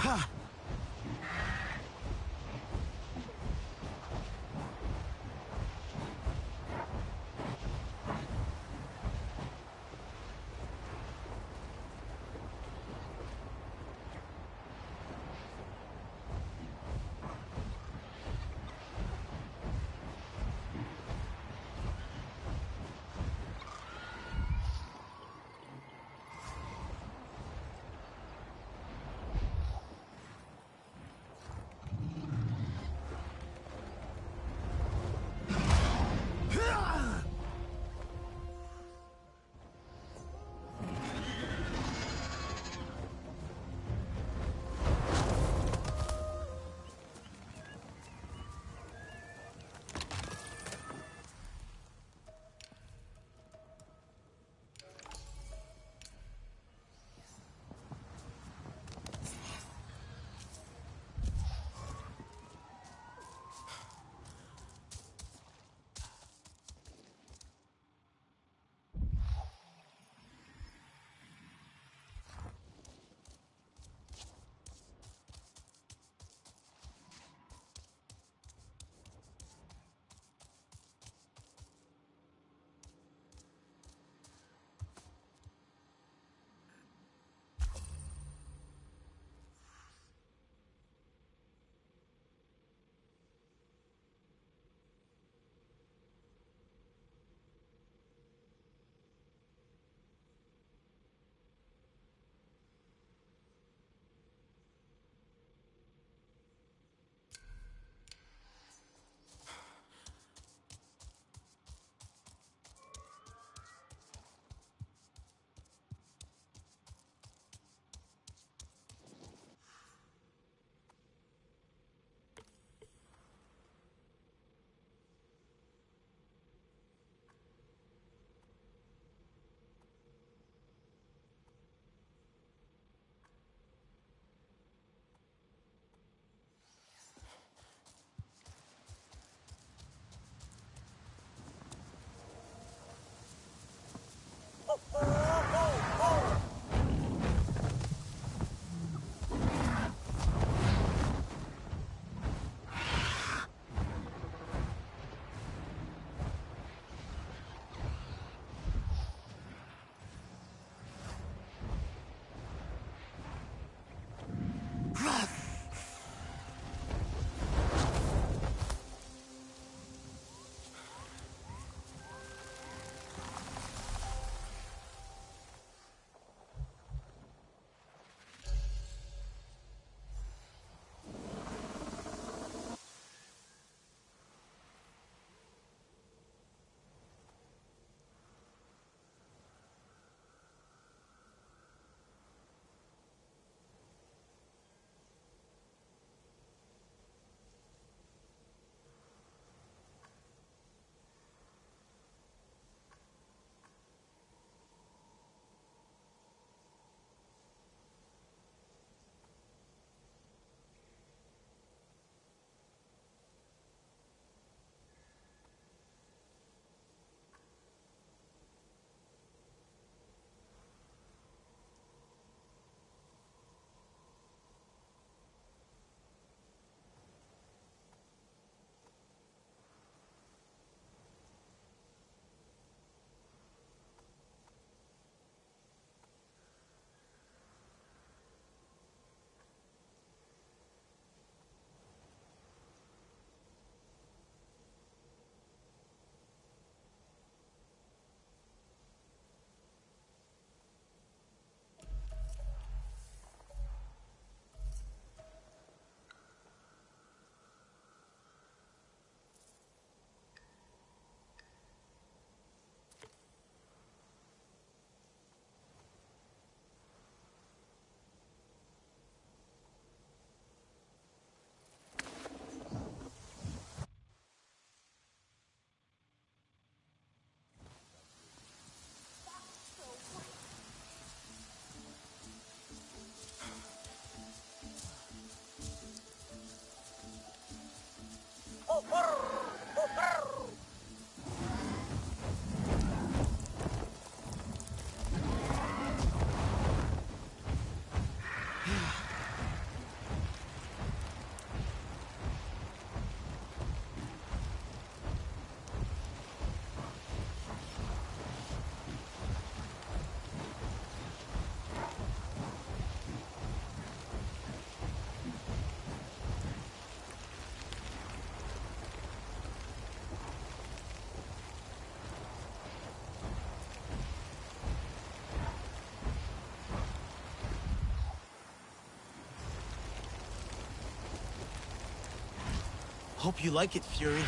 Ha! Hope you like it, Fury.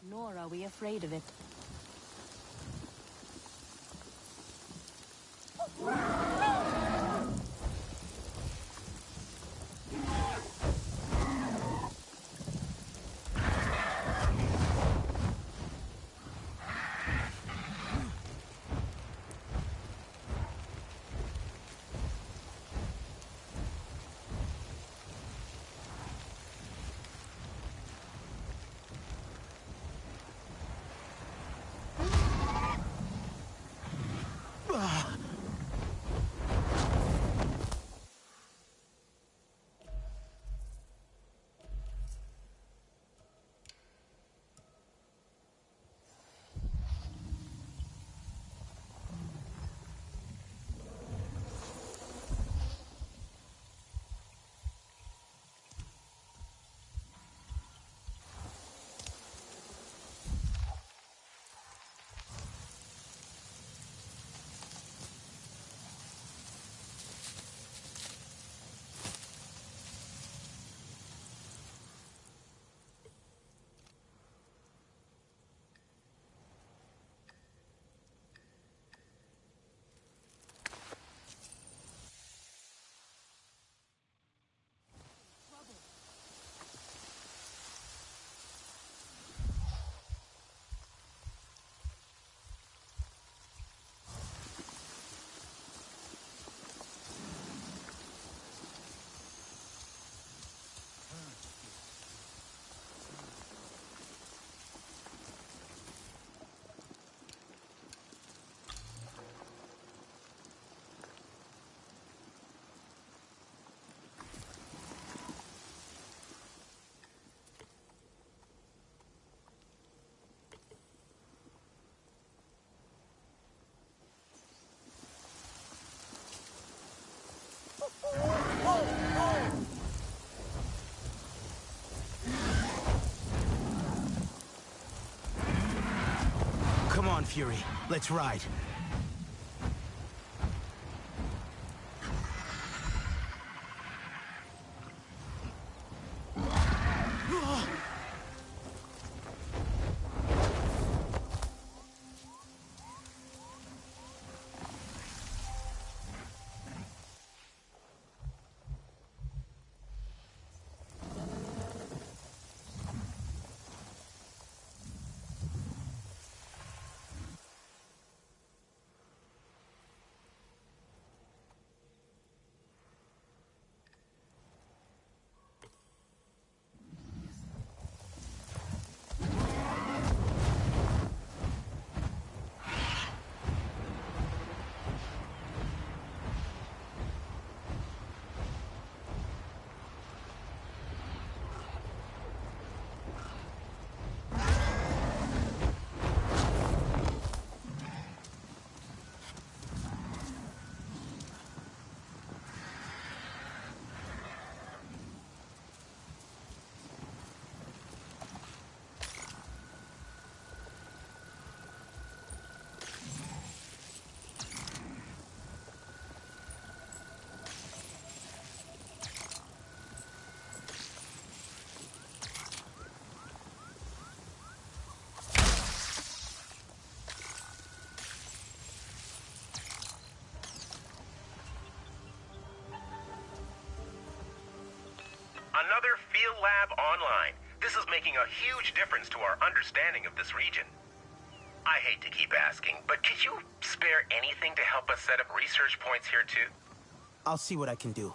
Nor are we afraid of it. Come on, Fury. Let's ride. Another field lab online. This is making a huge difference to our understanding of this region. I hate to keep asking, but could you spare anything to help us set up research points here too? I'll see what I can do.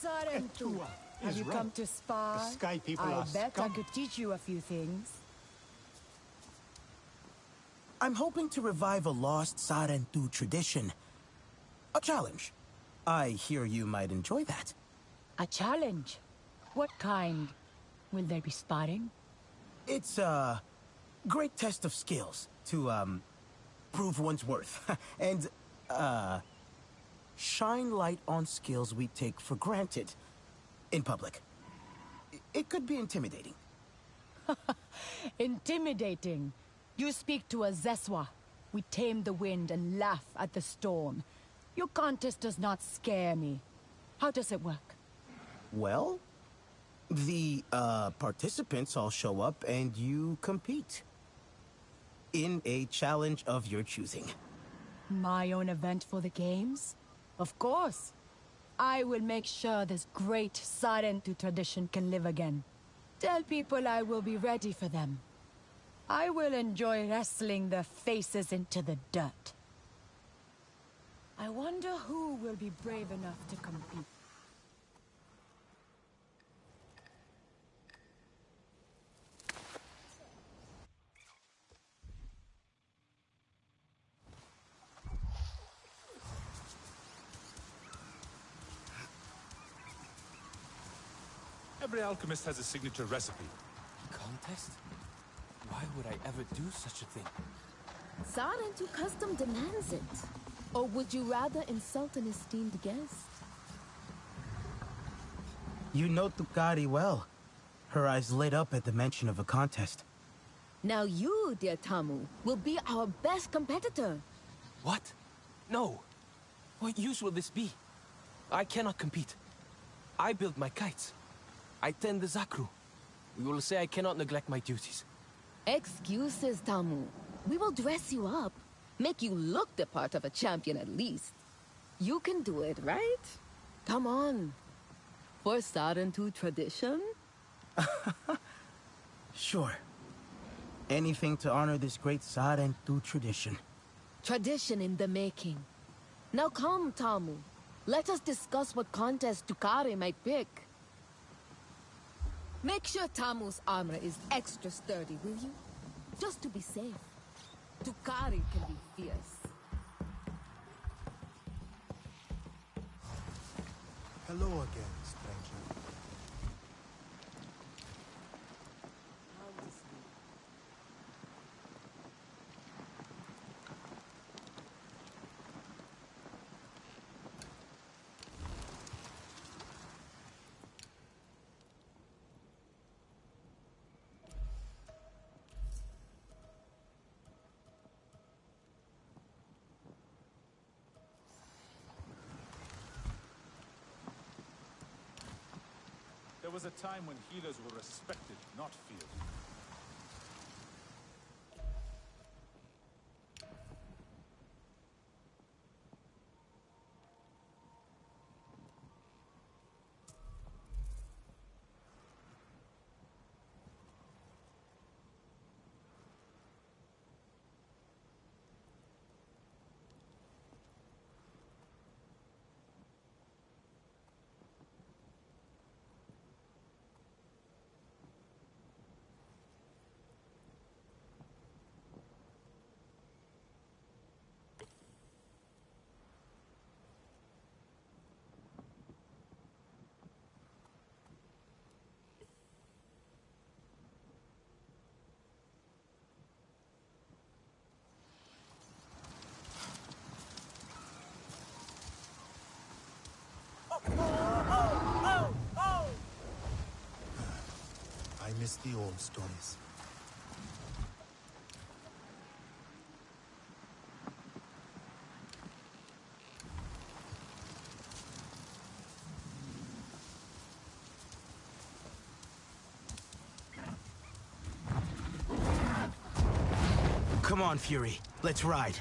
Sarentu, have He's you come right. to spar? The sky people I are bet I scum. could teach you a few things. I'm hoping to revive a lost Sarentu tradition. A challenge. I hear you might enjoy that. A challenge? What kind? Will there be spotting? It's a great test of skills to, prove one's worth. And, shine light on skills we take for granted in public. It could be intimidating. Intimidating. You speak to a Zeswa. We tame the wind and laugh at the storm. Your contest does not scare me. How does it work? Well, the, participants all show up and you compete. In a challenge of your choosing. My own event for the games? Of course. I will make sure this great Sarentu tradition can live again. Tell people I will be ready for them. I will enjoy wrestling their faces into the dirt. I wonder who will be brave enough to compete. Every alchemist has a signature recipe. Contest? Why would I ever do such a thing? Sarentu custom demands it. Or would you rather insult an esteemed guest? You know Tukari well. Her eyes lit up at the mention of a contest. Now you, dear Tamu, will be our best competitor. What? No. What use will this be? I cannot compete. I build my kites. I tend the Zakru. You will say I cannot neglect my duties. Excuses, Tamu. We will dress you up. Make you look the part of a champion at least. You can do it, right? Come on. For Sarentu tradition? Sure. Anything to honor this great Sarentu tradition. Tradition in the making. Now come, Tamu. Let us discuss what contest Tukari might pick. Make sure Tamu's armor is extra sturdy, will you? Just to be safe. Tukari can be fierce. Hello again, stranger. There was a time when healers were respected, not feared. I miss the old stories. Come on, Fury. Let's ride.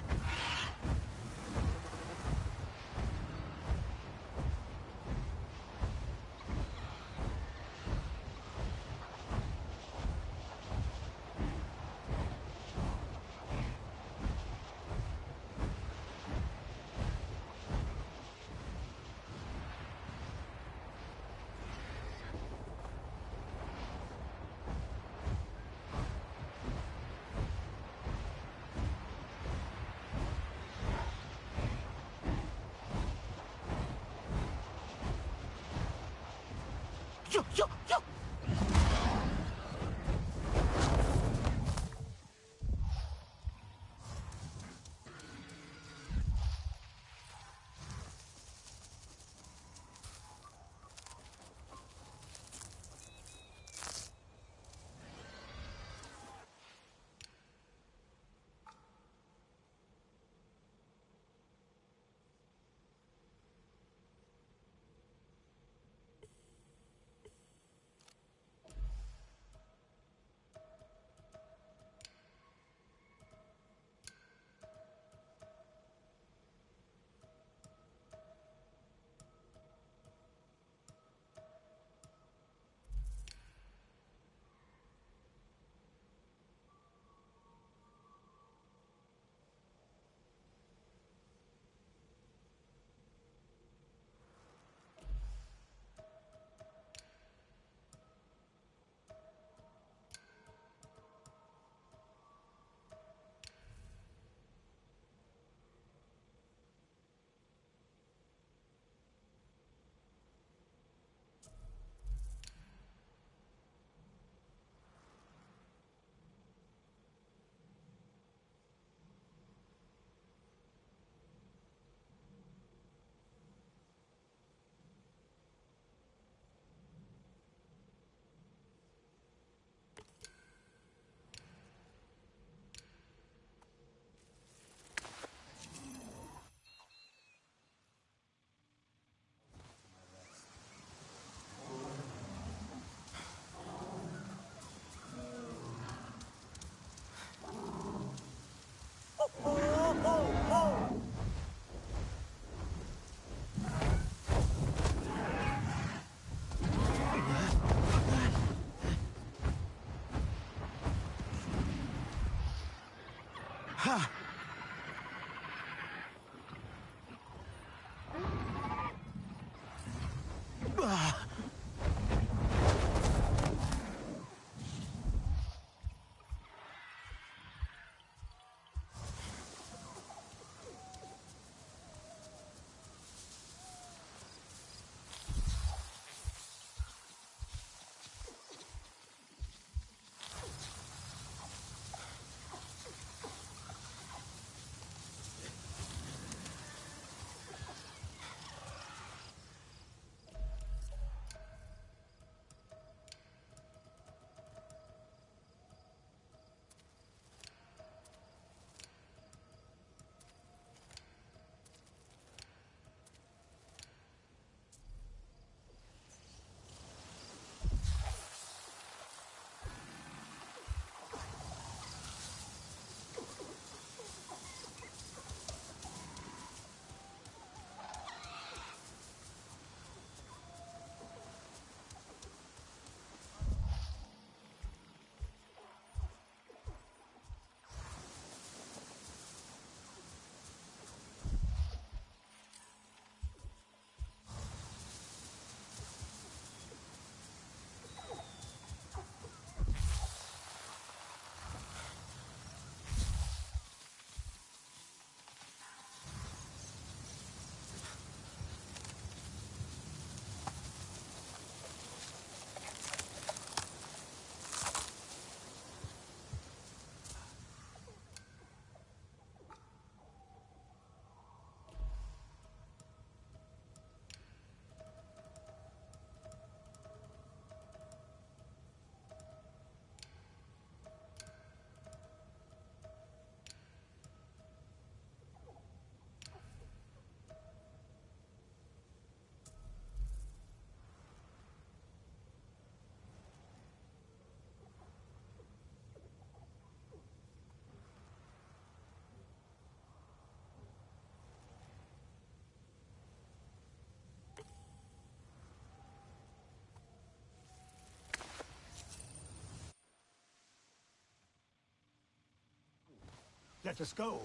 Let us go.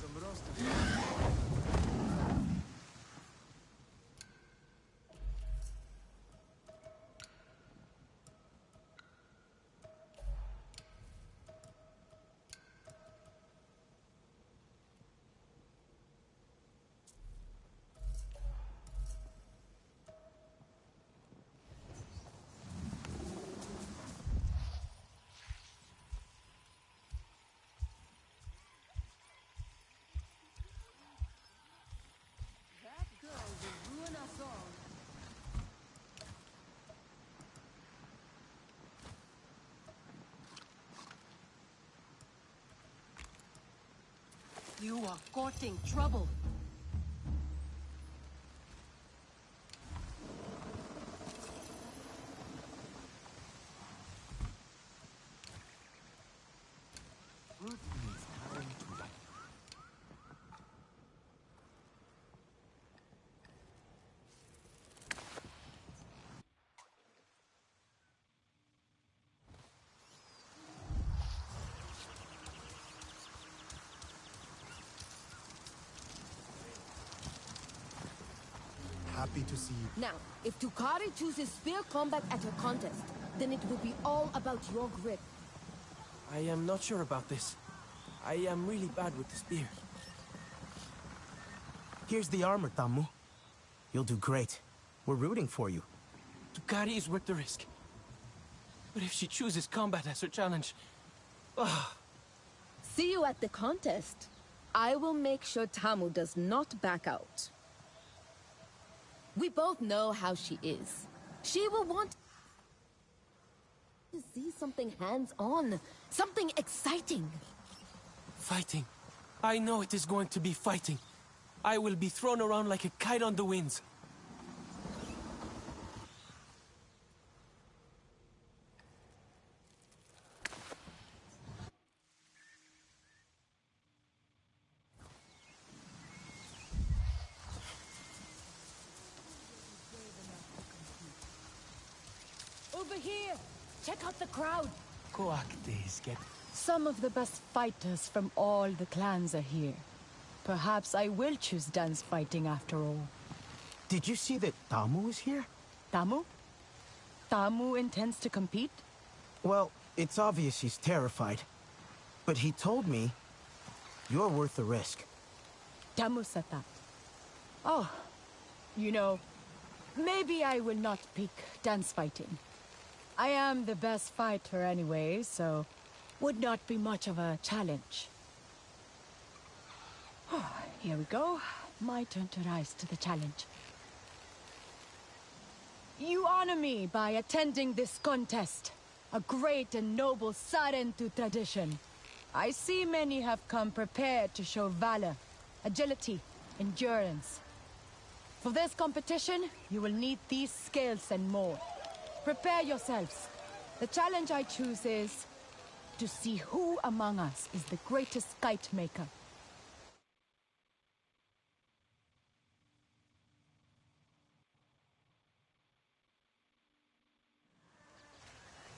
Some roast. You are courting trouble. Happy to see you. Now, if Tukari chooses spear combat at her contest, then it will be all about your grip. I am not sure about this. I am really bad with the spear. Here's the armor, Tamu. You'll do great. We're rooting for you. Tukari is worth the risk. But if she chooses combat as her challenge... See you at the contest. I will make sure Tamu does not back out. We both know how she is. She will want to see something hands-on, something exciting. Fighting. I know it is going to be fighting. I will be thrown around like a kite on the winds. Over here! Check out the crowd! Coactes, Some of the best fighters from all the clans are here. Perhaps I will choose dance fighting after all. Did you see that Tamu is here? Tamu? Tamu intends to compete? Well, it's obvious he's terrified. But he told me you're worth the risk. Tamu said that. Oh, you know, maybe I will not pick dance fighting. I am the best fighter anyway, so would not be much of a challenge. Here we go. My turn to rise to the challenge. You honor me by attending this contest. A great and noble Sarentu tradition. I see many have come prepared to show valor, agility, endurance. For this competition, you will need these skills and more. Prepare yourselves. The challenge I choose is to see who among us is the greatest kite maker.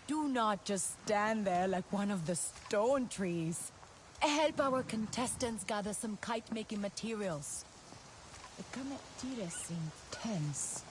Do not just stand there like one of the stone trees. Help our contestants gather some kite-making materials. The Kametire seem tense.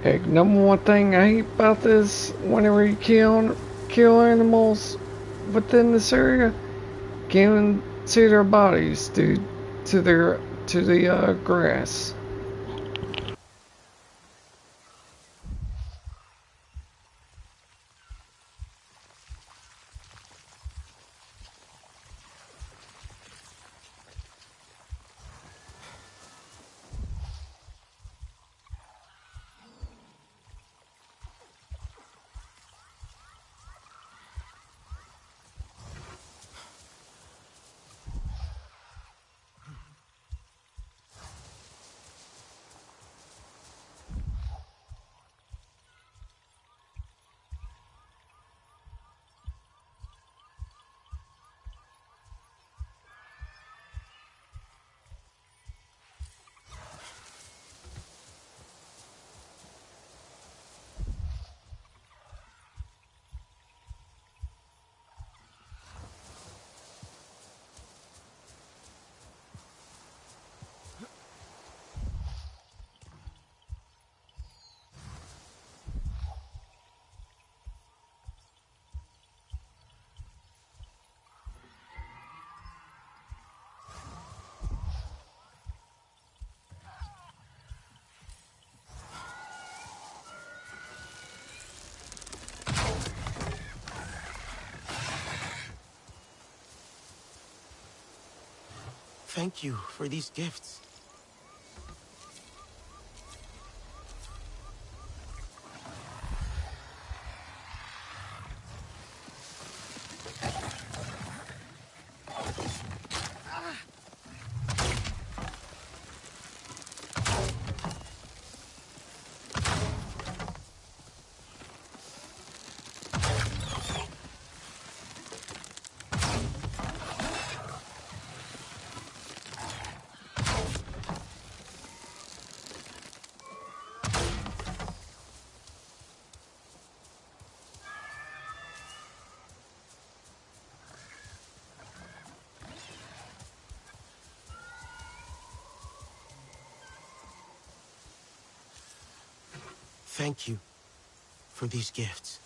Heck, number one thing I hate about this, whenever you kill animals within this area, can't see their bodies due to the grass. Thank you for these gifts. Thank you for these gifts.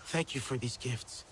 Thank you for these gifts.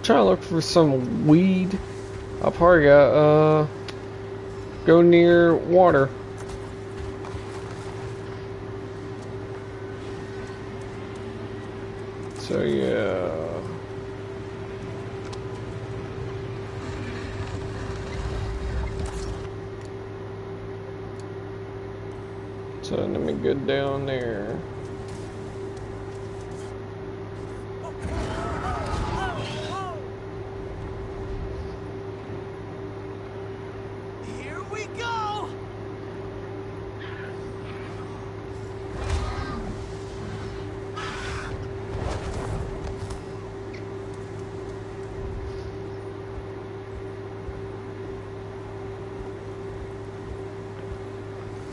trying to look for some weed. I probably got go near water. So yeah. So let me go down there. Here we go!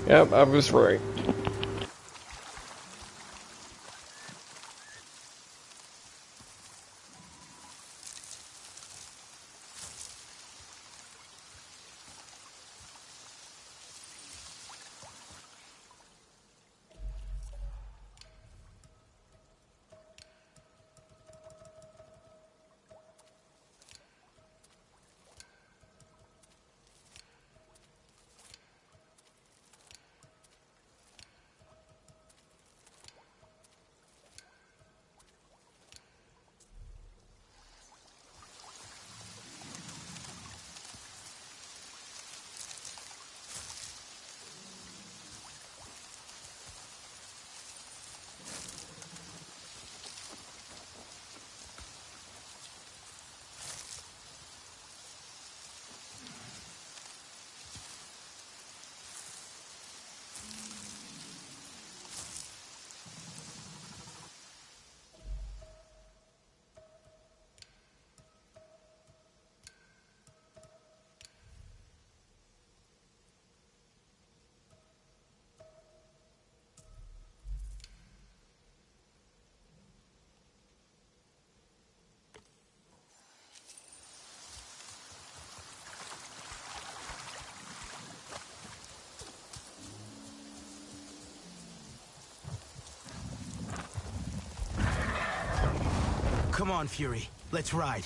Yep, I was right. Come on, Fury. Let's ride.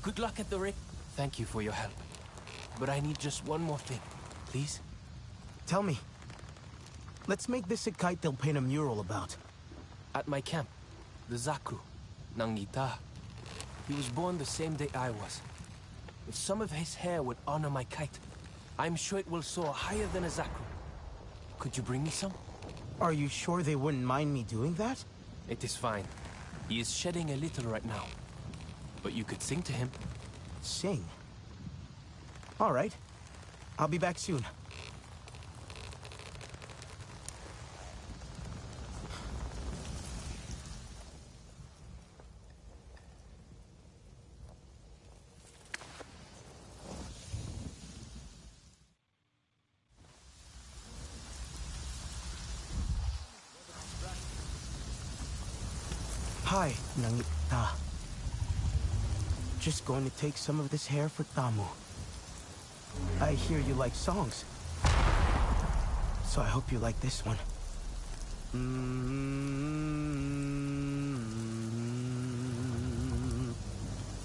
Good luck at the ring. Thank you for your help. But I need just one more thing, please. Tell me. Let's make this a kite they'll paint a mural about. At my camp, the Zakru, Nangita. He was born the same day I was. If some of his hair would honor my kite, I'm sure it will soar higher than a Zakru. Could you bring me some? Are you sure they wouldn't mind me doing that? It is fine. He is shedding a little right now. But you could sing to him. Sing? All right. I'll be back soon. Hi, Nangita. Just going to take some of this hair for Tamu. I hear you like songs. So I hope you like this one.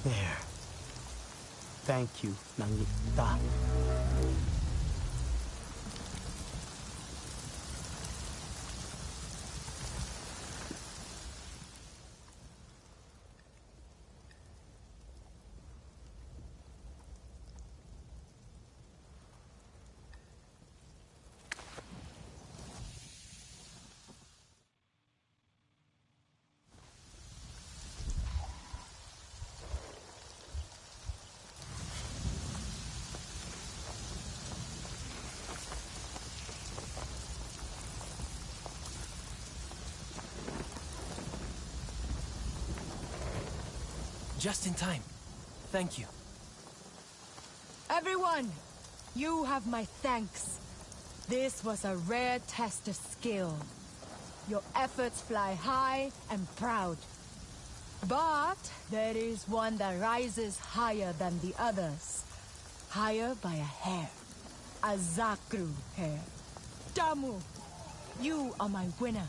There. Thank you, Nangita. Just in time. Thank you. Everyone, you have my thanks. This was a rare test of skill. Your efforts fly high and proud. But there is one that rises higher than the others. Higher by a hair. A Zakru hair. Tamu, you are my winner.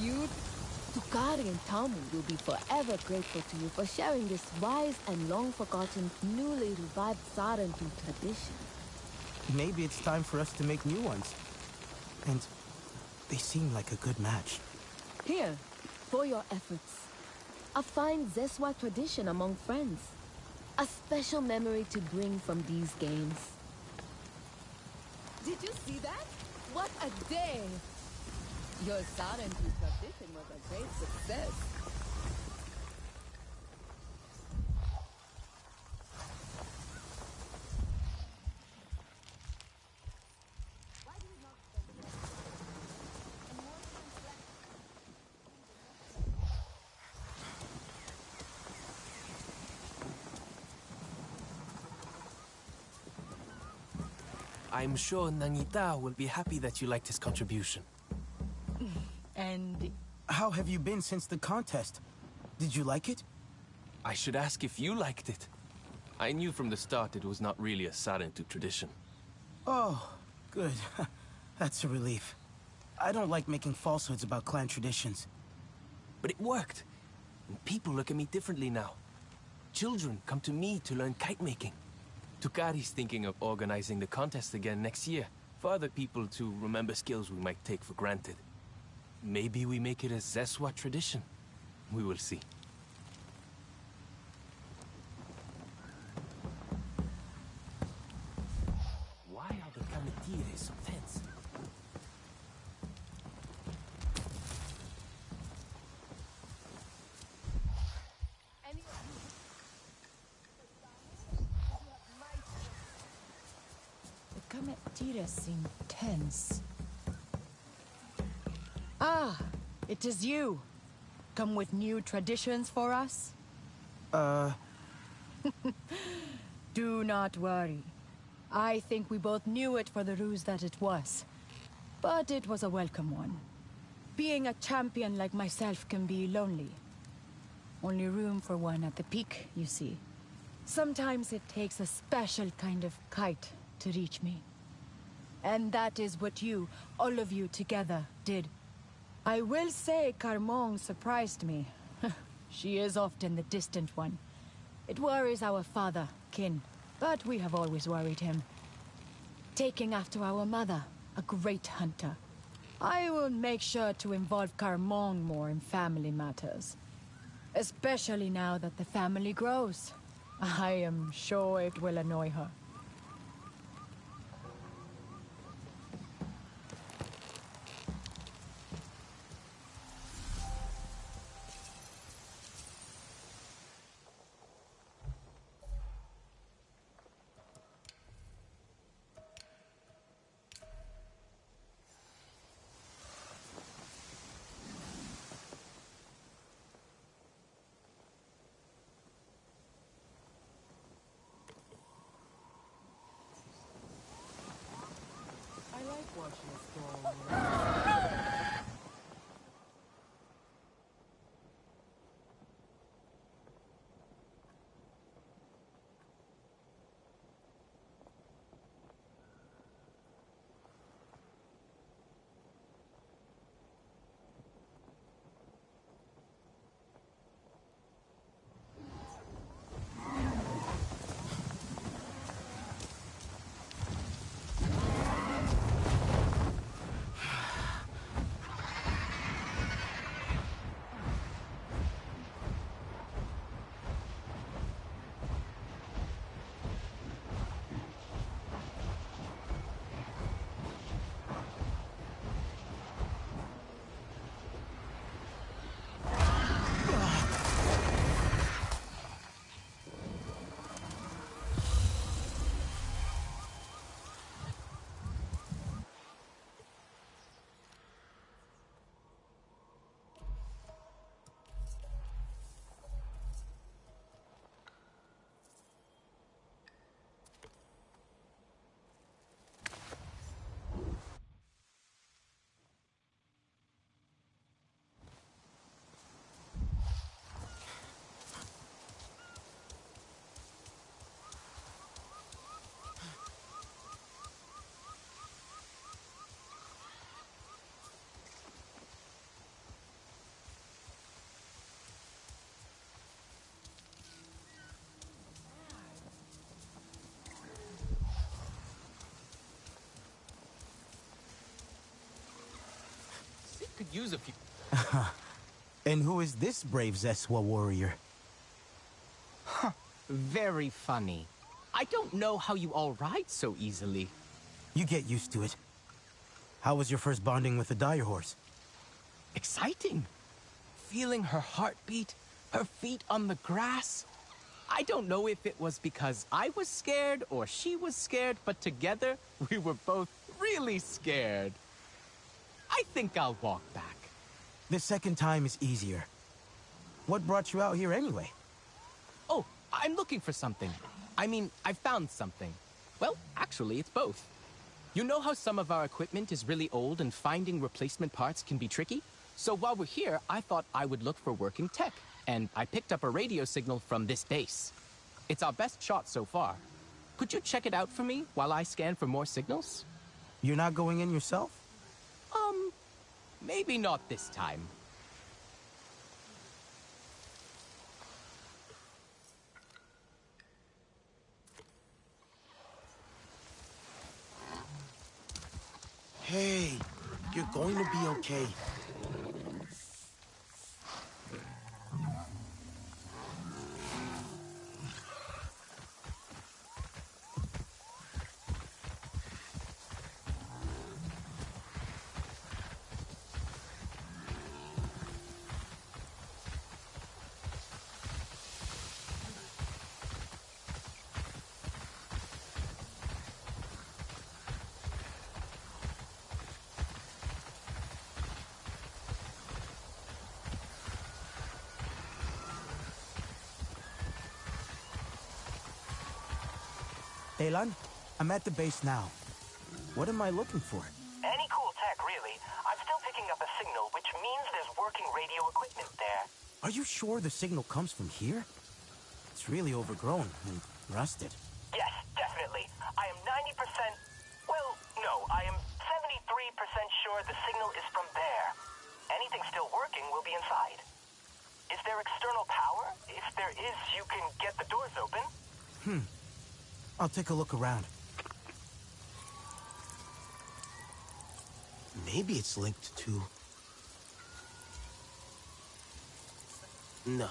You, Tukari and Tamu will be forever grateful to you for sharing this wise and long-forgotten, newly revived Sarentu tradition. Maybe it's time for us to make new ones. And they seem like a good match. Here, for your efforts. A fine Zeswa tradition among friends. A special memory to bring from these games. Did you see that? What a day! Your Sarentu tradition was a great success. I'm sure Nangita will be happy that you liked his contribution. And how have you been since the contest? Did you like it? I should ask if you liked it. I knew from the start it was not really a Sarentu tradition. Oh, good. That's a relief. I don't like making falsehoods about clan traditions. But it worked. And people look at me differently now. Children come to me to learn kite making. Tukari's thinking of organizing the contest again next year, for other people to remember skills we might take for granted. Maybe we make it a Zeswa tradition. We will see. Why are the Kamitires so tense? Planet Tira seemed tense. Ah, it is you. Come with new traditions for us? Do not worry. I think we both knew it for the ruse that it was. But it was a welcome one. Being a champion like myself can be lonely. Only room for one at the peak, you see. Sometimes it takes a special kind of kite to reach me. And that is what you, all of you together, did. I will say Carmon surprised me. She is often the distant one. It worries our father, Kin, but we have always worried him. Taking after our mother, a great hunter. I will make sure to involve Carmon more in family matters. Especially now that the family grows. I am sure it will annoy her. I like watching a storm. Could use a few. And who is this brave Zeswa warrior? Very funny. I don't know how you all ride so easily. You get used to it. How was your first bonding with the dire horse? Exciting. Feeling her heartbeat, her feet on the grass. I don't know if it was because I was scared or she was scared, but together we were both really scared. I think I'll walk back. The second time is easier. What brought you out here anyway? Oh, I'm looking for something. I mean, I found something. Well, actually, it's both. You know how some of our equipment is really old and finding replacement parts can be tricky? So while we're here, I thought I would look for working tech, and I picked up a radio signal from this base. It's our best shot so far. Could you check it out for me while I scan for more signals? You're not going in yourself? Maybe not this time. Hey, you're going to be okay. Elan, I'm at the base now. What am I looking for? Any cool tech, really. I'm still picking up a signal, which means there's working radio equipment there. Are you sure the signal comes from here? It's really overgrown and rusted. Yes, definitely. I am 90%... Well, no, I am 73% sure the signal is from there. Anything still working will be inside. Is there external power? If there is, you can get the doors open. I'll take a look around. Maybe it's linked to... No.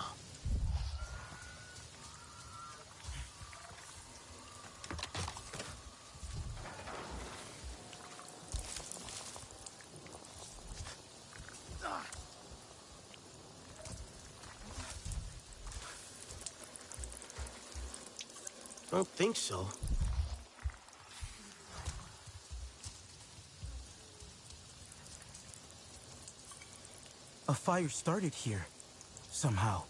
Don't think so. A fire started here, somehow.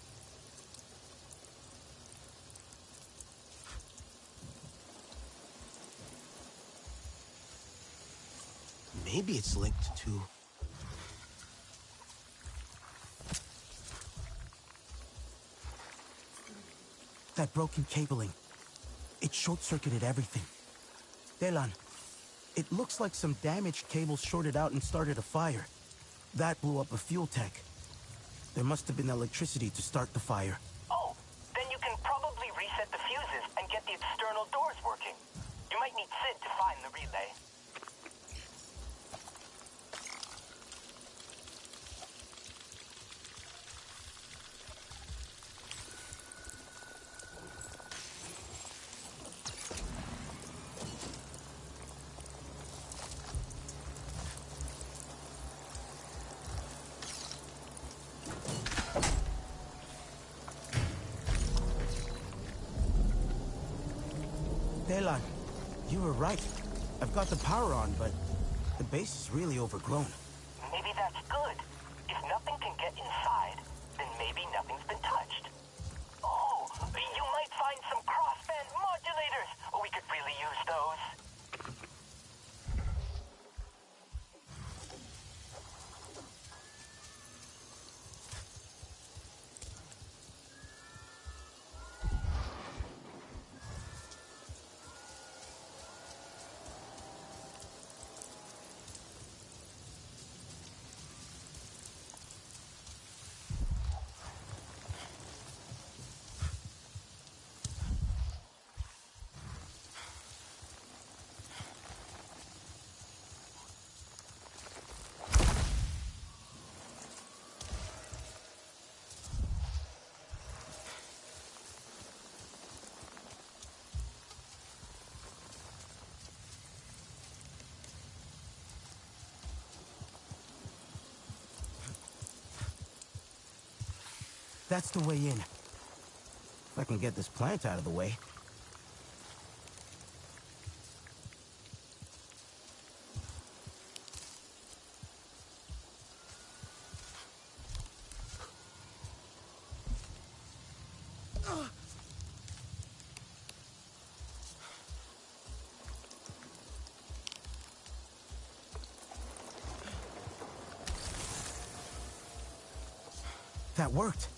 Maybe it's linked to... that broken cabling. It short-circuited everything. Delan, it looks like some damaged cables shorted out and started a fire. That blew up a fuel tank. There must have been electricity to start the fire. Oh, then you can probably reset the fuses and get the external doors working. You might need Sid to find the relay. Delan, you were right. I've got the power on, but the base is really overgrown. Maybe that's good. If nothing can get inside, then maybe nothing's been touched. Oh, you might find some crossband modulators. We could really use those. That's the way in. If I can get this plant out of the way. That worked.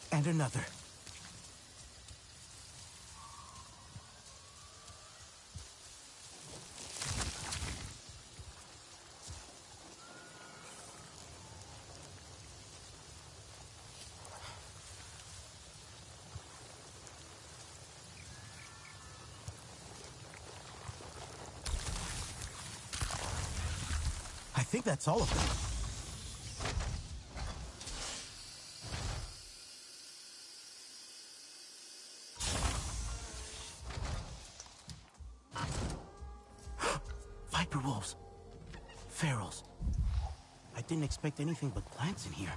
And another. I think that's all of them. Viper wolves. Ferals. I didn't expect anything but plants in here.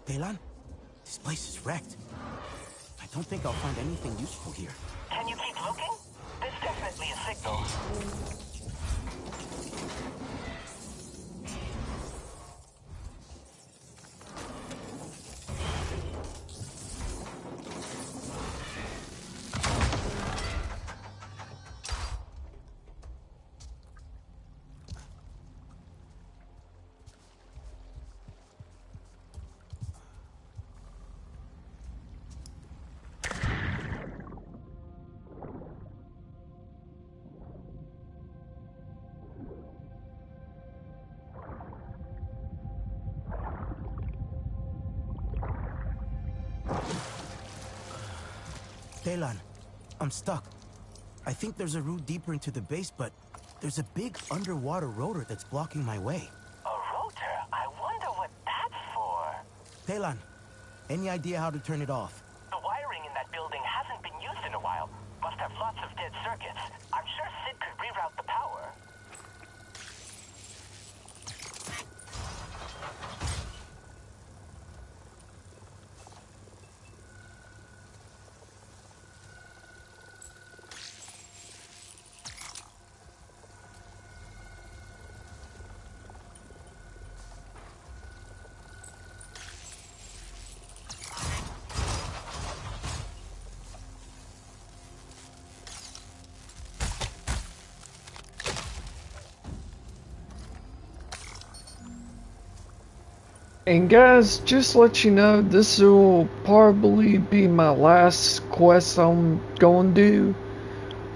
Delan, this place is wrecked. I don't think I'll find anything useful here. Can you keep looking? There's definitely a signal. Delan, I'm stuck. I think there's a route deeper into the base, but there's a big underwater rotor that's blocking my way. A rotor? I wonder what that's for. Delan, any idea how to turn it off? The wiring in that building hasn't been used in a while. Must have lots of dead circuits. I'm sure Sid could reroute the power. And guys, just to let you know, this will probably be my last quest I'm going to do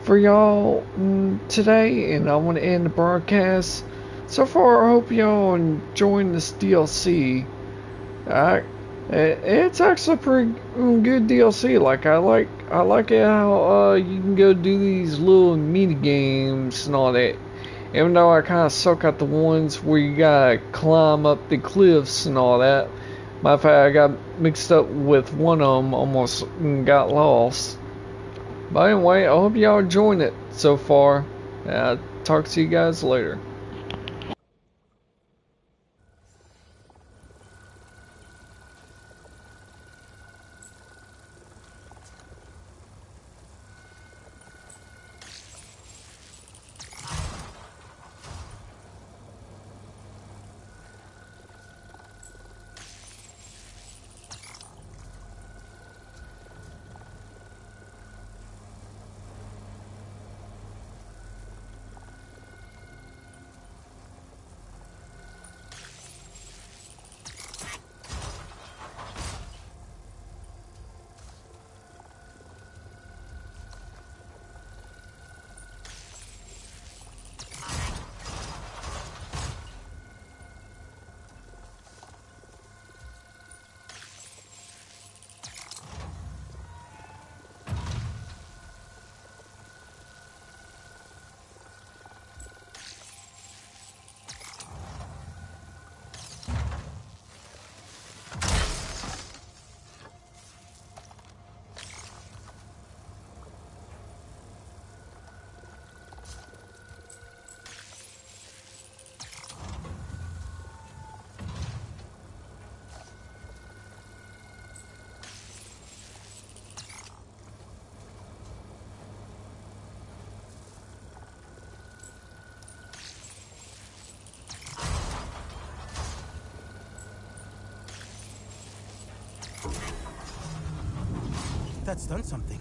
for y'all today, and I want to end the broadcast. So far, I hope y'all enjoying this DLC. It's actually a pretty good DLC. Like I like it how you can go do these little mini games and all that. Even though I kind of suck at the ones where you gotta climb up the cliffs and all that. Matter of fact, I got mixed up with one of them, almost got lost. But anyway, I hope y'all enjoying it so far. I'll talk to you guys later. That's done something.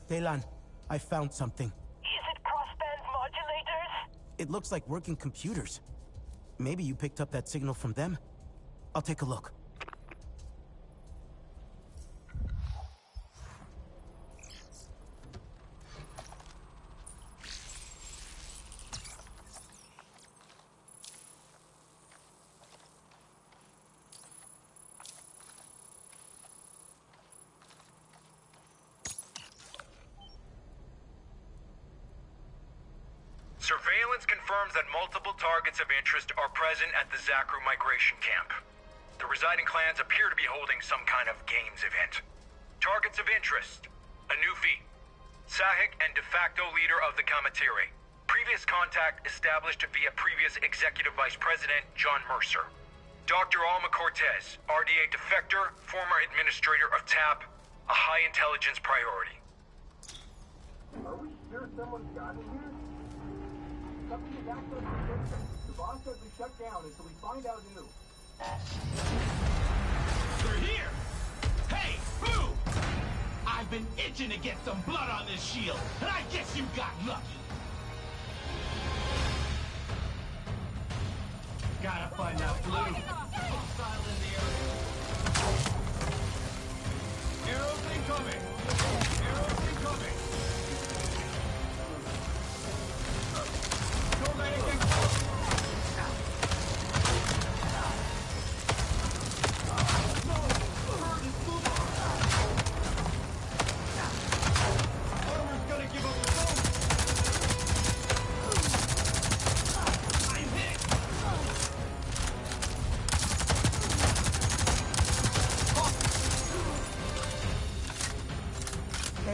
Daylan, I found something. Is it crossband modulators? It looks like working computers. Maybe you picked up that signal from them? I'll take a look. Surveillance confirms that multiple targets of interest are present at the Zakru migration camp. The residing clans appear to be holding some kind of games event. Targets of interest: Anufi, Sahik and de facto leader of the Kamatiri. Previous contact established via previous Executive Vice President John Mercer. Dr. Alma Cortez, RDA defector, former administrator of TAP, a high intelligence priority. Are we sure someone's gotten here? Company's access restricted. The boss says we shut down until we find out who. They're here! Hey, boo! I've been itching to get some blood on this shield, and I guess you got lucky. Gotta find out blue. Hostile in the area. Arrows incoming! Arrows incoming! Don't let it get close!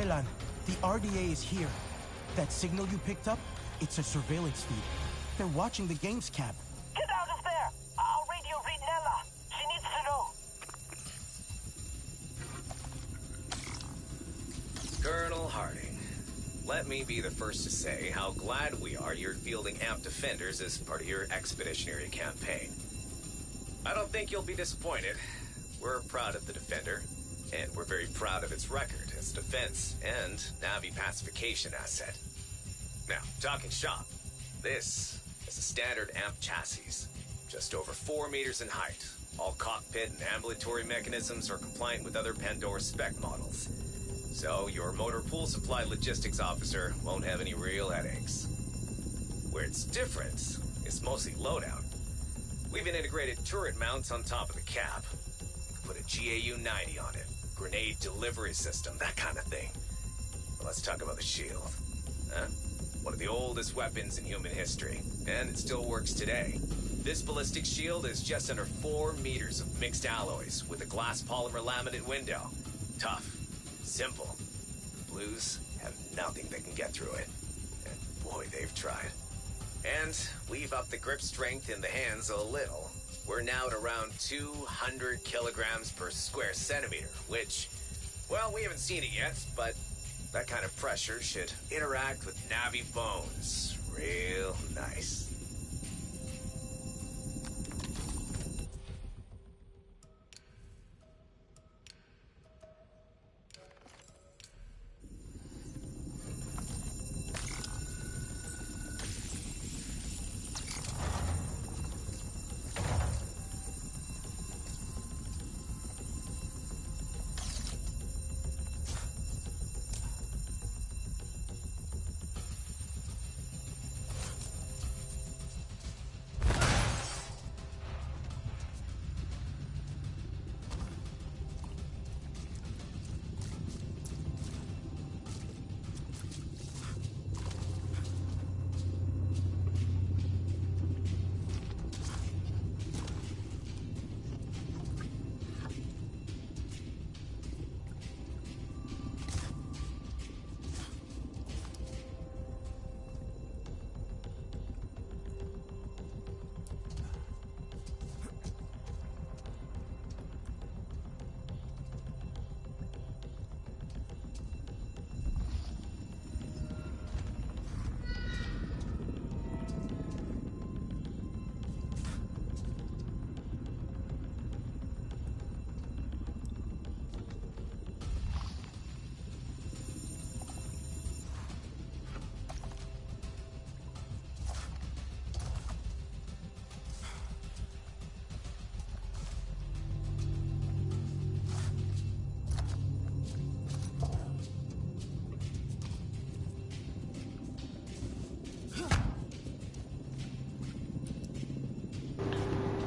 Raylan, the RDA is here. That signal you picked up, it's a surveillance feed. They're watching the games camp. Get out of there! I'll radio Nella. She needs to know. Colonel Harding, let me be the first to say how glad we are you're fielding AMP defenders as part of your expeditionary campaign. I don't think you'll be disappointed. We're proud of the Defender, and we're very proud of its record as a defense and Navi pacification asset. Now, talking shop, this is a standard AMP chassis, just over 4 meters in height. All cockpit and ambulatory mechanisms are compliant with other Pandora spec models. So your motor pool supply logistics officer won't have any real headaches. Where it's different is mostly loadout. We've an integrated turret mounts on top of the cab. Put a GAU-90 on it, grenade delivery system, that kind of thing. Well, let's talk about the shield. Huh? One of the oldest weapons in human history, and it still works today. This ballistic shield is just under 4 meters of mixed alloys with a glass polymer laminate window. Tough, simple. The Blues have nothing that can get through it. And boy, they've tried. And we've upped the grip strength in the hands a little. We're now at around 200 kilograms per square centimeter, which, well, we haven't seen it yet, but that kind of pressure should interact with Navi bones real nice.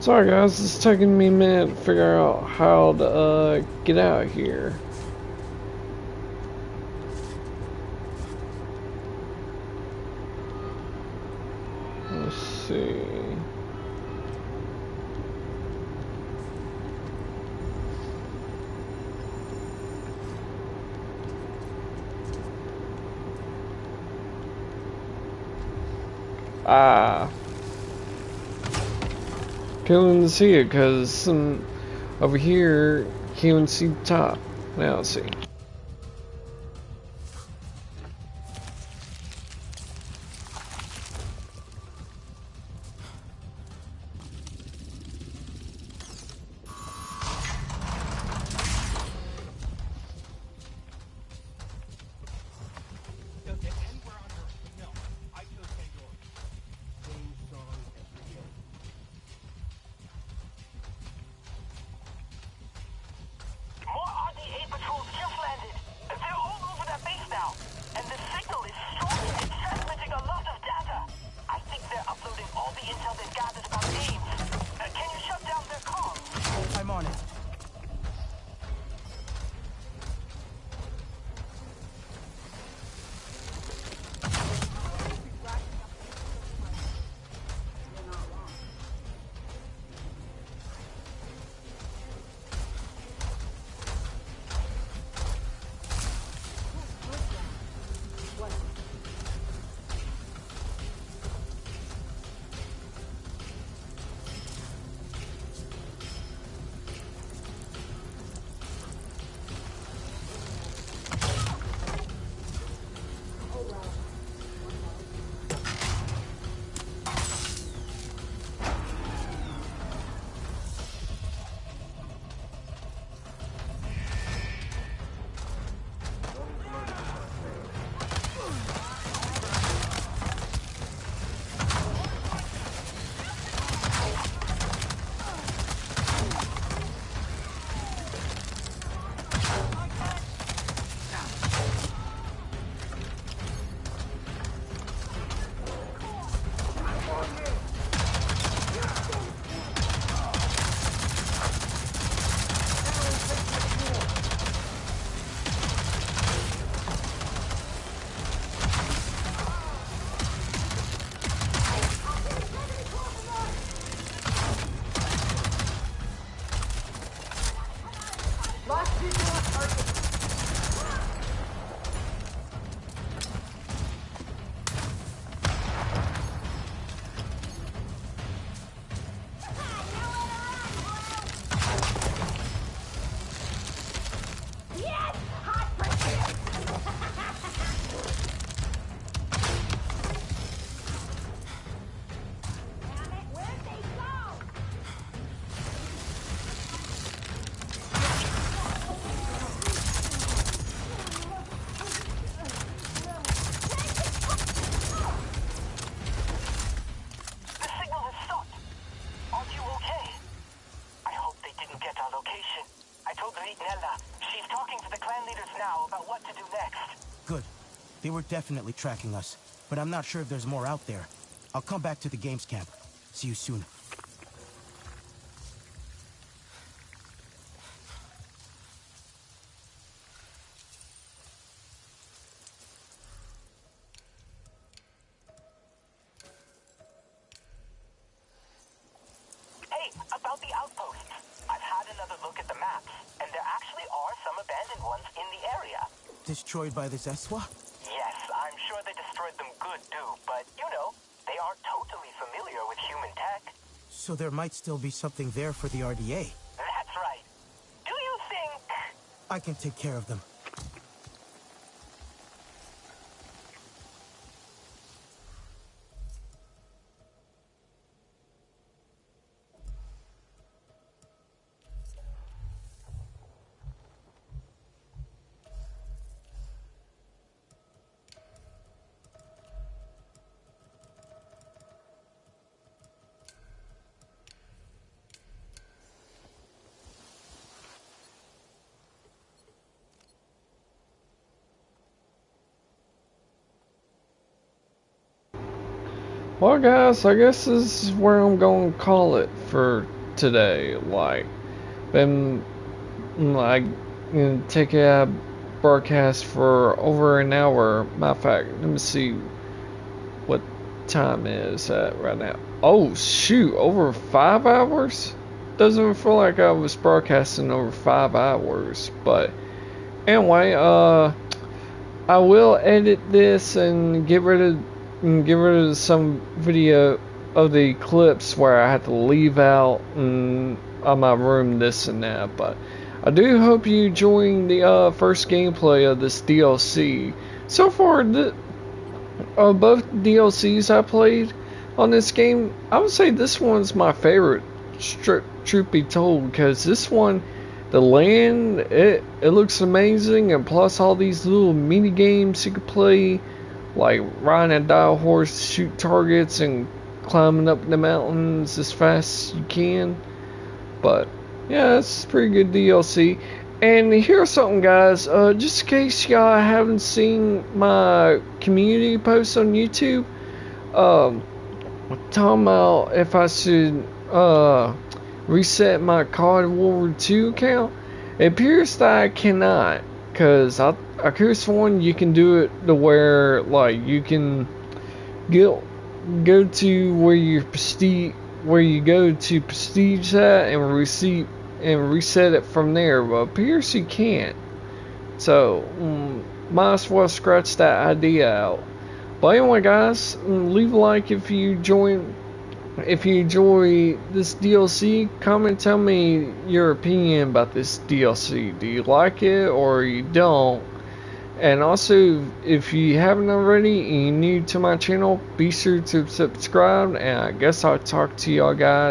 Sorry guys, it's taking me a minute to figure out how to get out of here. Let's see. Can't even see it because over here can't even see the top. Now let's see. meet Nella. She's talking to the clan leaders now about what to do next. Good. They were definitely tracking us, but I'm not sure if there's more out there. I'll come back to the games camp. See you soon. Hey, about the outposts. I've had another look at the maps, and there actually are some abandoned ones in the area. Destroyed by this Eswa? Yes, I'm sure they destroyed them good too, but you know, they are totally familiar with human tech. So there might still be something there for the RDA. That's right. Do you think... I can take care of them. Well, guys, I guess this is where I'm going to call it for today. Like, been like taking a broadcast for over an hour. Matter of fact, let me see what time is at right now. Oh shoot, over 5 hours? Doesn't feel like I was broadcasting over 5 hours, but anyway, I will edit this and get rid of some video of the clips where I had to leave out of my room this and that. But I do hope you enjoying the first gameplay of this DLC. So far, both DLCs I played on this game, I would say this one's my favorite, truth be told, because this one, the land, it looks amazing, and plus all these little mini games you could play, like riding a dial horse, shoot targets, and climbing up the mountains as fast as you can. But yeah, it's pretty good DLC. And here's something, guys, just in case y'all haven't seen my community post on YouTube, talking about if I should reset my COD World War II account. It appears that I cannot, because I could have sworn you can do it to where, like, you can go to where you go to prestige at and reset it from there, but it appears you can't. So might as well scratch that idea out. But anyway, guys, leave a like if you enjoy this DLC. Comment, tell me your opinion about this DLC. Do you like it or you don't? And also, if you haven't already and you're new to my channel, be sure to subscribe, and I guess I'll talk to y'all guys